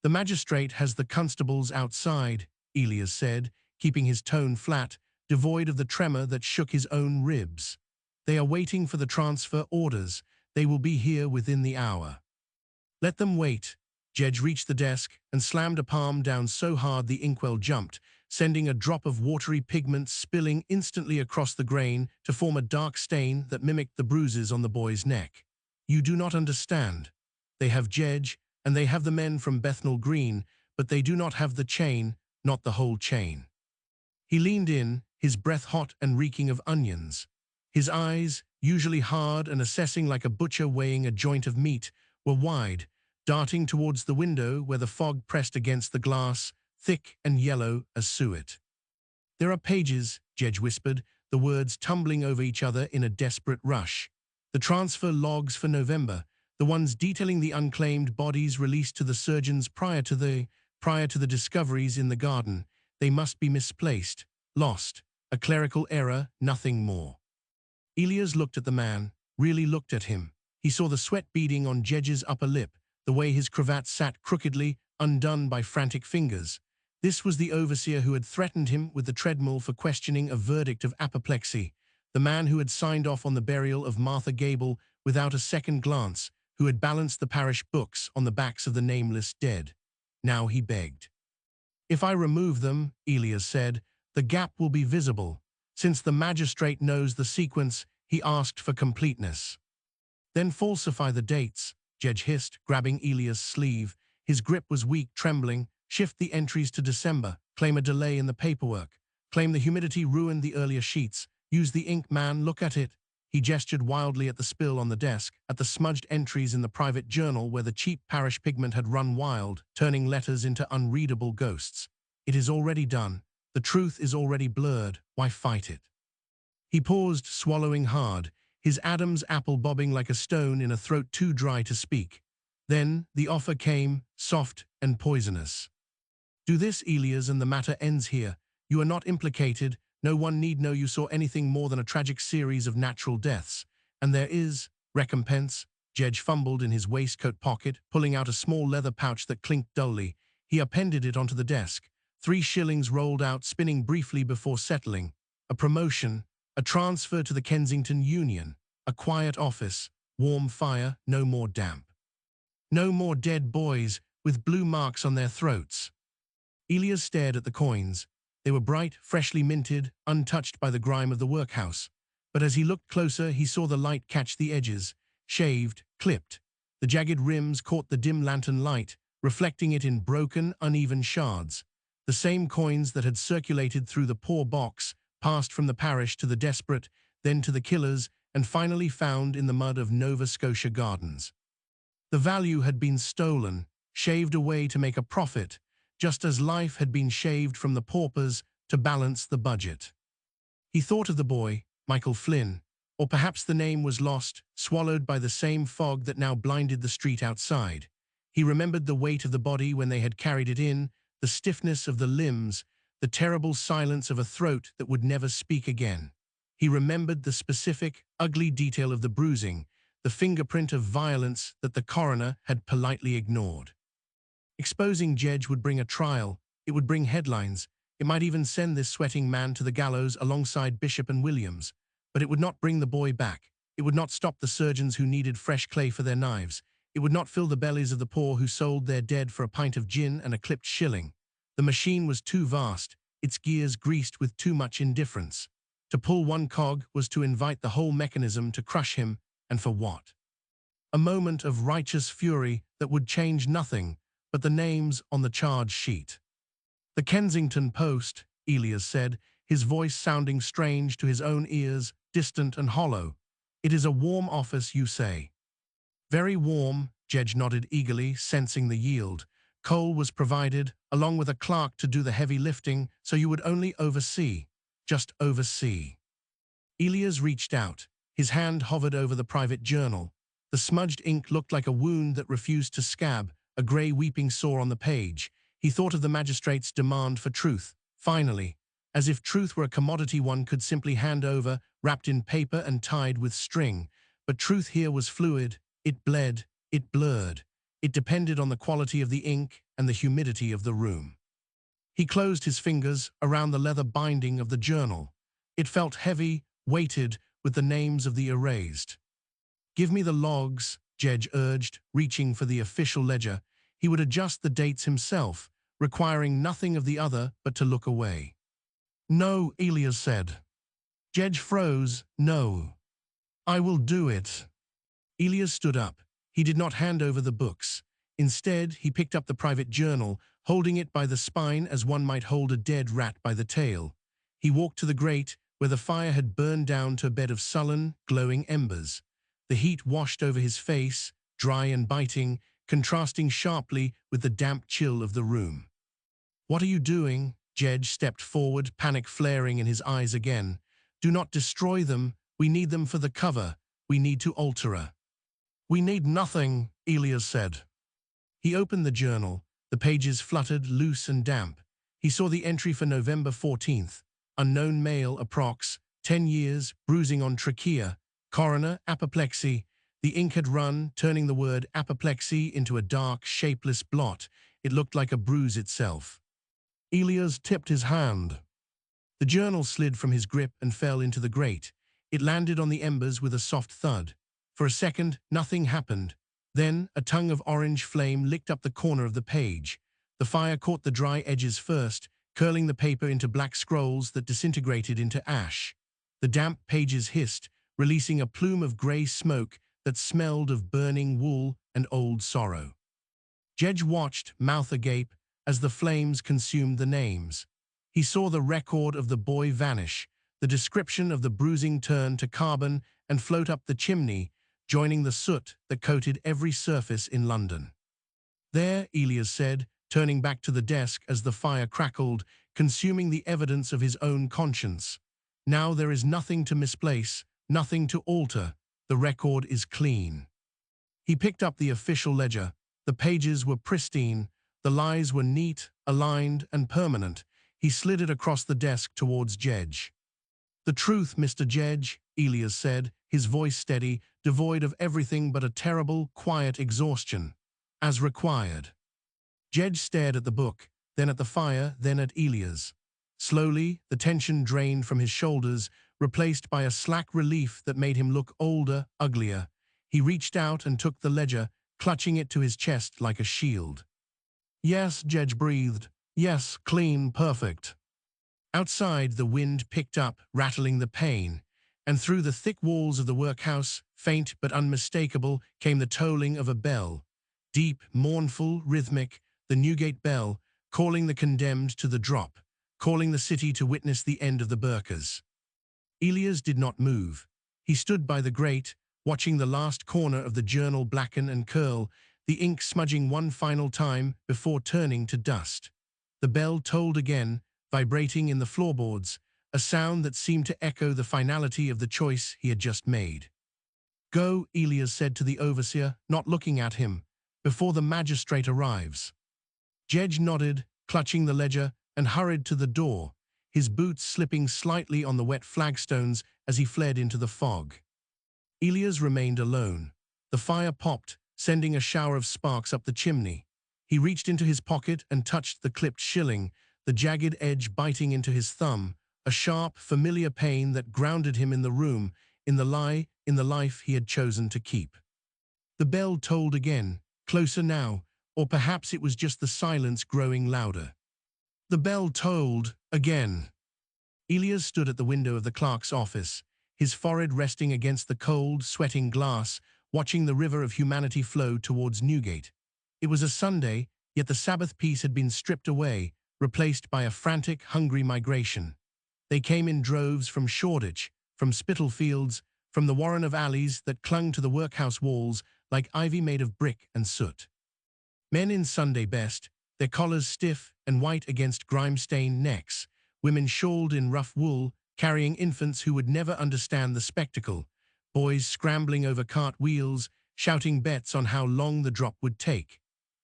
"The magistrate has the constables outside," Elias said, keeping his tone flat, devoid of the tremor that shook his own ribs. "They are waiting for the transfer orders. They will be here within the hour." "Let them wait." Jedge reached the desk and slammed a palm down so hard the inkwell jumped, sending a drop of watery pigment spilling instantly across the grain to form a dark stain that mimicked the bruises on the boy's neck. "You do not understand. They have Jedge, and they have the men from Bethnal Green, but they do not have the chain, not the whole chain." He leaned in, his breath hot and reeking of onions. His eyes, usually hard and assessing like a butcher weighing a joint of meat, were wide, darting towards the window where the fog pressed against the glass, thick and yellow as suet. "There are pages," Jedge whispered, the words tumbling over each other in a desperate rush. "The transfer logs for November, the ones detailing the unclaimed bodies released to the surgeons prior to the discoveries in the garden. They must be misplaced, lost, a clerical error, nothing more." Elias looked at the man, really looked at him. He saw the sweat beading on Jedge's upper lip, the way his cravat sat crookedly, undone by frantic fingers. This was the overseer who had threatened him with the treadmill for questioning a verdict of apoplexy, the man who had signed off on the burial of Martha Gable without a second glance, who had balanced the parish books on the backs of the nameless dead. Now he begged. "If I remove them," Elias said, "the gap will be visible. Since the magistrate knows the sequence, he asked for completeness." "Then falsify the dates," Jedge hissed, grabbing Elias' sleeve. His grip was weak, trembling. "Shift the entries to December. Claim a delay in the paperwork. Claim the humidity ruined the earlier sheets. Use the ink, man, look at it." He gestured wildly at the spill on the desk, at the smudged entries in the private journal where the cheap parish pigment had run wild, turning letters into unreadable ghosts. "It is already done. The truth is already blurred. Why fight it?" He paused, swallowing hard, his Adam's apple bobbing like a stone in a throat too dry to speak. Then the offer came, soft and poisonous. "Do this, Elias, and the matter ends here. You are not implicated. No one need know you saw anything more than a tragic series of natural deaths. And there is recompense." Jedge fumbled in his waistcoat pocket, pulling out a small leather pouch that clinked dully. He appended it onto the desk. 3 shillings rolled out, spinning briefly before settling. A promotion, a transfer to the Kensington Union, a quiet office, warm fire, no more damp. No more dead boys with blue marks on their throats. Elias stared at the coins. They were bright, freshly minted, untouched by the grime of the workhouse. But as he looked closer, he saw the light catch the edges, shaved, clipped. The jagged rims caught the dim lantern light, reflecting it in broken, uneven shards. The same coins that had circulated through the poor box, passed from the parish to the desperate, then to the killers, and finally found in the mud of Nova Scotia Gardens. The value had been stolen, shaved away to make a profit, just as life had been shaved from the paupers to balance the budget. He thought of the boy, Michael Flynn, or perhaps the name was lost, swallowed by the same fog that now blinded the street outside. He remembered the weight of the body when they had carried it in, the stiffness of the limbs, the terrible silence of a throat that would never speak again. He remembered the specific, ugly detail of the bruising, the fingerprint of violence that the coroner had politely ignored. Exposing Jedge would bring a trial. It would bring headlines. It might even send this sweating man to the gallows alongside Bishop and Williams. But it would not bring the boy back. It would not stop the surgeons who needed fresh clay for their knives. It would not fill the bellies of the poor who sold their dead for a pint of gin and a clipped shilling. The machine was too vast, its gears greased with too much indifference. To pull one cog was to invite the whole mechanism to crush him, and for what? a moment of righteous fury that would change nothing but the names on the charge sheet. "The Kensington Post," Elias said, his voice sounding strange to his own ears, distant and hollow. "It is a warm office, you say?" "Very warm," Jedge nodded eagerly, sensing the yield. "Coal was provided, along with a clerk to do the heavy lifting, so you would only oversee. Just oversee." Elias reached out. His hand hovered over the private journal. The smudged ink looked like a wound that refused to scab, a grey weeping sore on the page. He thought of the magistrate's demand for truth. Finally, as if truth were a commodity one could simply hand over, wrapped in paper and tied with string. But truth here was fluid. It bled. It blurred. It depended on the quality of the ink and the humidity of the room. He closed his fingers around the leather binding of the journal. It felt heavy, weighted with the names of the erased. "Give me the logs," Jedge urged, reaching for the official ledger. He would adjust the dates himself, requiring nothing of the other but to look away. "No," Elias said. Jedge froze. "No. I will do it." Elias stood up. He did not hand over the books. Instead, he picked up the private journal, holding it by the spine as one might hold a dead rat by the tail. He walked to the grate, where the fire had burned down to a bed of sullen, glowing embers. The heat washed over his face, dry and biting, contrasting sharply with the damp chill of the room. "What are you doing?" Jedge stepped forward, panic flaring in his eyes again. "Do not destroy them. We need them for the cover. We need to alter her." "We need nothing," Elias said. He opened the journal. The pages fluttered, loose and damp. He saw the entry for November 14th. Unknown male, approx. 10 years, bruising on trachea. Coroner, apoplexy. The ink had run, turning the word apoplexy into a dark, shapeless blot. It looked like a bruise itself. Elias tipped his hand. The journal slid from his grip and fell into the grate. It landed on the embers with a soft thud. For a second, nothing happened. Then, a tongue of orange flame licked up the corner of the page. The fire caught the dry edges first, curling the paper into black scrolls that disintegrated into ash. The damp pages hissed, releasing a plume of grey smoke that smelled of burning wool and old sorrow. Jedge watched, mouth agape, as the flames consumed the names. He saw the record of the boy vanish, the description of the bruising turn to carbon and float up the chimney, joining the soot that coated every surface in London. "There," Elias said, turning back to the desk as the fire crackled, consuming the evidence of his own conscience. "Now there is nothing to misplace, nothing to alter. The record is clean." He picked up the official ledger. The pages were pristine. The lies were neat, aligned, and permanent. He slid it across the desk towards Jedge. "The truth, Mr. Jedge," Elias said, his voice steady, devoid of everything but a terrible, quiet exhaustion. "As required." Jedge stared at the book, then at the fire, then at Elias. Slowly, the tension drained from his shoulders, replaced by a slack relief that made him look older, uglier. He reached out and took the ledger, clutching it to his chest like a shield. "Yes," Jedge breathed. "Yes, clean, perfect." Outside, the wind picked up, rattling the pane, and through the thick walls of the workhouse, faint but unmistakable, came the tolling of a bell. Deep, mournful, rhythmic, the Newgate bell, calling the condemned to the drop, calling the city to witness the end of the Burkers. Elias did not move. He stood by the grate, watching the last corner of the journal blacken and curl, the ink smudging one final time before turning to dust. The bell tolled again, vibrating in the floorboards, a sound that seemed to echo the finality of the choice he had just made. "Go," Elias said to the overseer, not looking at him, "before the magistrate arrives." Jedge nodded, clutching the ledger, and hurried to the door, his boots slipping slightly on the wet flagstones as he fled into the fog. Elias remained alone. The fire popped, sending a shower of sparks up the chimney. He reached into his pocket and touched the clipped shilling, the jagged edge biting into his thumb, a sharp, familiar pain that grounded him in the room, in the lie, in the life he had chosen to keep. The bell tolled again, closer now, or perhaps it was just the silence growing louder. The bell tolled again. Elias stood at the window of the clerk's office, his forehead resting against the cold, sweating glass, watching the river of humanity flow towards Newgate. It was a Sunday, yet the Sabbath peace had been stripped away, replaced by a frantic, hungry migration. They came in droves from Shoreditch, from Spitalfields, from the warren of alleys that clung to the workhouse walls like ivy made of brick and soot. Men in Sunday best, their collars stiff and white against grime-stained necks, women shawled in rough wool, carrying infants who would never understand the spectacle, boys scrambling over cart wheels, shouting bets on how long the drop would take.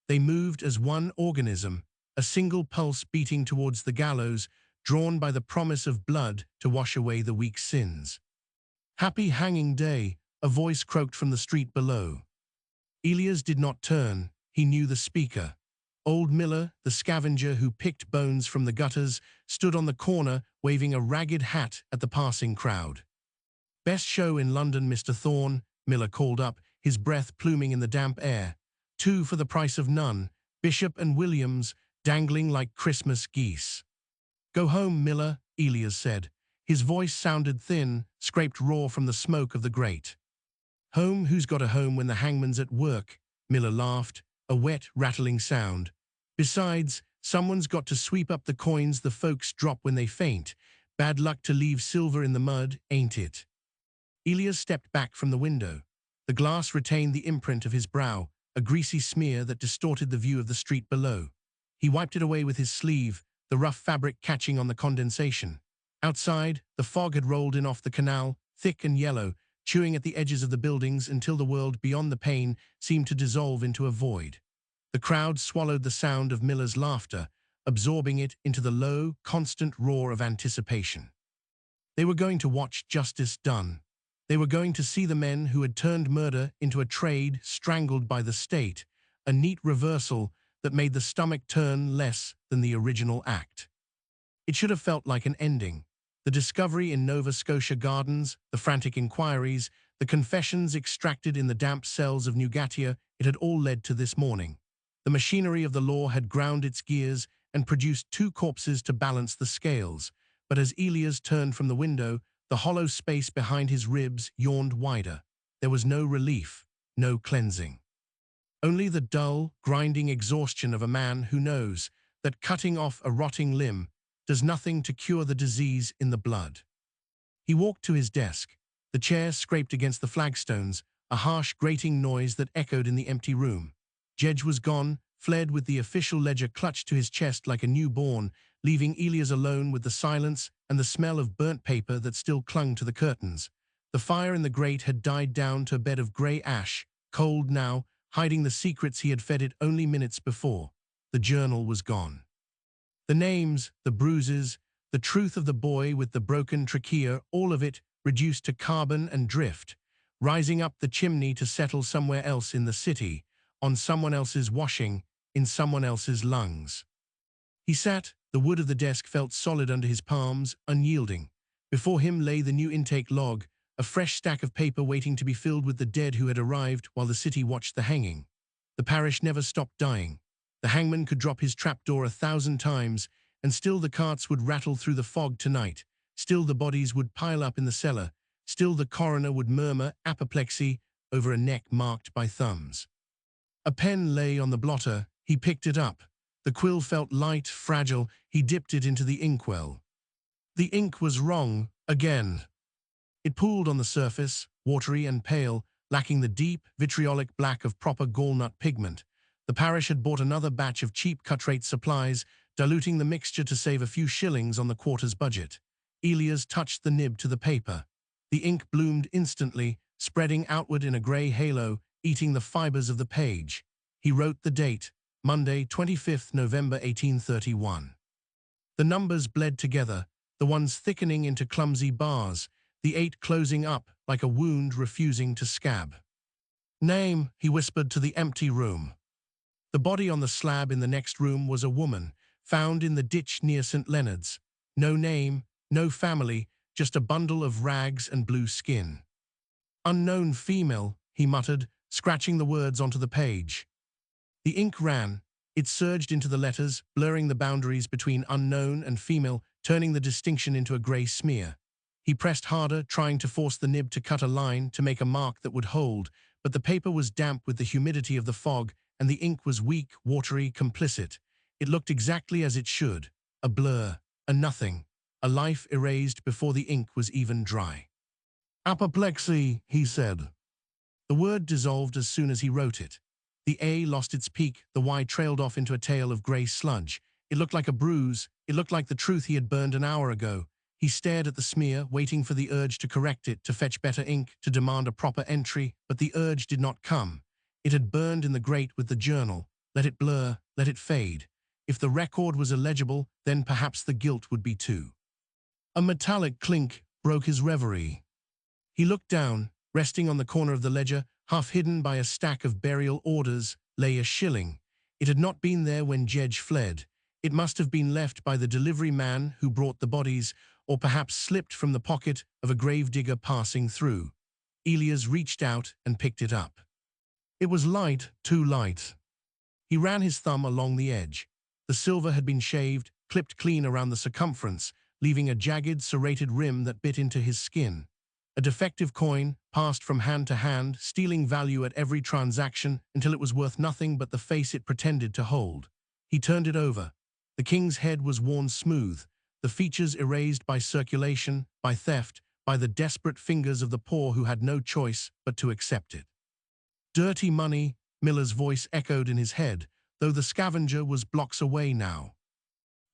They moved as one organism, a single pulse beating towards the gallows, drawn by the promise of blood to wash away the week's sins. "Happy hanging day," a voice croaked from the street below. Elias did not turn. He knew the speaker. Old Miller, the scavenger who picked bones from the gutters, stood on the corner waving a ragged hat at the passing crowd. "Best show in London, Mr. Thorne," Miller called up, his breath pluming in the damp air. "Two for the price of none, Bishop and Williams, dangling like Christmas geese." "Go home, Miller," Elias said. His voice sounded thin, scraped raw from the smoke of the grate. "Home? Who's got a home when the hangman's at work?" Miller laughed, a wet, rattling sound. "Besides, someone's got to sweep up the coins the folks drop when they faint. Bad luck to leave silver in the mud, ain't it?" Elias stepped back from the window. The glass retained the imprint of his brow, a greasy smear that distorted the view of the street below. He wiped it away with his sleeve, the rough fabric catching on the condensation. Outside, the fog had rolled in off the canal, thick and yellow, chewing at the edges of the buildings until the world beyond the pane seemed to dissolve into a void. The crowd swallowed the sound of Miller's laughter, absorbing it into the low, constant roar of anticipation. They were going to watch justice done. They were going to see the men who had turned murder into a trade strangled by the state, a neat reversal that made the stomach turn less than the original act. It should have felt like an ending. The discovery in Nova Scotia Gardens, the frantic inquiries, the confessions extracted in the damp cells of Newgate, it had all led to this morning. The machinery of the law had ground its gears and produced two corpses to balance the scales, but as Elias turned from the window, the hollow space behind his ribs yawned wider. There was no relief, no cleansing. Only the dull, grinding exhaustion of a man who knows that cutting off a rotting limb does nothing to cure the disease in the blood. He walked to his desk. The chair scraped against the flagstones, a harsh, grating noise that echoed in the empty room. Jedge was gone, fled with the official ledger clutched to his chest like a newborn, leaving Elias alone with the silence and the smell of burnt paper that still clung to the curtains. The fire in the grate had died down to a bed of grey ash, cold now, hiding the secrets he had fed it only minutes before. The journal was gone. The names, the bruises, the truth of the boy with the broken trachea, all of it reduced to carbon and drift, rising up the chimney to settle somewhere else in the city, on someone else's washing, in someone else's lungs. He sat, the wood of the desk felt solid under his palms, unyielding. Before him lay the new intake log, a fresh stack of paper waiting to be filled with the dead who had arrived while the city watched the hanging. The parish never stopped dying. The hangman could drop his trapdoor 1,000 times, and still the carts would rattle through the fog tonight. Still the bodies would pile up in the cellar. Still the coroner would murmur apoplexy over a neck marked by thumbs. A pen lay on the blotter. He picked it up. The quill felt light, fragile. He dipped it into the inkwell. The ink was wrong, again. It pooled on the surface, watery and pale, lacking the deep, vitriolic black of proper gallnut pigment. The parish had bought another batch of cheap cut-rate supplies, diluting the mixture to save a few shillings on the quarter's budget. Elias touched the nib to the paper. The ink bloomed instantly, spreading outward in a grey halo, eating the fibers of the page. He wrote the date, Monday, 25th November 1831. The numbers bled together, the ones thickening into clumsy bars, the 8 closing up like a wound refusing to scab. "Name," he whispered to the empty room. The body on the slab in the next room was a woman, found in the ditch near St. Leonard's. No name, no family, just a bundle of rags and blue skin. "Unknown female," he muttered, scratching the words onto the page. The ink ran. It surged into the letters, blurring the boundaries between unknown and female, turning the distinction into a grey smear. He pressed harder, trying to force the nib to cut a line, to make a mark that would hold, but the paper was damp with the humidity of the fog, and the ink was weak, watery, complicit. It looked exactly as it should, a blur, a nothing, a life erased before the ink was even dry. Apoplexy, he said. The word dissolved as soon as he wrote it. The A lost its peak, the Y trailed off into a tail of grey sludge. It looked like a bruise, it looked like the truth he had burned an hour ago. He stared at the smear, waiting for the urge to correct it, to fetch better ink, to demand a proper entry, but the urge did not come. It had burned in the grate with the journal. Let it blur, let it fade. If the record was illegible, then perhaps the guilt would be too. A metallic clink broke his reverie. He looked down. Resting on the corner of the ledger, half hidden by a stack of burial orders, lay a shilling. It had not been there when Jedge fled. It must have been left by the delivery man who brought the bodies, or perhaps slipped from the pocket of a gravedigger passing through. Elias reached out and picked it up. It was light, too light. He ran his thumb along the edge. The silver had been shaved, clipped clean around the circumference, leaving a jagged, serrated rim that bit into his skin. A defective coin, passed from hand to hand, stealing value at every transaction until it was worth nothing but the face it pretended to hold. He turned it over. The king's head was worn smooth, the features erased by circulation, by theft, by the desperate fingers of the poor who had no choice but to accept it. Dirty money, Miller's voice echoed in his head, though the scavenger was blocks away now.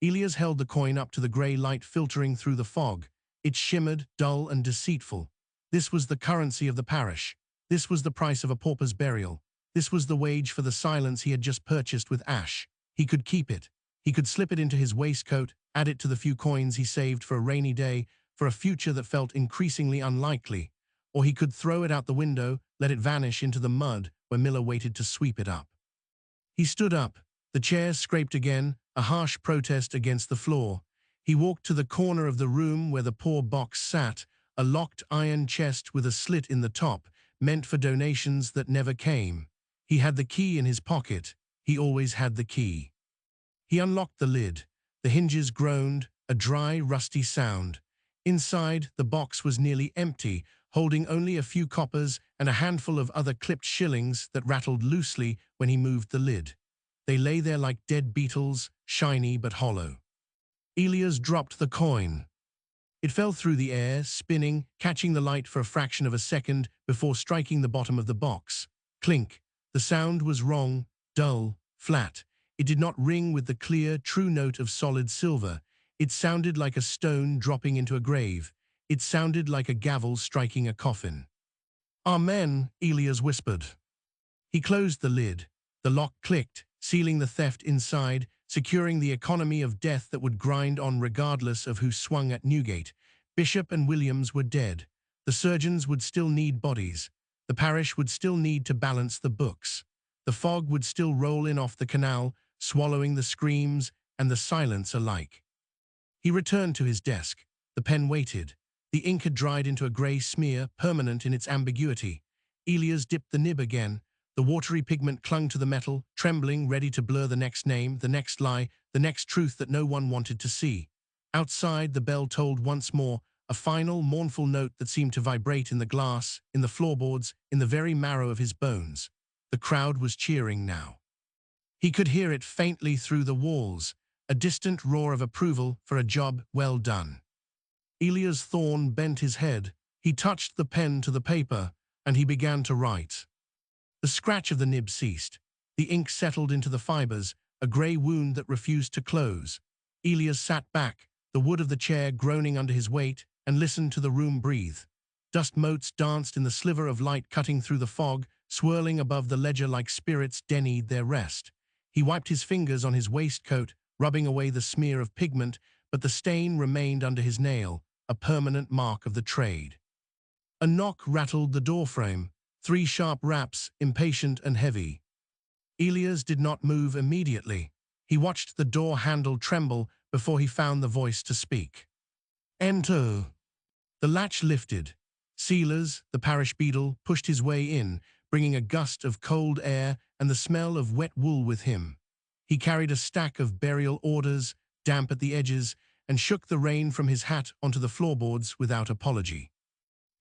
Elias held the coin up to the grey light filtering through the fog. It shimmered, dull and deceitful. This was the currency of the parish. This was the price of a pauper's burial. This was the wage for the silence he had just purchased with ash. He could keep it. He could slip it into his waistcoat, add it to the few coins he saved for a rainy day, for a future that felt increasingly unlikely. Or he could throw it out the window, let it vanish into the mud where Miller waited to sweep it up. He stood up. The chairs scraped again, a harsh protest against the floor. He walked to the corner of the room where the poor box sat, a locked iron chest with a slit in the top, meant for donations that never came. He had the key in his pocket. He always had the key. He unlocked the lid. The hinges groaned, a dry, rusty sound. Inside, the box was nearly empty, holding only a few coppers and a handful of other clipped shillings that rattled loosely when he moved the lid. They lay there like dead beetles, shiny but hollow. Elias dropped the coin. It fell through the air, spinning, catching the light for a fraction of a second before striking the bottom of the box. Clink. The sound was wrong, dull, flat. It did not ring with the clear, true note of solid silver. It sounded like a stone dropping into a grave. It sounded like a gavel striking a coffin. "Amen," Elias whispered. He closed the lid. The lock clicked, sealing the theft inside, securing the economy of death that would grind on regardless of who swung at Newgate. Bishop and Williams were dead. The surgeons would still need bodies. The parish would still need to balance the books. The fog would still roll in off the canal, swallowing the screams and the silence alike. He returned to his desk. The pen waited. The ink had dried into a grey smear, permanent in its ambiguity. Elias dipped the nib again. The watery pigment clung to the metal, trembling, ready to blur the next name, the next lie, the next truth that no one wanted to see. Outside, the bell tolled once more, a final, mournful note that seemed to vibrate in the glass, in the floorboards, in the very marrow of his bones. The crowd was cheering now. He could hear it faintly through the walls, a distant roar of approval for a job well done. Elias Thorne bent his head. He touched the pen to the paper, and he began to write. The scratch of the nib ceased. The ink settled into the fibers, a grey wound that refused to close. Elias sat back, the wood of the chair groaning under his weight, and listened to the room breathe. Dust motes danced in the sliver of light cutting through the fog, swirling above the ledger like spirits denied their rest. He wiped his fingers on his waistcoat, rubbing away the smear of pigment, but the stain remained under his nail, a permanent mark of the trade. A knock rattled the doorframe. 3 sharp raps, impatient and heavy. Elias did not move immediately. He watched the door handle tremble before he found the voice to speak. "Enter." The latch lifted. Sealers, the parish beadle, pushed his way in, bringing a gust of cold air and the smell of wet wool with him. He carried a stack of burial orders, damp at the edges, and shook the rain from his hat onto the floorboards without apology.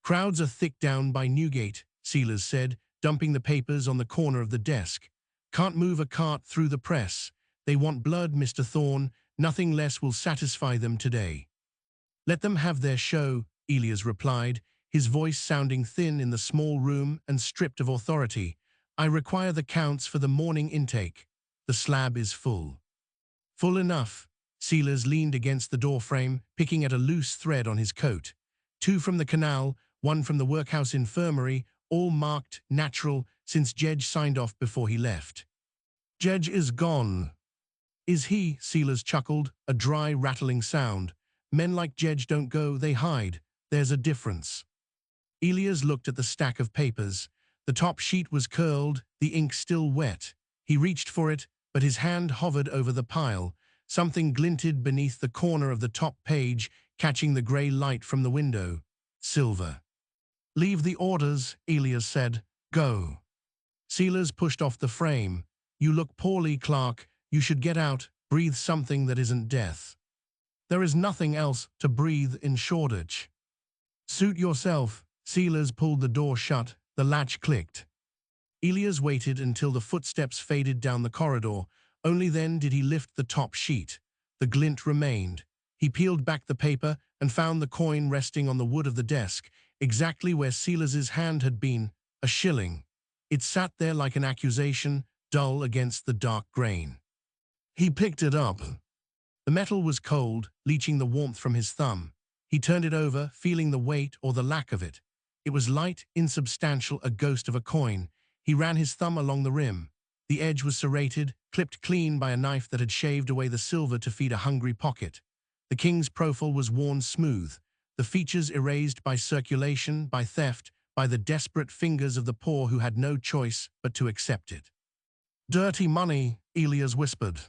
"Crowds are thick down by Newgate," Sealers said, dumping the papers on the corner of the desk. "Can't move a cart through the press. They want blood, Mr. Thorne. Nothing less will satisfy them today." "Let them have their show," Elias replied, his voice sounding thin in the small room and stripped of authority. "I require the counts for the morning intake. The slab is full." "Full enough." Silas leaned against the doorframe, picking at a loose thread on his coat. "2 from the canal, 1 from the workhouse infirmary, all marked natural since Jedge signed off before he left." "Jedge is gone." "Is he?" Silas chuckled, a dry, rattling sound. "Men like Jedge don't go, they hide. There's a difference." Elias looked at the stack of papers. The top sheet was curled, the ink still wet. He reached for it, but his hand hovered over the pile. Something glinted beneath the corner of the top page, catching the grey light from the window. Silver. "Leave the orders," Elias said. "Go." Silas pushed off the frame. "You look poorly, Clark. You should get out, breathe something that isn't death." "There is nothing else to breathe in Shoreditch." "Suit yourself." Silas pulled the door shut. The latch clicked. Elias waited until the footsteps faded down the corridor. Only then did he lift the top sheet. The glint remained. He peeled back the paper and found the coin resting on the wood of the desk, exactly where Silas's hand had been, a shilling. It sat there like an accusation, dull against the dark grain. He picked it up. The metal was cold, leaching the warmth from his thumb. He turned it over, feeling the weight or the lack of it. It was light, insubstantial, a ghost of a coin. He ran his thumb along the rim. The edge was serrated, clipped clean by a knife that had shaved away the silver to feed a hungry pocket. The king's profile was worn smooth, the features erased by circulation, by theft, by the desperate fingers of the poor who had no choice but to accept it. "Dirty money," Elias whispered.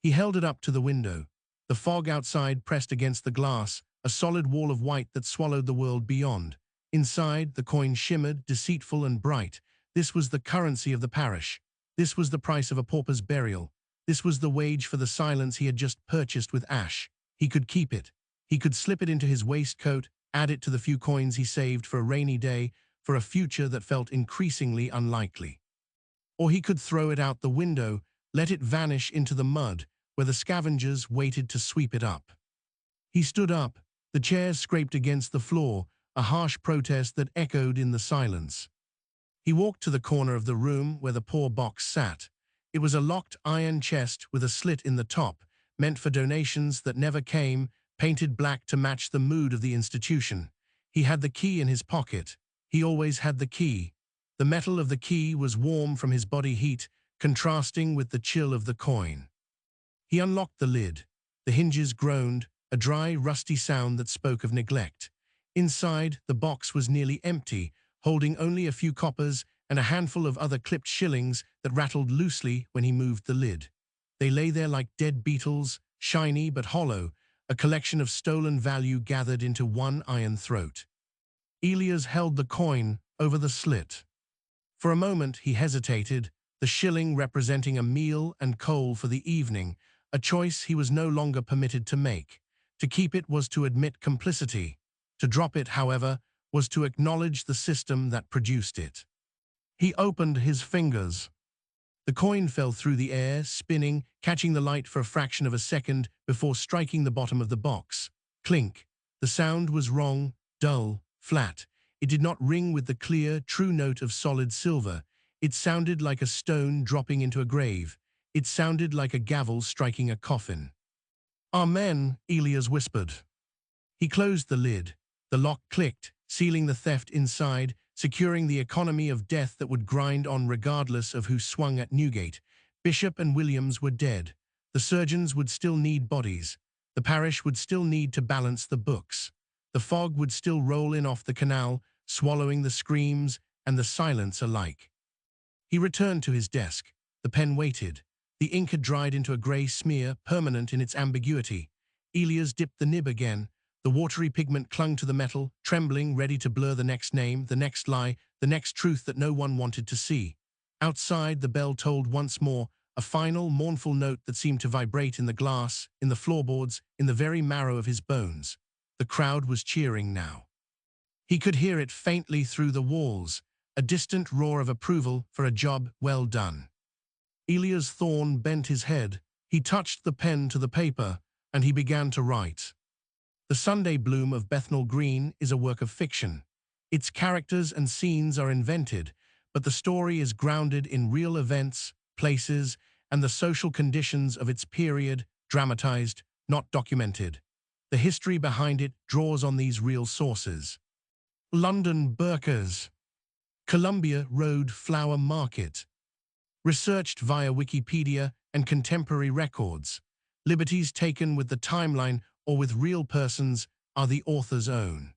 He held it up to the window. The fog outside pressed against the glass, a solid wall of white that swallowed the world beyond. Inside, the coin shimmered, deceitful and bright. This was the currency of the parish. This was the price of a pauper's burial. This was the wage for the silence he had just purchased with ash. He could keep it. He could slip it into his waistcoat, add it to the few coins he saved for a rainy day, for a future that felt increasingly unlikely. Or he could throw it out the window, let it vanish into the mud, where the scavengers waited to sweep it up. He stood up. The chairs scraped against the floor, a harsh protest that echoed in the silence. He walked to the corner of the room where the poor box sat. It was a locked iron chest with a slit in the top, meant for donations that never came, painted black to match the mood of the institution. He had the key in his pocket. He always had the key. The metal of the key was warm from his body heat, contrasting with the chill of the coin. He unlocked the lid. The hinges groaned, a dry, rusty sound that spoke of neglect. Inside, the box was nearly empty, holding only a few coppers and a handful of other clipped shillings that rattled loosely when he moved the lid. They lay there like dead beetles, shiny but hollow, a collection of stolen value gathered into one iron throat. Elias held the coin over the slit. For a moment he hesitated, the shilling representing a meal and coal for the evening, a choice he was no longer permitted to make. To keep it was to admit complicity. To drop it, however, was to acknowledge the system that produced it. He opened his fingers. The coin fell through the air, spinning, catching the light for a fraction of a second before striking the bottom of the box. Clink. The sound was wrong, dull, flat. It did not ring with the clear, true note of solid silver. It sounded like a stone dropping into a grave. It sounded like a gavel striking a coffin. "Amen," Elias whispered. He closed the lid. The lock clicked, sealing the theft inside, securing the economy of death that would grind on regardless of who swung at Newgate. Bishop and Williams were dead. The surgeons would still need bodies. The parish would still need to balance the books. The fog would still roll in off the canal, swallowing the screams and the silence alike. He returned to his desk. The pen waited. The ink had dried into a grey smear, permanent in its ambiguity. Elias dipped the nib again. The watery pigment clung to the metal, trembling, ready to blur the next name, the next lie, the next truth that no one wanted to see. Outside, the bell tolled once more, a final, mournful note that seemed to vibrate in the glass, in the floorboards, in the very marrow of his bones. The crowd was cheering now. He could hear it faintly through the walls, a distant roar of approval for a job well done. Elias Thorne bent his head, he touched the pen to the paper, and he began to write. The Sunday Bloom of Bethnal Green is a work of fiction. Its characters and scenes are invented, but the story is grounded in real events, places, and the social conditions of its period, dramatized, not documented. The history behind it draws on these real sources. London Burkers. Columbia Road Flower Market. Researched via Wikipedia and contemporary records. Liberties taken with the timeline or with real persons are the author's own.